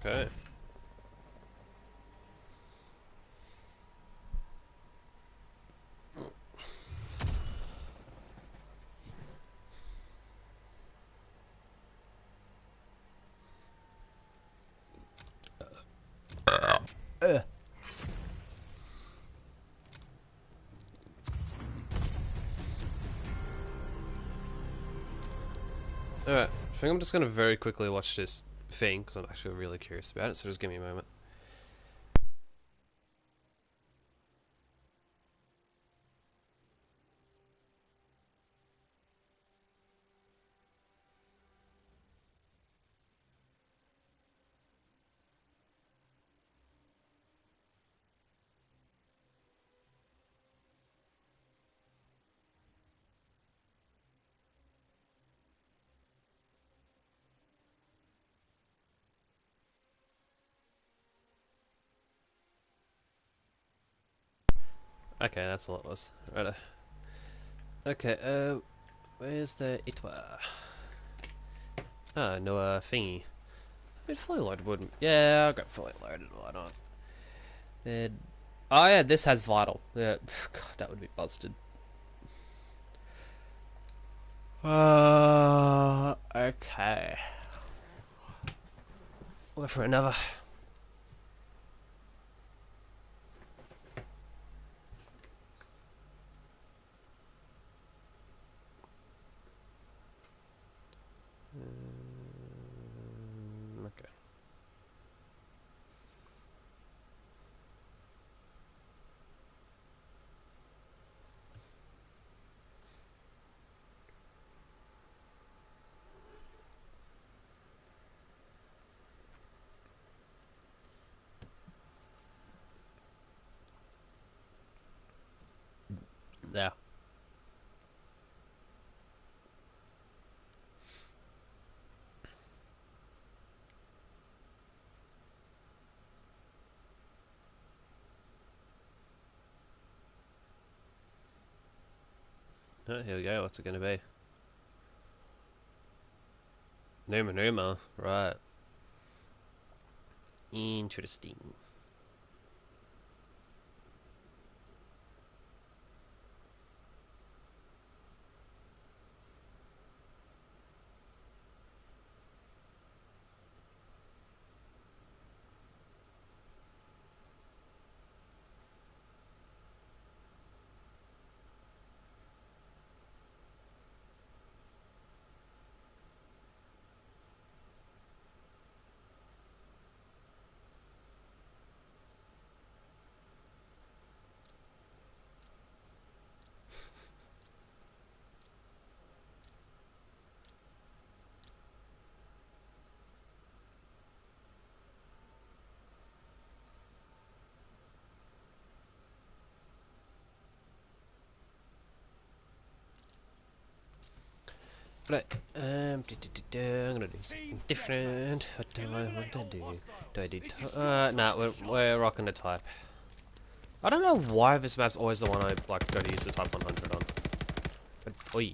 S1: Okay. Alright, I think I'm just gonna very quickly watch this thing, because I'm actually really curious about it, so just give me a moment. Okay, that's all it was. Right. Okay, where's the Itwa? Ah, no, thingy. I mean, fully loaded wouldn't. Yeah, I'll go fully loaded, why not? Then. Oh, yeah, this has vital. Yeah, God, that would be busted. Okay. We'll go for another. Okay. Yeah. Oh, here we go. What's it going to be? Numa. Right. Interesting. Right. I'm gonna do something different. What do I want to do? Do I do? Nah. We're rocking the type. I don't know why this map's always the one I like go to use the type 100 on. But, oi.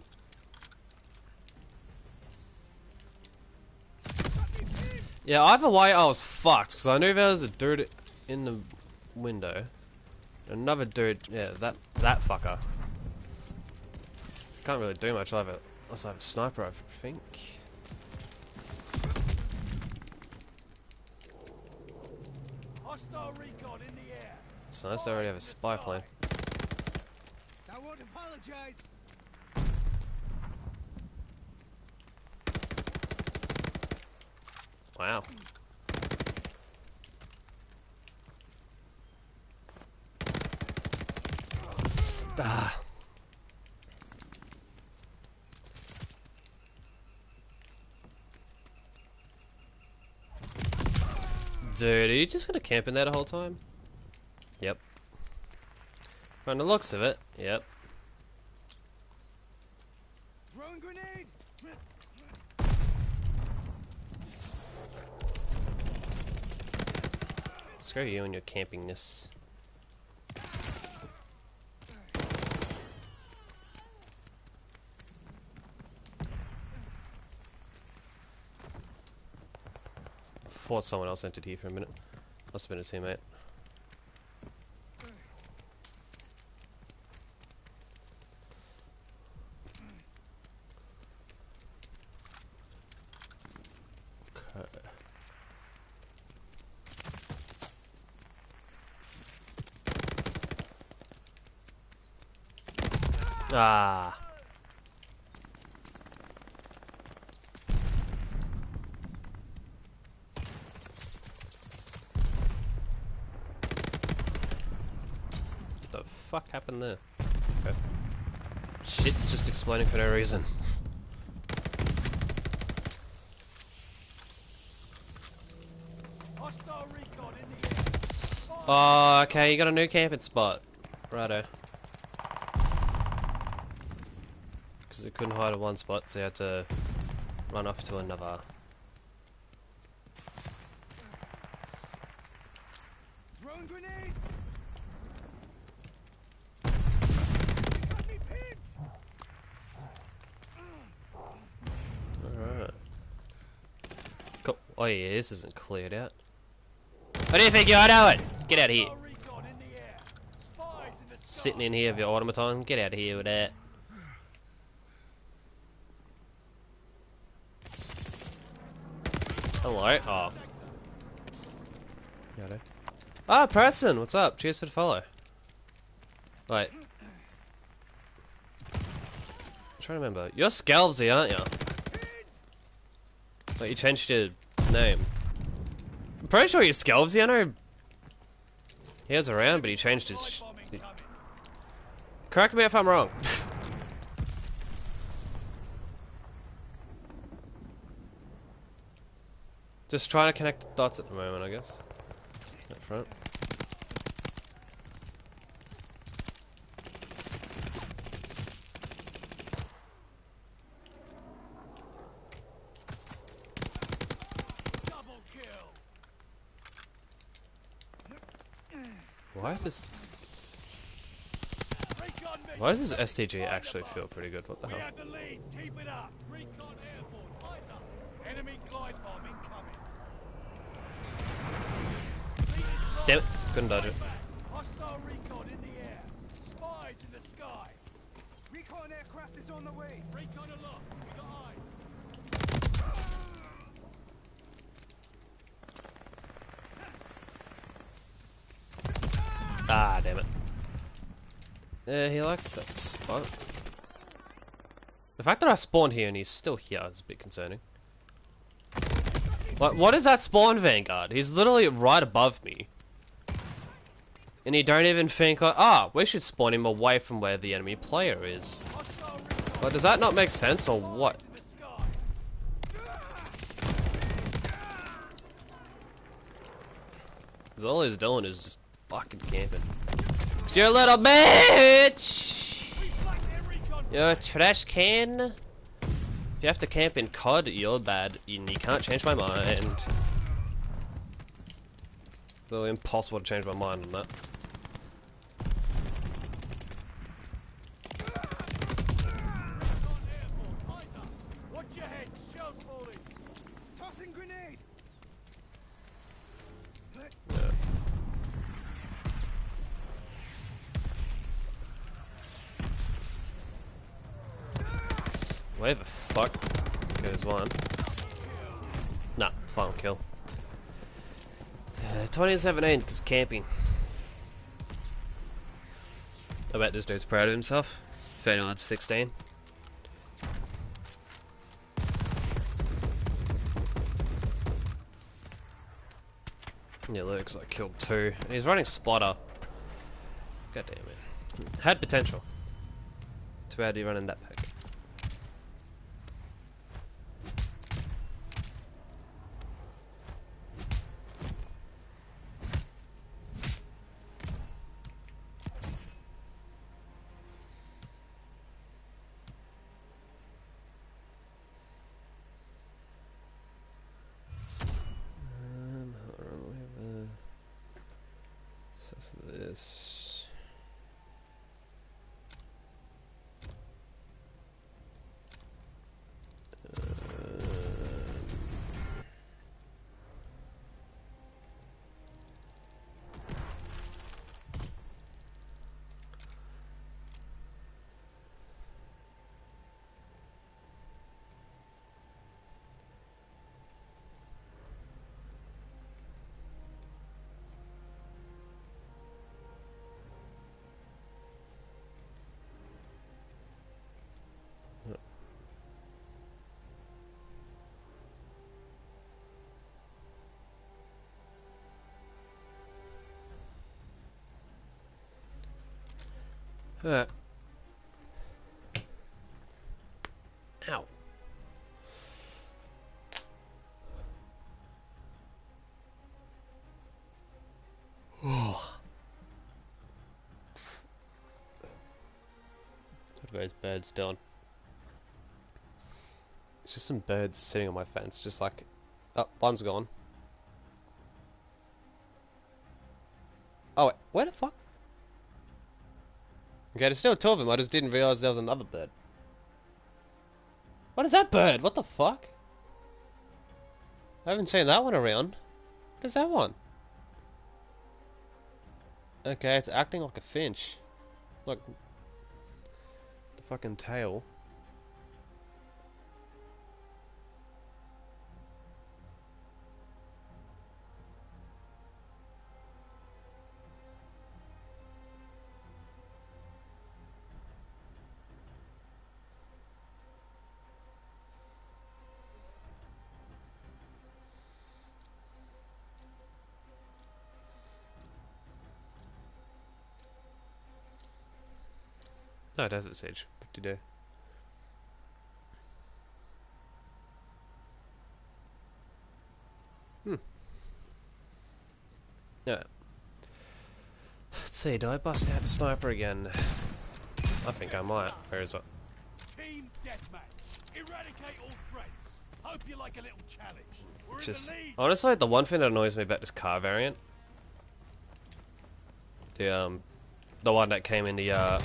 S1: Yeah. Either way, I was fucked because I knew there was a dude in the window. Another dude. Yeah. That fucker. Can't really do much. I also have a sniper, I think.
S2: Hostile recon in the air.
S1: So nice, I already have a spy plane.
S2: I won't apologize.
S1: Wow. Ah. Dude, are you just gonna camp in there the whole time? Yep. From the looks of it, yep.
S2: Throwing grenade.
S1: Screw you and your campingness. Thought someone else entered here for a minute. Must have been a teammate. Okay. Ah. What the fuck happened there? Okay. Shit's just exploding for no reason.
S2: Hostile recon in the air.
S1: Oh, okay, you got a new camping spot. Righto. Because it couldn't hide at one spot, so you had to run off to another.
S2: Throwing grenade.
S1: Oh yeah, this isn't cleared out. What do you think you're doing? Get out of here.
S2: Recon in the air. Spies in the sky.
S1: Sitting in here with your automaton. Get out of here with that. Hello. Oh. Righto. Ah, person. What's up? Cheers for the follow. Wait. I'm trying to remember. You're Scalvsy, aren't you? Wait, you changed your name. I'm pretty sure you're Scalvsy. I know he was around, but he changed his. Correct me if I'm wrong. Just trying to connect the dots at the moment, I guess. Up front.
S2: Double kill.
S1: Why is this?
S2: Recon mission.
S1: Why does this STG actually feel pretty good? What the
S2: We
S1: hell?
S2: have the lead. Keep it up. Recon airborne. Eyes up. Enemy glide bomb incoming.
S1: Damn it! Couldn't dodge it.
S2: Hostile recon in the air. Spies in the sky.
S3: Recon aircraft is on the way.
S2: Recon aloft. We got eyes.
S1: Ah, damn it. Yeah, he likes that spot. The fact that I spawned here and he's still here is a bit concerning. Like, what is that spawn, Vanguard? He's literally right above me. And you don't even think, like, ah, we should spawn him away from where the enemy player is.
S2: Hostile recon
S1: Like, does that not make sense, or what?
S2: in the sky.
S1: Because all he's doing is just fucking camping. You're a little bitch!
S2: We flanked their recon.
S1: You're a trash can. If you have to camp in COD, you're bad. And you can't change my mind. It's literally impossible to change my mind on that.
S2: Recon airborne. Eyes up. Watch your head. Shells falling.
S3: Tossing grenade.
S1: Where the fuck? Okay, there's one. Nah, final kill. 2017, because camping. I bet this dude's proud of himself. 39 to 16. Yeah, looks like killed 2. And he's running spotter. God damn it. Had potential. Too bad he running that pack. Hold on, we have a assess this. Ow. Those birds doing. It's just some birds sitting on my fence, just like, oh, one's gone. Oh wait, where the fuck? Okay, there's still 2 of them. I just didn't realize there was another bird. What is that bird? What the fuck? I haven't seen that one around. What is that one? Okay, it's acting like a finch. Look, the fucking tail. No, Desert Siege. What do you do? Yeah. Let's see, do I bust out the sniper again? I think I might. Where is it?
S2: Team deathmatch. Eradicate all threats. Hope you like a little challenge. We're
S1: It's
S2: in
S1: just...
S2: the lead.
S1: Honestly, the one thing that annoys me about this car variant... The one that came in the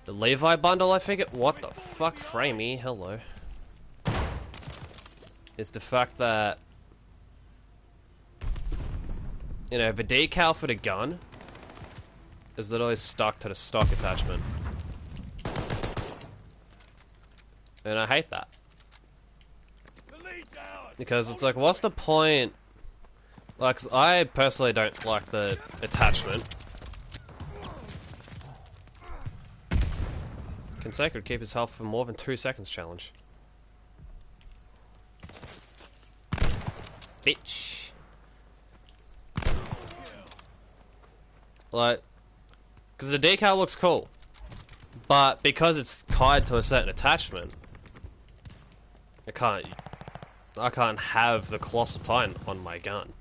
S1: Levi bundle, I think it... What the fuck? Framey, hello. Is the fact that... You know, the decal for the gun is literally stuck to the stock attachment. And I hate that.
S2: The lead's ours.
S1: Because it's like, what's the point? Like, 'cause I personally don't like the attachment. Consecutive could keep his health for more than 2 seconds challenge. Bitch. Like, because the decal looks cool, but because it's tied to a certain attachment, I can't have the Colossal Titan on my gun.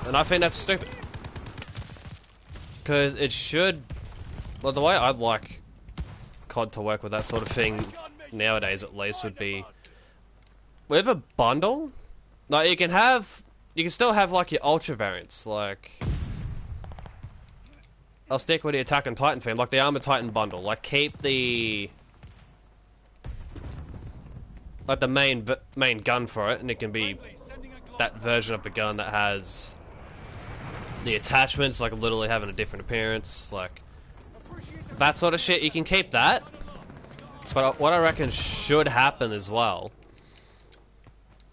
S1: And I think that's stupid. Because it should... Well, the way I'd like COD to work with that sort of thing, nowadays at least, would be... With a bundle, like, you can still have, like, your Ultra variants, like... I'll stick with the Attack on Titan theme, like the Armored Titan bundle. Like, keep the... Like, the main gun for it, and it can be that version of the gun that has... The attachments, like, literally having a different appearance, like... That sort of shit, you can keep that. But what I reckon should happen as well...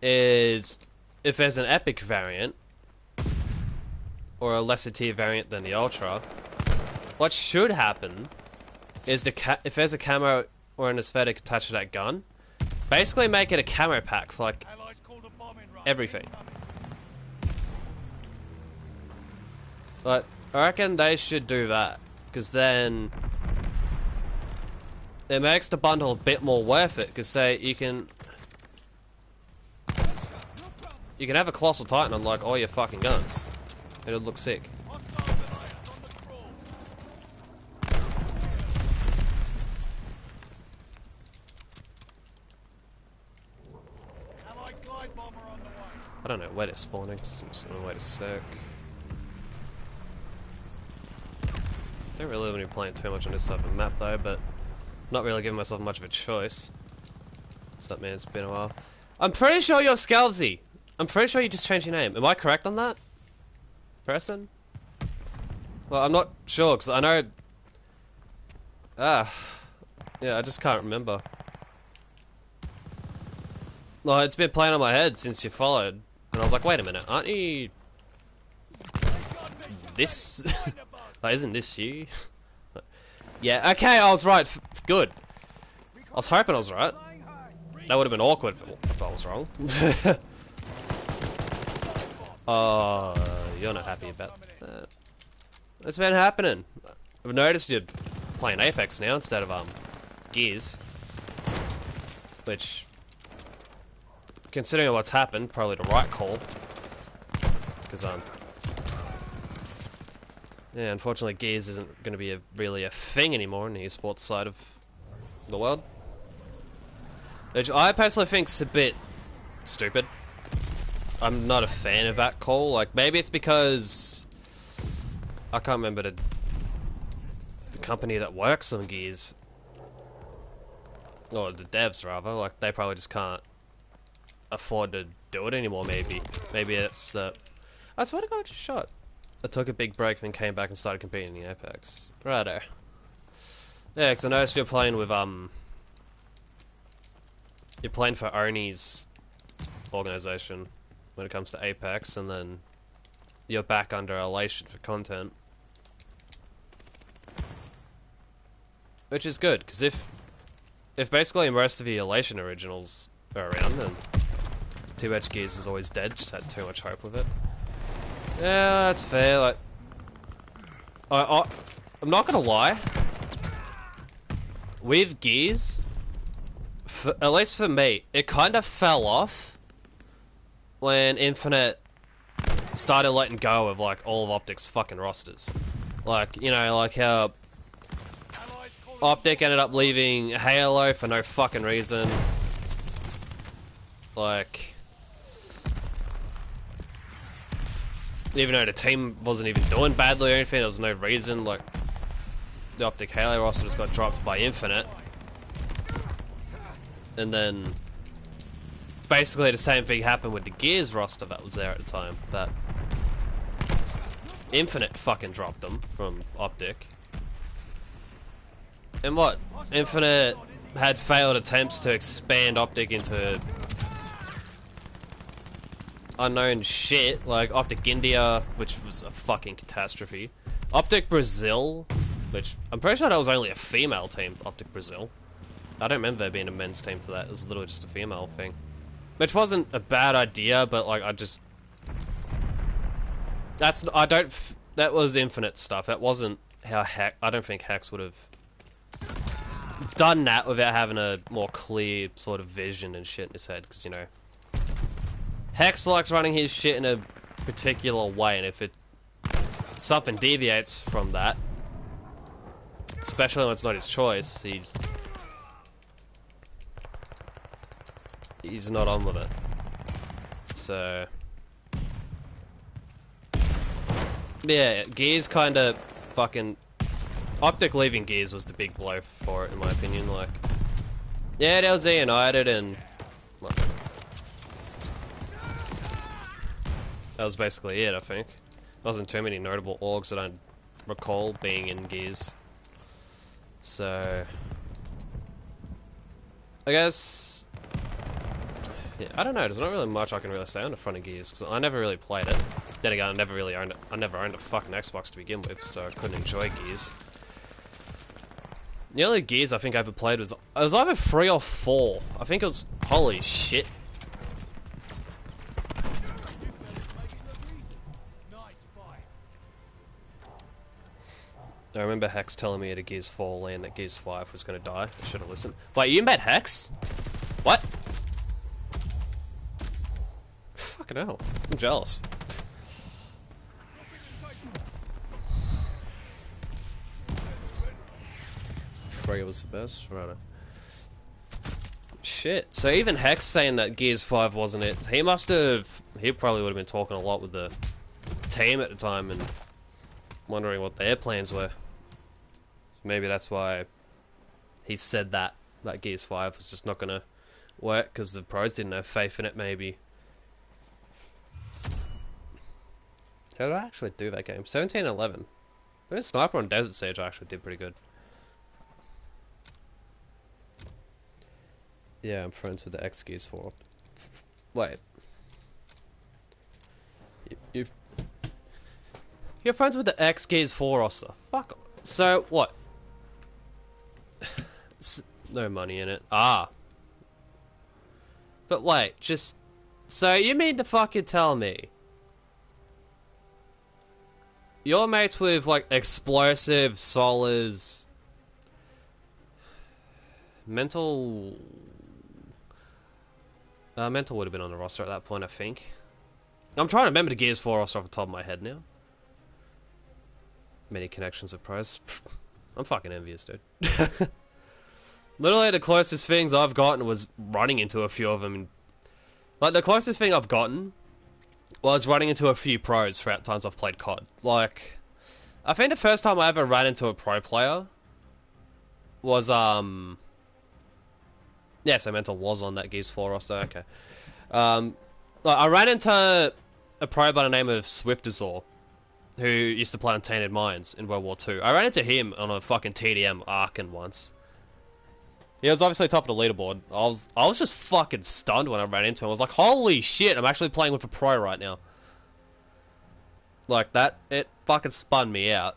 S1: is... If there's an Epic variant... Or a lesser tier variant than the Ultra... What should happen is if there's a camo or an aesthetic attached to that gun, basically make it a camo pack for like everything. Like, I reckon they should do that, because then it makes the bundle a bit more worth it. Because say you can have a Colossal Titan on like all your fucking guns, it'll look sick. I don't know where they're spawning, so I'm just gonna wait a sec. Don't really want to be playing too much on this type of map though, but not really giving myself much of a choice. What's up, man? It's been a while. I'm pretty sure you're Scalvzy. I'm pretty sure you just changed your name. Am I correct on that? Person? Well, I'm not sure, because I know... Yeah, I just can't remember. Well, it's been playing on my head since you followed. And I was like, wait a minute, aren't you... This? Like, isn't this you? Yeah, okay, I was right. Good. I was hoping I was right. That would have been awkward if I was wrong. Oh, you're not happy about that. What's been happening? I've noticed you're playing Apex now instead of Gears. Which... Considering what's happened, probably the right call. Because, yeah, unfortunately Gears isn't going to be really a thing anymore in the esports side of the world. Which I personally think is a bit stupid. I'm not a fan of that call. Like, maybe it's because... I can't remember the company that works on Gears. Or the devs, rather. Like, they probably just can't afford to do it anymore. Maybe it's I swear to God, I just shot. I took a big break, then came back and started competing in Apex. Righto. Yeah, because I noticed you're playing with you're playing for Oni's organization when it comes to Apex, and then you're back under Elation for content. Which is good, because if basically most of the Elation originals are around, then 2H Gears is always dead, just had too much hope with it. Yeah, that's fair, like... I'm not gonna lie. With Gears, at least for me, it kind of fell off when Infinite started letting go of, like, all of Optic's fucking rosters. Like, you know, like how Optic ended up leaving Halo for no fucking reason. Like, even though the team wasn't even doing badly or anything, there was no reason. Like, the Optic Halo roster just got dropped by Infinite. And then basically the same thing happened with the Gears roster that was there at the time. That Infinite fucking dropped them from Optic. And what? Infinite had failed attempts to expand Optic into unknown shit, like Optic India, which was a fucking catastrophe. Optic Brazil, which I'm pretty sure that was only a female team, Optic Brazil. I don't remember there being a men's team for that. It was literally just a female thing. Which wasn't a bad idea, but like I just... That was Infinite stuff. That wasn't how I don't think Hex would have done that without having a more clear sort of vision and shit in his head, because, you know, Hex likes running his shit in a particular way, and if something deviates from that, especially when it's not his choice, he's not on with it. So yeah, Gears kind of fucking... Optic leaving Gears was the big blow for it, in my opinion. Like, yeah, LZ United, and well, that was basically it, I think. There wasn't too many notable orgs that I recall being in Gears. So, I guess... yeah, I don't know, there's not really much I can really say on the front of Gears, because I never really played it. Then again, I never owned a fucking Xbox to begin with, so I couldn't enjoy Gears. The only Gears I think I ever played was... it was either 3 or 4. I think it was... holy shit. I remember Hex telling me at a Gears 4 land that Gears 5 was going to die. I should have listened. Wait, you met Hex? What? Fucking hell. I'm jealous. Free was the best? Right. Shit. So even Hex saying that Gears 5 wasn't it, he probably would have been talking a lot with the team at the time and wondering what their plans were. Maybe that's why he said that Gears 5 was just not gonna work, because the pros didn't have faith in it, maybe. How did I actually do that game? 17-11. The Sniper on Desert Siege I actually did pretty good. Yeah, I'm friends with the X-Gears 4. Wait. You're friends with the X-Gears 4 roster. Fuck. So, what? No money in it. Ah. But wait, just... so you mean to fucking tell me you're mates with, like, Explosive, Solas, Mental... Mental would have been on the roster at that point, I think. I'm trying to remember the Gears 4 roster off the top of my head now. Many connections with pros. I'm fucking envious, dude. Literally the closest things I've gotten was running into a few of them. Like, the closest thing I've gotten was running into a few pros throughout times I've played COD. Like, I think the first time I ever ran into a pro player was, yeah, so Mental was on that Gears 4 roster, okay. Like, I ran into a pro by the name of Swiftazor, who used to play on Tainted Minds in World War II. I ran into him on a fucking TDM Arkin once. He was obviously top of the leaderboard. I was just fucking stunned when I ran into him. I was like, holy shit, I'm actually playing with a pro right now. Like that, it fucking spun me out.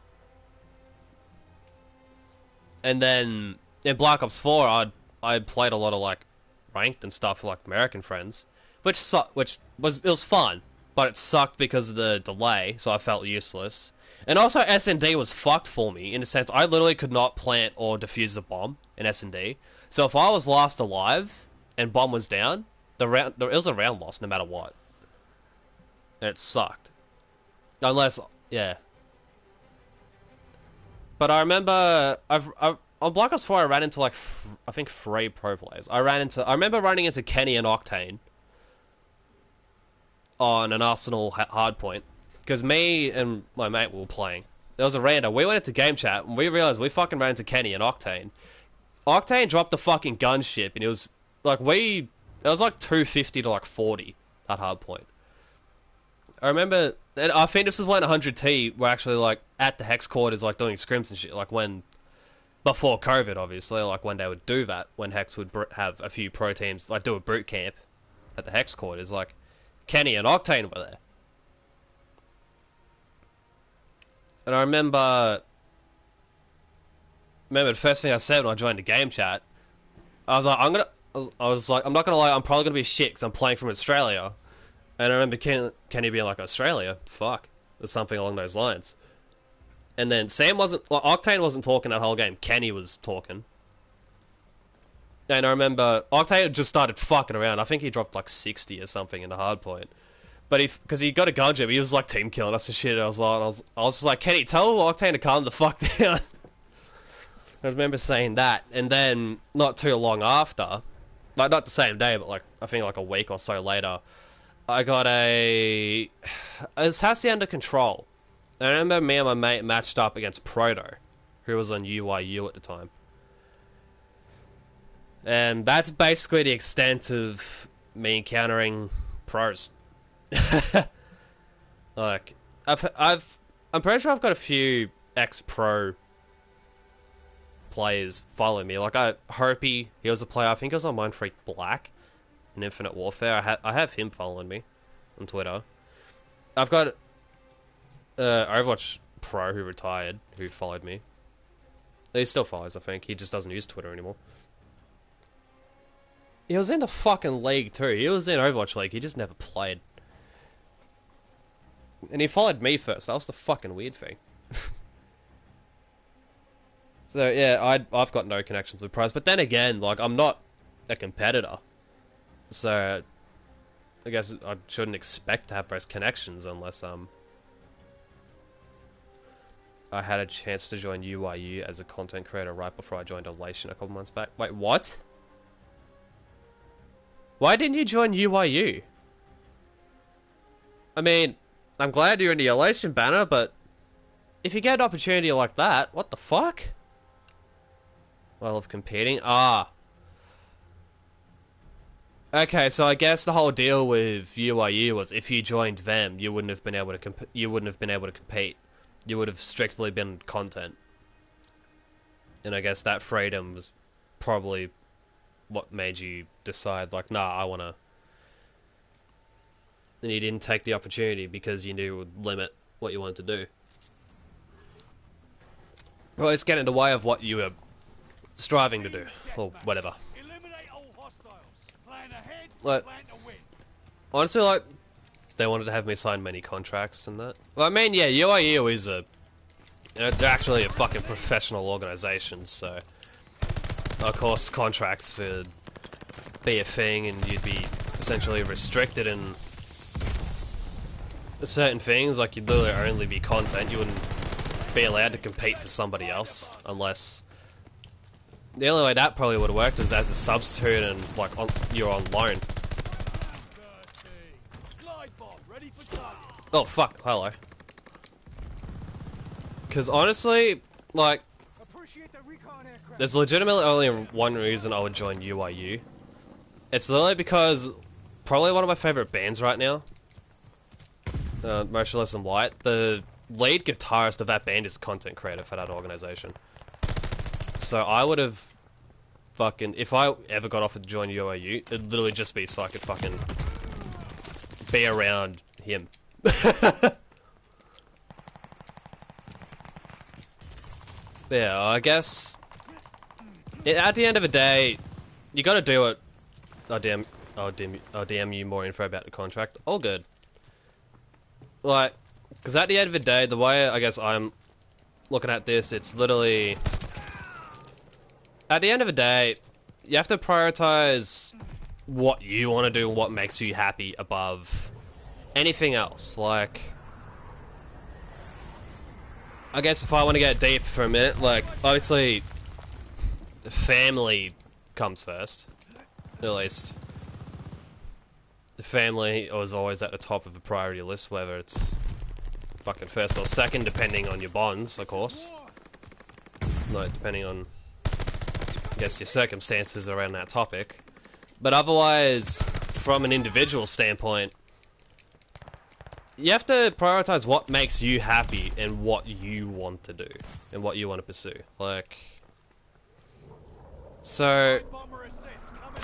S1: And then in Black Ops 4, I played a lot of like ranked and stuff with like American friends, which was fun, but it sucked because of the delay, so I felt useless. And also S&D was fucked for me in the sense I literally could not plant or defuse a bomb in S&D. So if I was last alive and bomb was down, it was a round loss no matter what. And it sucked. Unless, yeah. But I remember on Black Ops 4 I ran into like I think 3 pro players. I remember running into Kenny and Octane on an Arsenal hardpoint because me and my mate were playing. There was a random. We went into game chat and we realized we fucking ran into Kenny and Octane. Octane dropped the fucking gunship and it was like it was like 250 to like 40 that hardpoint. I remember, and I think this is when 100T were actually like at the hex quarters like doing scrims and shit, like before COVID obviously, like when they would do that, when Hex would have a few pro teams like do a boot camp at the hex quarters, like Kenny and Octane were there. And I remember the first thing I said when I joined the game chat, I was like, I'm not gonna lie, I'm probably gonna be shit because I'm playing from Australia. And I remember Kenny being like, Australia? Fuck. Or something along those lines. And then Octane wasn't talking that whole game. Kenny was talking. And I remember Octane just started fucking around. I think he dropped like 60 or something in the hard point. But because he got a gunship, he was like team killing us and shit. I was just like, Kenny, tell Octane to calm the fuck down. I remember saying that. And then not too long after, like not the same day, but like I think like a week or so later, I got his Hassie under control. And I remember me and my mate matched up against Proto, who was on UYU at the time. And that's basically the extent of me encountering pros. Like, I'm pretty sure I've got a few ex-pro players following me. Like, Hopi, he was a player, I think he was on Mindfreak Black in Infinite Warfare. I have him following me on Twitter. I've got Overwatch Pro who retired, who followed me. He still follows, I think. He just doesn't use Twitter anymore. He was in the fucking league too. He was in Overwatch League. He just never played. And he followed me first. That was the fucking weird thing. So yeah, I've got no connections with pros. But then again, like I'm not a competitor, so I guess I shouldn't expect to have those connections unless I had a chance to join UYU as a content creator right before I joined ELATION a couple months back. Wait, what? Why didn't you join UYU? I mean, I'm glad you're in the ELATION banner, but if you get an opportunity like that, what the fuck? I love competing. Ah. Okay, so I guess the whole deal with UYU was if you joined them, you wouldn't have been able to compete. You would have strictly been content. And I guess that freedom was probably what made you decide, like, nah, I wanna... And you didn't take the opportunity because you knew it would limit what you wanted to do. Well, it's getting in the way of what you were striving to do, or whatever.
S2: Eliminate all hostiles. Plan ahead,
S1: Like,
S2: plan to win.
S1: honestly, like, they wanted to have me sign many contracts and that. Well, I mean, yeah, UIU is they're actually a fucking professional organization, so of course contracts would be a thing and you'd be essentially restricted in certain things, like you'd literally only be content, you wouldn't be allowed to compete for somebody else, unless... The only way that probably would have worked is as a substitute and, like, you're on loan. Oh, fuck, hello. Because honestly, like, there's legitimately only one reason I would join UYU. It's literally because probably one of my favorite bands right now. Motionless in White. The lead guitarist of that band is a content creator for that organization. So I would have fucking... If I ever got offered to join UIU, it'd literally just be so I could fucking be around him. Yeah, I guess... At the end of the day, you gotta do it. I'll DM you more info about the contract. All good. Like, because at the end of the day, the way I guess I'm looking at this, it's literally... At the end of the day, you have to prioritize what you want to do and what makes you happy above anything else. Like, I guess if I want to get deep for a minute, like, obviously, family comes first. At least. The family is always at the top of the priority list, whether it's fucking first or second, depending on your bonds, of course. Like, depending on, I guess, your circumstances around that topic. But otherwise, from an individual standpoint, you have to prioritize what makes you happy and what you want to do and what you want to pursue. Like, so,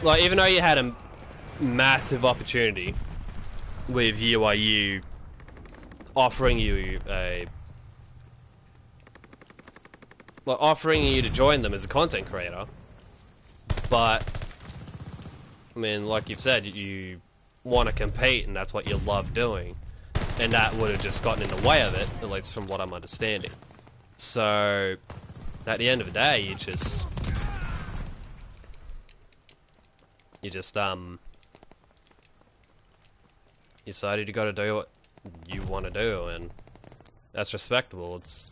S1: like, even though you had a massive opportunity with UIU offering you to join them as a content creator, but I mean, like you've said, you want to compete and that's what you love doing, and that would have just gotten in the way of it, at least from what I'm understanding. So at the end of the day, you just you decided you got to do what you want to do, and that's respectable. It's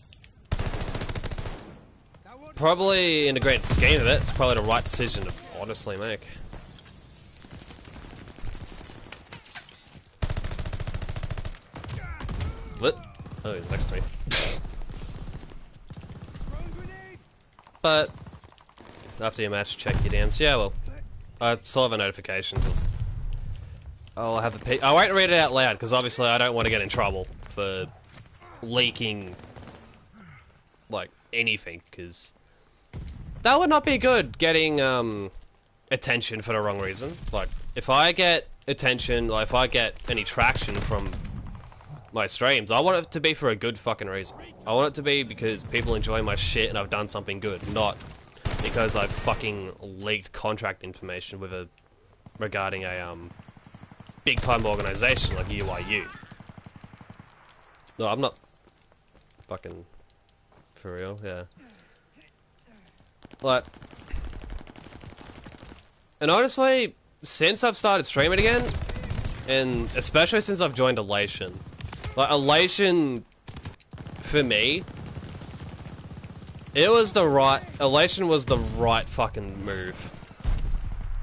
S1: probably, in the grand scheme of it, it's probably the right decision to honestly make. What? Oh, he's next to me. But after your match, check your DMs. Yeah, well, I still have the notifications. I'll have the I won't read it out loud because obviously I don't want to get in trouble for leaking like anything, because that would not be good, getting attention for the wrong reason. Like, if I get attention, like if I get any traction from my streams, I want it to be for a good fucking reason. I want it to be because people enjoy my shit and I've done something good, not because I've fucking leaked contract information with a regarding a big time organization like UIU. No, I'm not fucking for real, yeah. Like, and honestly, since I've started streaming again, and especially since I've joined Elation, like, Elation, for me, Elation was the right fucking move.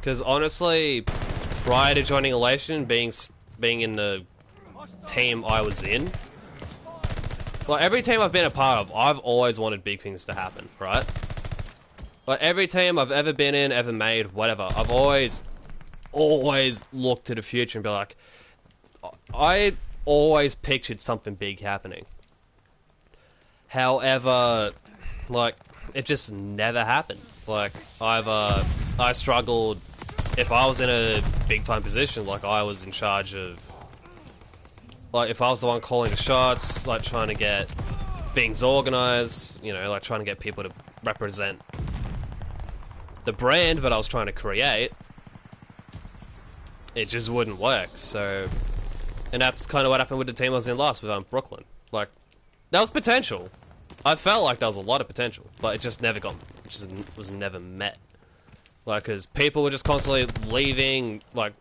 S1: Because honestly, prior to joining Elation, being in the team I was in, like, every team I've been a part of, I've always wanted big things to happen, right? Like, every team I've ever been in, ever made, whatever, I've always looked to the future and be like, I always pictured something big happening. However, like, it just never happened. Like, I struggled, if I was in a big time position, like I was in charge of, like, if I was the one calling the shots, like trying to get things organized, you know, like trying to get people to represent the brand that I was trying to create, it just wouldn't work. So, and that's kind of what happened with the team I was in last with Brooklyn. Like, that was potential. I felt like there was a lot of potential, but it just never was never met. Like, because people were just constantly leaving, like,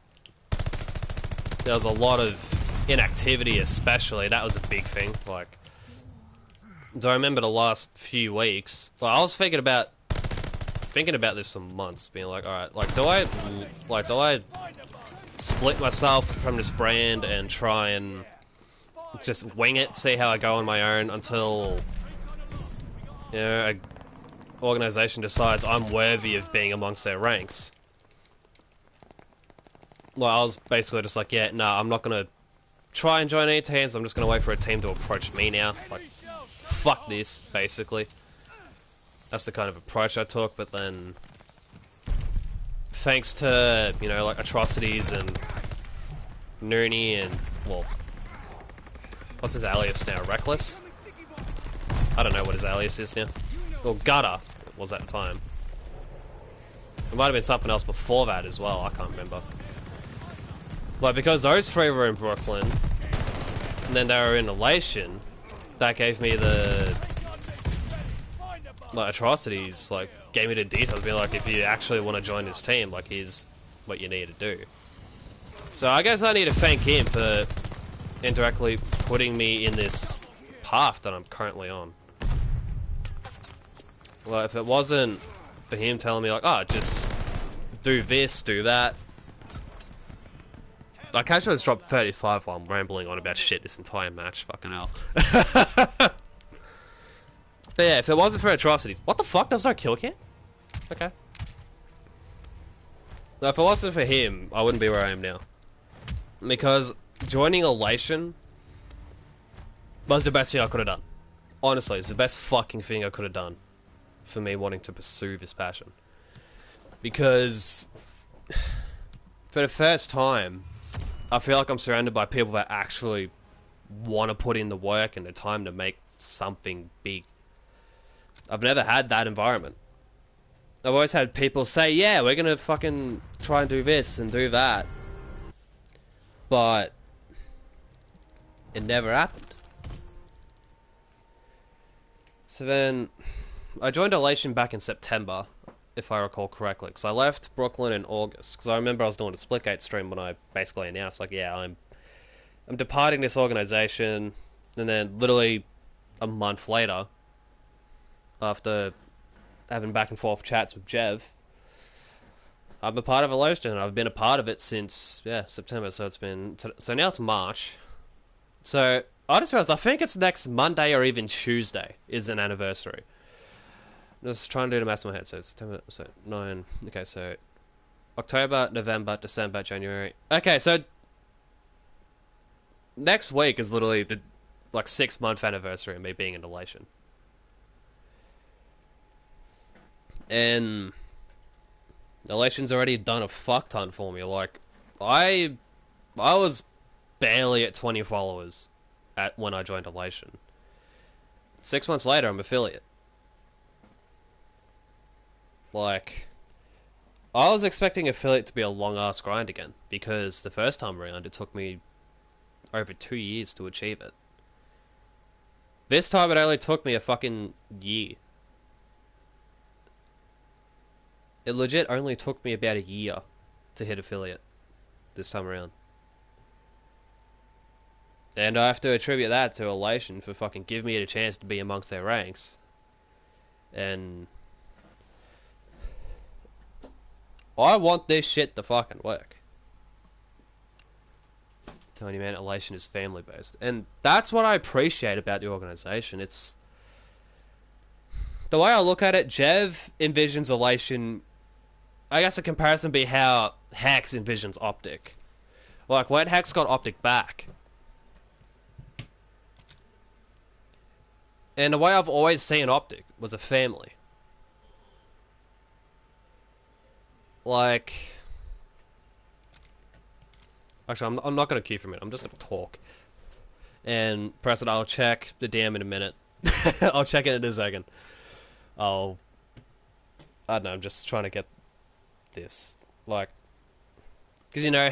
S1: there was a lot of inactivity especially, that was a big thing. Like, do I remember the last few weeks, like, I was thinking about this for months, being like, alright, like, do I split myself from this brand and try and just wing it, see how I go on my own until, you know, an organization decides I'm worthy of being amongst their ranks? Well, I was basically just like, yeah, no, I'm not gonna try and join any teams. I'm just gonna wait for a team to approach me now. Like, fuck this, basically. That's the kind of approach I took, but then thanks to, you know, like Atrocities and Nooney and, well, what's his alias now? Reckless? I don't know what his alias is now. Well, Gutter was at the time. It might have been something else before that as well, I can't remember. Like, because those three were in Brooklyn, and then they were in Elation, that gave me the, like, Atrocities, like, gave me the details, being like, if you actually want to join this team, like, here's what you need to do. So I guess I need to thank him for indirectly putting me in this path that I'm currently on. Well, if it wasn't for him telling me, like, oh, just do this, do that. Like, I should have dropped 35 while I'm rambling on about shit this entire match. Fucking hell. But yeah, if it wasn't for Atrocities... What the fuck? There's no kill cam? Okay. No, if it wasn't for him, I wouldn't be where I am now. Because joining Elation was the best thing I could have done. Honestly, it's the best fucking thing I could have done for me wanting to pursue this passion. Because for the first time, I feel like I'm surrounded by people that actually want to put in the work and the time to make something big. I've never had that environment. I've always had people say, yeah, we're gonna fucking try and do this and do that. But it never happened. So then I joined Elation back in September, if I recall correctly, because I left Brooklyn in August, because I remember I was doing a Splitgate stream when I basically announced, like, yeah, I'm departing this organization, and then literally a month later, after having back and forth chats with Jev, I'm a part of Elation, and I've been a part of it since, yeah, September, so it's been, so now it's March. So, I just realized, I think it's next Monday or even Tuesday is an anniversary. Just trying to do the math in my head. So September, so 9. Okay, so October, November, December, January. Okay, so next week is literally the like 6-month anniversary of me being in Elation. And Elation's already done a fuck ton for me. Like, I was barely at 20 followers when I joined Elation. 6 months later, I'm affiliate. Like, I was expecting affiliate to be a long-ass grind again, because the first time around, it took me over 2 years to achieve it. This time, it only took me a fucking year. It legit only took me about a year to hit affiliate this time around. And I have to attribute that to Elation for fucking giving me a chance to be amongst their ranks. And I want this shit to fucking work. Telling you, man, Elation is family based. And that's what I appreciate about the organization. It's the way I look at it, Jev envisions Elation, I guess a comparison would be how Hex envisions Optic. Like, when Hex got Optic back, and the way I've always seen Optic was a family. Like, actually, I'm not going to queue for a minute. I'm just going to talk. And press it. I'll check the DM in a minute. I'll check it in a second. I don't know. I'm just trying to get this. Like, because, you know,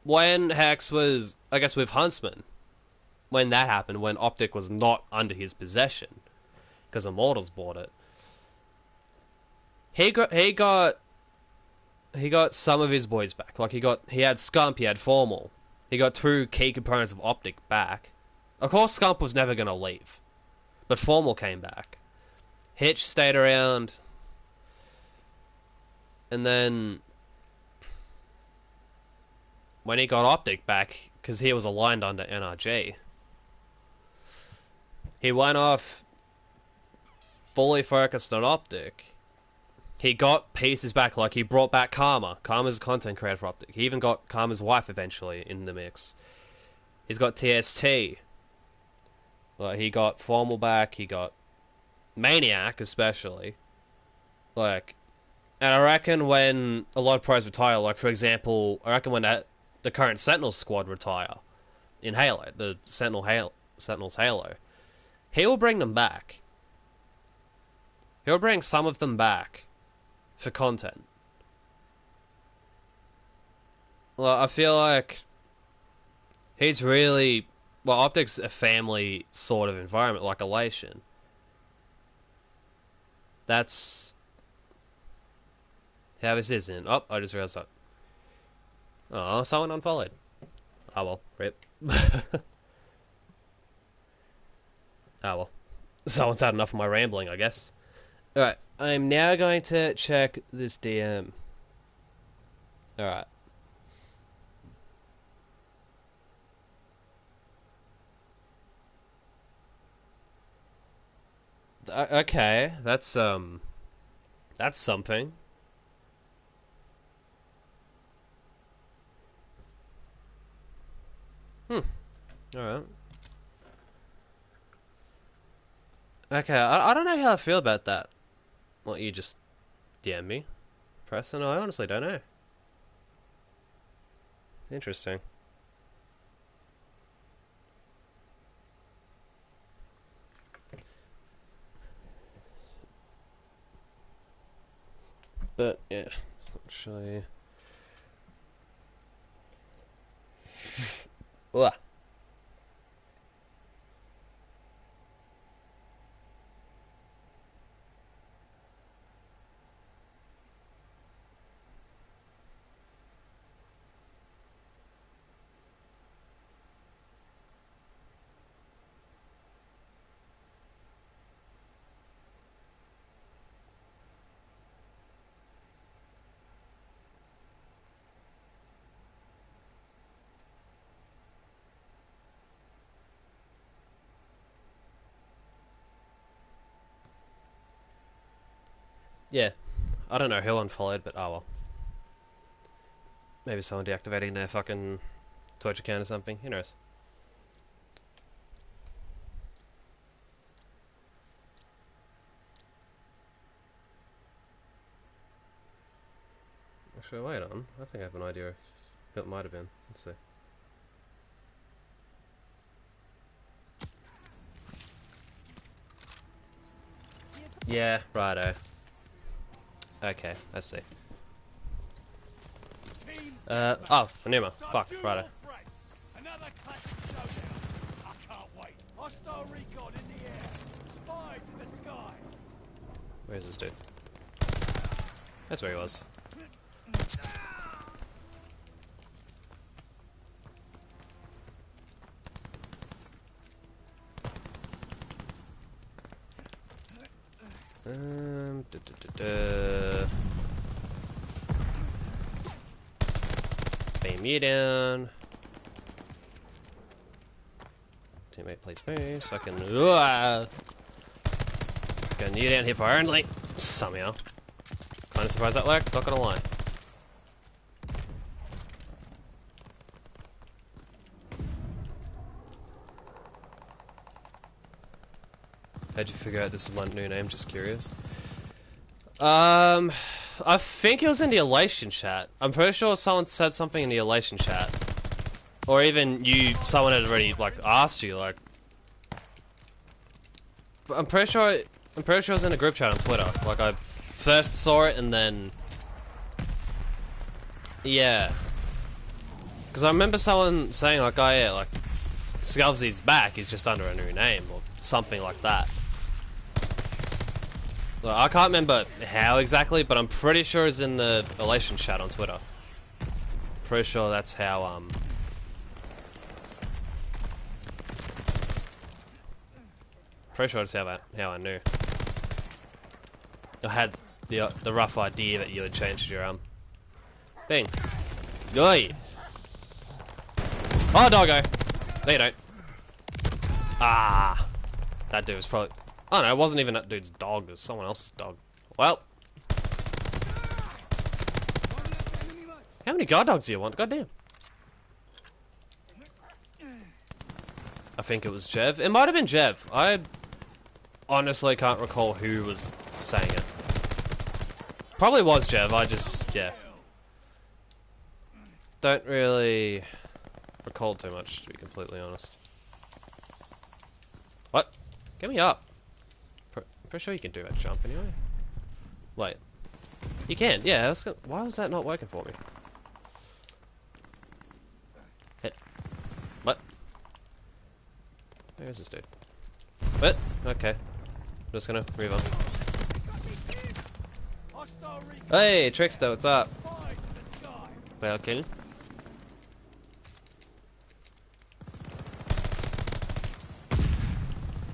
S1: when Hex was, I guess, with Huntsman, when that happened, when Optic was not under his possession, because Immortals bought it, he got some of his boys back. Like, he had Scump, he had Formal. He got 2 key components of Optic back. Of course, Scump was never going to leave, but Formal came back. Hitch stayed around, and then when he got Optic back, because he was aligned under NRG, he went off fully focused on Optic. he got pieces back. Like, he brought back Karma. Karma's a content creator for Optic. He even got Karma's wife eventually in the mix. He's got TST. Like, he got Formal back. He got Maniac, especially. Like, and I reckon when a lot of pros retire, like, for example, I reckon when the current Sentinel squad retire in Halo, the Sentinels Halo, he will bring them back. He'll bring some of them back for content. Well, I feel like he's really... Well, Optic's a family sort of environment, like Elation. That's how this is in... Oh, I just realized that. Oh, someone unfollowed. Oh well, rip. Oh well. Someone's had enough of my rambling, I guess. Alright, I'm now going to check this DM. Alright. Okay, that's something. Alright. Okay, I don't know how I feel about that. What, you just DM me? Preston? I honestly don't know. Interesting. But, yeah. Actually... Ugh. Yeah. I don't know who unfollowed, but oh well. Maybe someone deactivating their fucking Twitch account or something. Who knows? Actually, wait on. I think I have an idea if it might have been. Let's see. Yeah, righto. Okay, I see. Oh, Anuma. Fuck, righto.
S2: Another classic showdown. I can't wait. Hostile recon in the air. Spies in the sky.
S1: Where's this dude? That's where he was. Beam you down. Teammate plays me, so I can gun you down here for only somehow. Kinda surprised that worked, not gonna lie. How'd you figure out this is my new name? Just curious. I think it was in the Elation chat. I'm pretty sure someone said something in the Elation chat. Or even someone had already, like, asked you, like... I'm pretty sure it was in a group chat on Twitter. Like, I first saw it and then... Yeah. Because I remember someone saying, like, oh yeah, like, Scalvsy's back, he's just under a new name, or something like that. Like, I can't remember how exactly, but I'm pretty sure it's in the Elation chat on Twitter. Pretty sure that's how, Pretty sure that's how I knew. I had the rough idea that you had changed your, thing. Oi! Oh, doggo! No, you don't. Ah! That dude was probably... Oh no, it wasn't even that dude's dog, it was someone else's dog. Well... How many guard dogs do you want? Goddamn. I think it was Jev. It might have been Jev. I honestly can't recall who was saying it. Probably was Jev. I just, yeah. Don't really recall too much, to be completely honest. What? Get me up. Pretty sure you can do that jump anyway. Wait. You can, yeah. Why was that not working for me? Hit. What? Where is this dude? What? Okay. I'm just gonna move on. Hey, Trickster, what's up? Well, kill.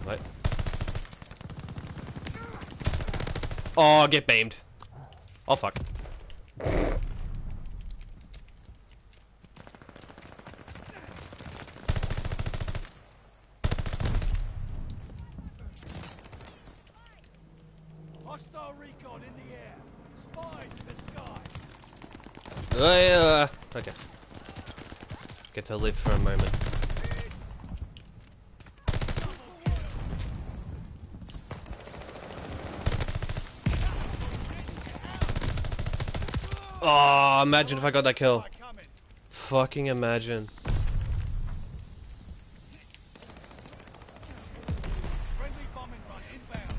S1: What? Oh, get beamed. Oh, fuck.
S2: Hostile recon in the air. Spies in the sky.
S1: Okay. Get to live for a moment. Oh, imagine if I got that kill. Fucking imagine.
S2: Friendly bombing run inbound.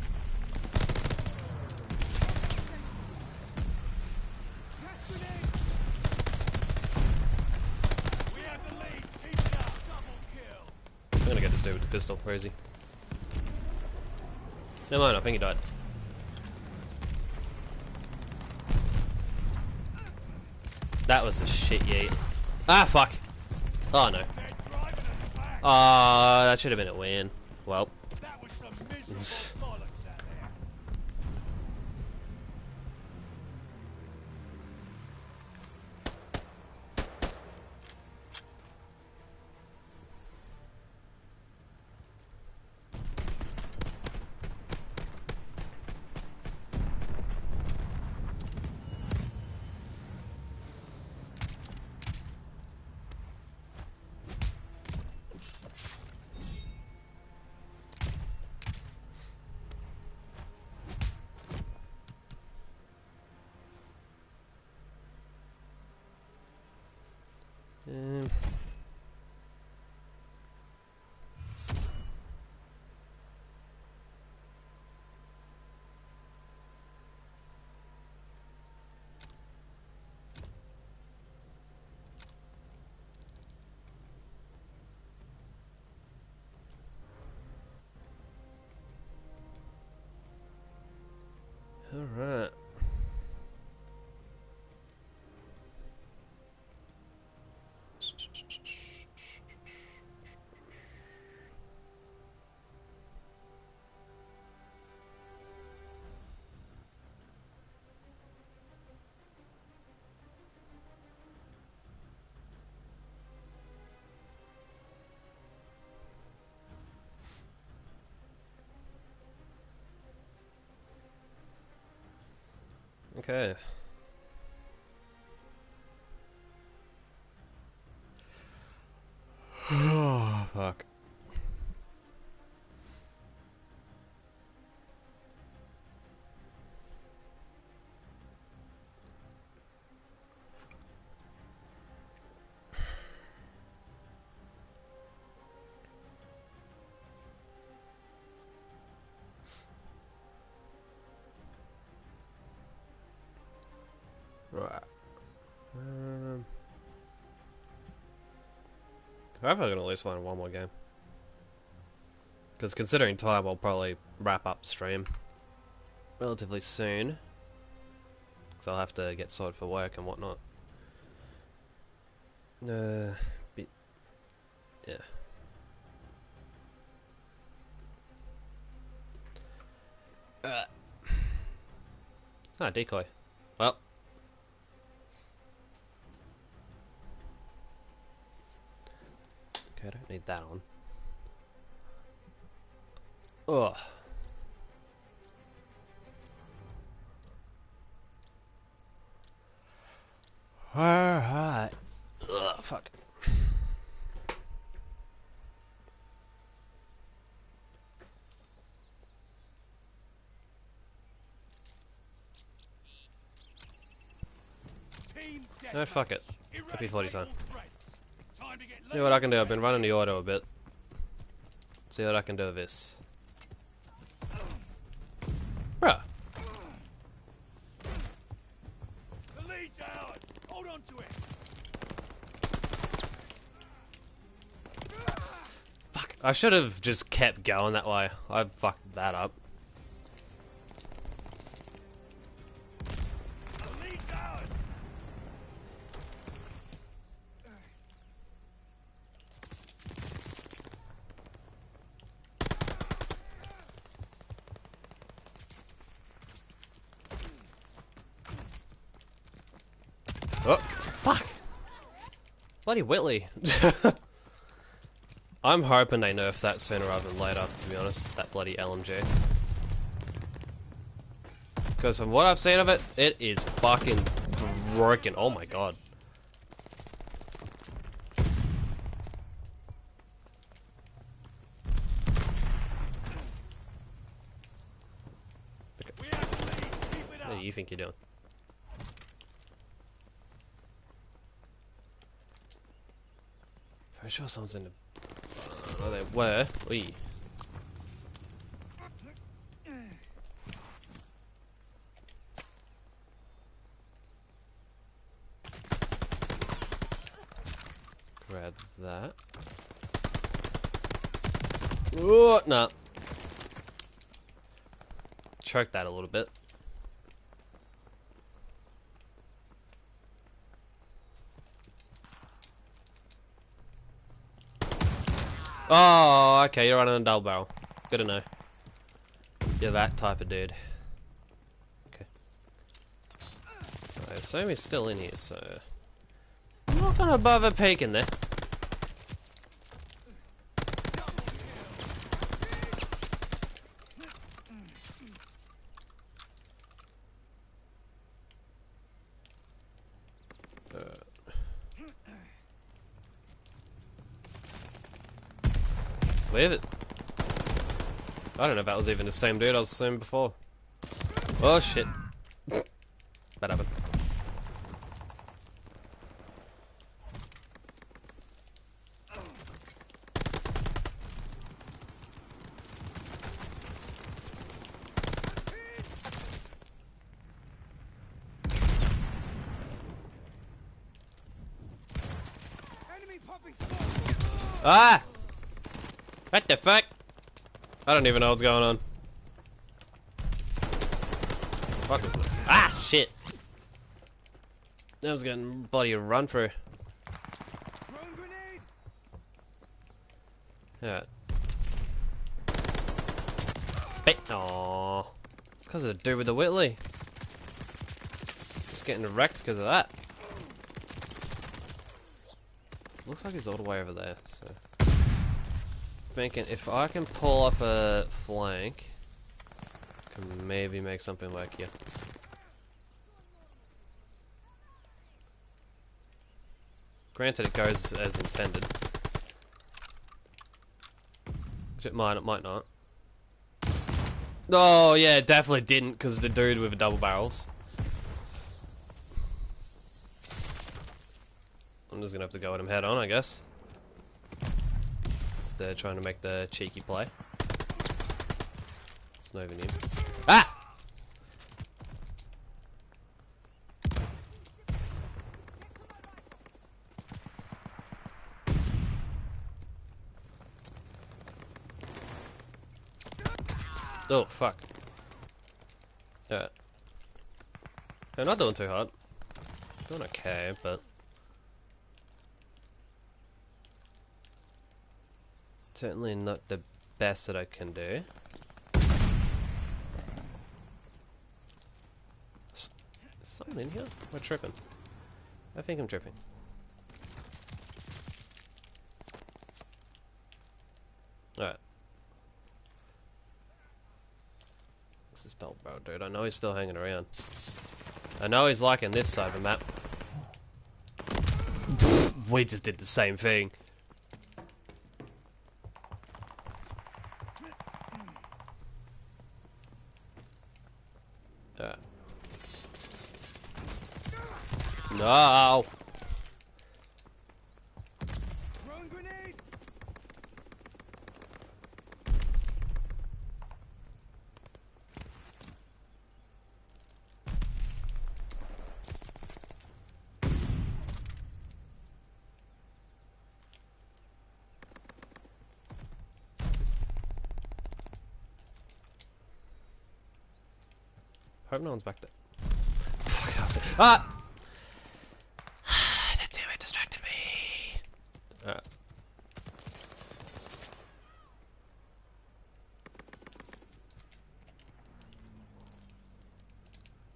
S2: We have the lead. Keep it up. Double kill.
S1: I'm gonna get this dude with the pistol. Where is he? Never mind, I think he died. That was a shit yeet. Ah, fuck. Oh, no. That should have been a win. Well.
S2: That was some miserable bollocks out there.
S1: Alright. Okay. Oh, fuck. Right. I hope I can at least find one more game. Because considering time, I'll probably wrap up stream relatively soon. Because I'll have to get sorted for work and whatnot. Bit, yeah. Ah, decoy. Well. Okay, I don't need that on. Ugh. Alright. Ugh, fuck.
S2: Team
S1: No, fuck it.
S2: deathmatch.
S1: Happy 40 time.
S2: Eradicate all threats. Time to get
S1: See what I can do. I've been running the auto a bit. See what I can do with this. Bruh.
S2: The lead's ours. Hold on to it.
S1: Fuck. I should have just kept going that way. I fucked that up.
S2: The lead's ours.
S1: Oh, fuck. Bloody Whitley. I'm hoping they nerf that sooner rather than later, to be honest. That bloody LMG. Because from what I've seen of it, it is fucking broken. Oh my god.
S2: We have the lead. Keep it
S1: What
S2: up.
S1: do you think you're doing? Pretty sure someone's in the... Oh, they were. Wee. Grab that. Oh, no. Choke that a little bit. Oh, okay, you're running a double barrel. Good to know. You're that type of dude. Okay. I assume he's still in here, so... I'm not gonna bother peeking there. Leave it. I don't know if that was even the same dude I was seeing before. Oh shit. That happened.
S3: Enemy popping smoke.
S1: Ah! What the fuck? I don't even know what's going on. Fuck is it? Ah, shit! I was getting bloody run through.
S3: Thrown grenade.
S1: Yeah. Bait. Aww. It's because of the dude with the Whitley. Just getting wrecked because of that. Looks like he's all the way over there, so. Thinking if I can pull off a flank, can maybe make something work here. Granted, it goes as intended. Which it might not. Oh, yeah, it definitely didn't, because the dude with the double barrels. I'm just gonna have to go at him head on, I guess. Instead of trying to make the cheeky play. It's not even him. Ah! Oh, fuck. Yeah. I'm not doing too hard. Doing okay, but... certainly not the best that I can do. Is someone in here? Am I tripping? I think I'm tripping. Alright. This is dull, bro, dude. I know he's still hanging around. I know he's liking this side of the map. We just did the same thing. No.
S3: Throwing grenade.
S1: Hope no one's back there. Fuck, I was like, ah! That damn it distracted me. Alright.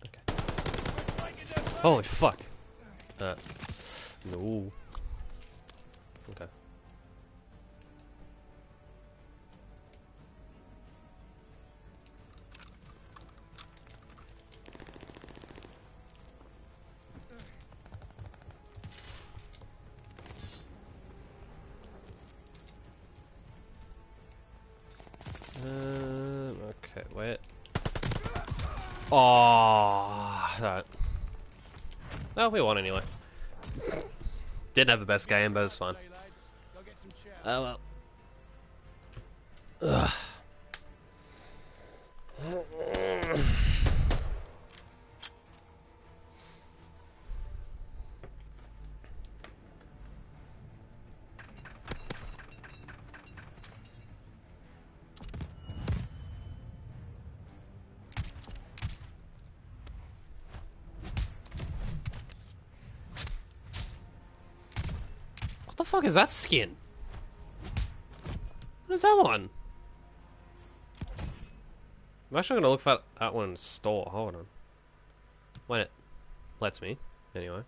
S1: Okay. Holy fuck. No. Okay. Okay, wait. Oh, alright. Well, we won anyway. Didn't have the best game, but it's fine. Oh well. Ugh. What the fuck is that skin? What is that one? I'm actually gonna look for that one in the store. Hold on. When it lets me, anyway.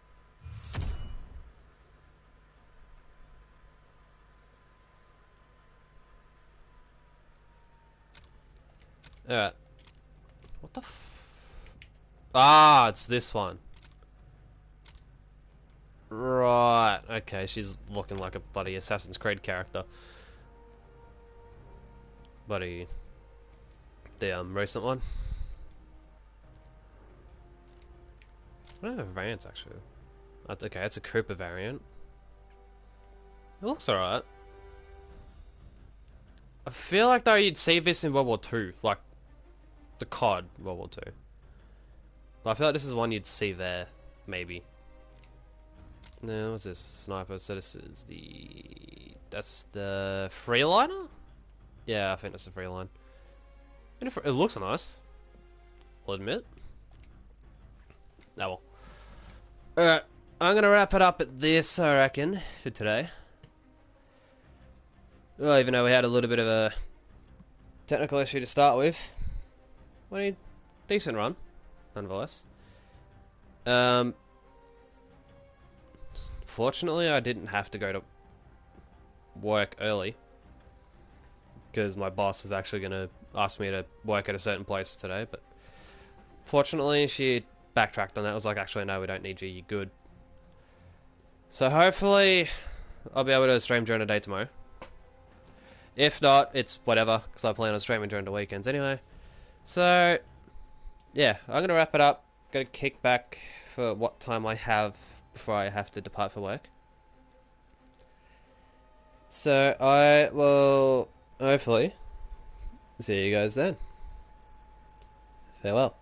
S1: Alright. What the f... Ah, it's this one. Right. Okay, she's looking like a bloody Assassin's Creed character. Bloody... The, recent one. I don't have variants, actually. That's okay, it's a Cooper variant. It looks alright. I feel like, though, you'd see this in World War II. Like, the COD World War II. But I feel like this is one you'd see there, maybe. No, what's this? Sniper, so this is the... That's the Freeliner? Yeah, I think that's the Freeline. It looks nice. I'll admit. Oh well. Alright, I'm gonna wrap it up at this, I reckon, for today. Well, even though we had a little bit of a technical issue to start with. Well, a decent run, nonetheless. Fortunately, I didn't have to go to work early. Because my boss was actually going to ask me to work at a certain place today, but fortunately she backtracked on that. It was like, actually, no, we don't need you, you're good. So hopefully I'll be able to stream during the day tomorrow. If not, it's whatever, because I plan on streaming during the weekends anyway. So, yeah, I'm going to wrap it up. Going to kick back for what time I have before I have to depart for work. So I will... hopefully, see you guys then. Farewell.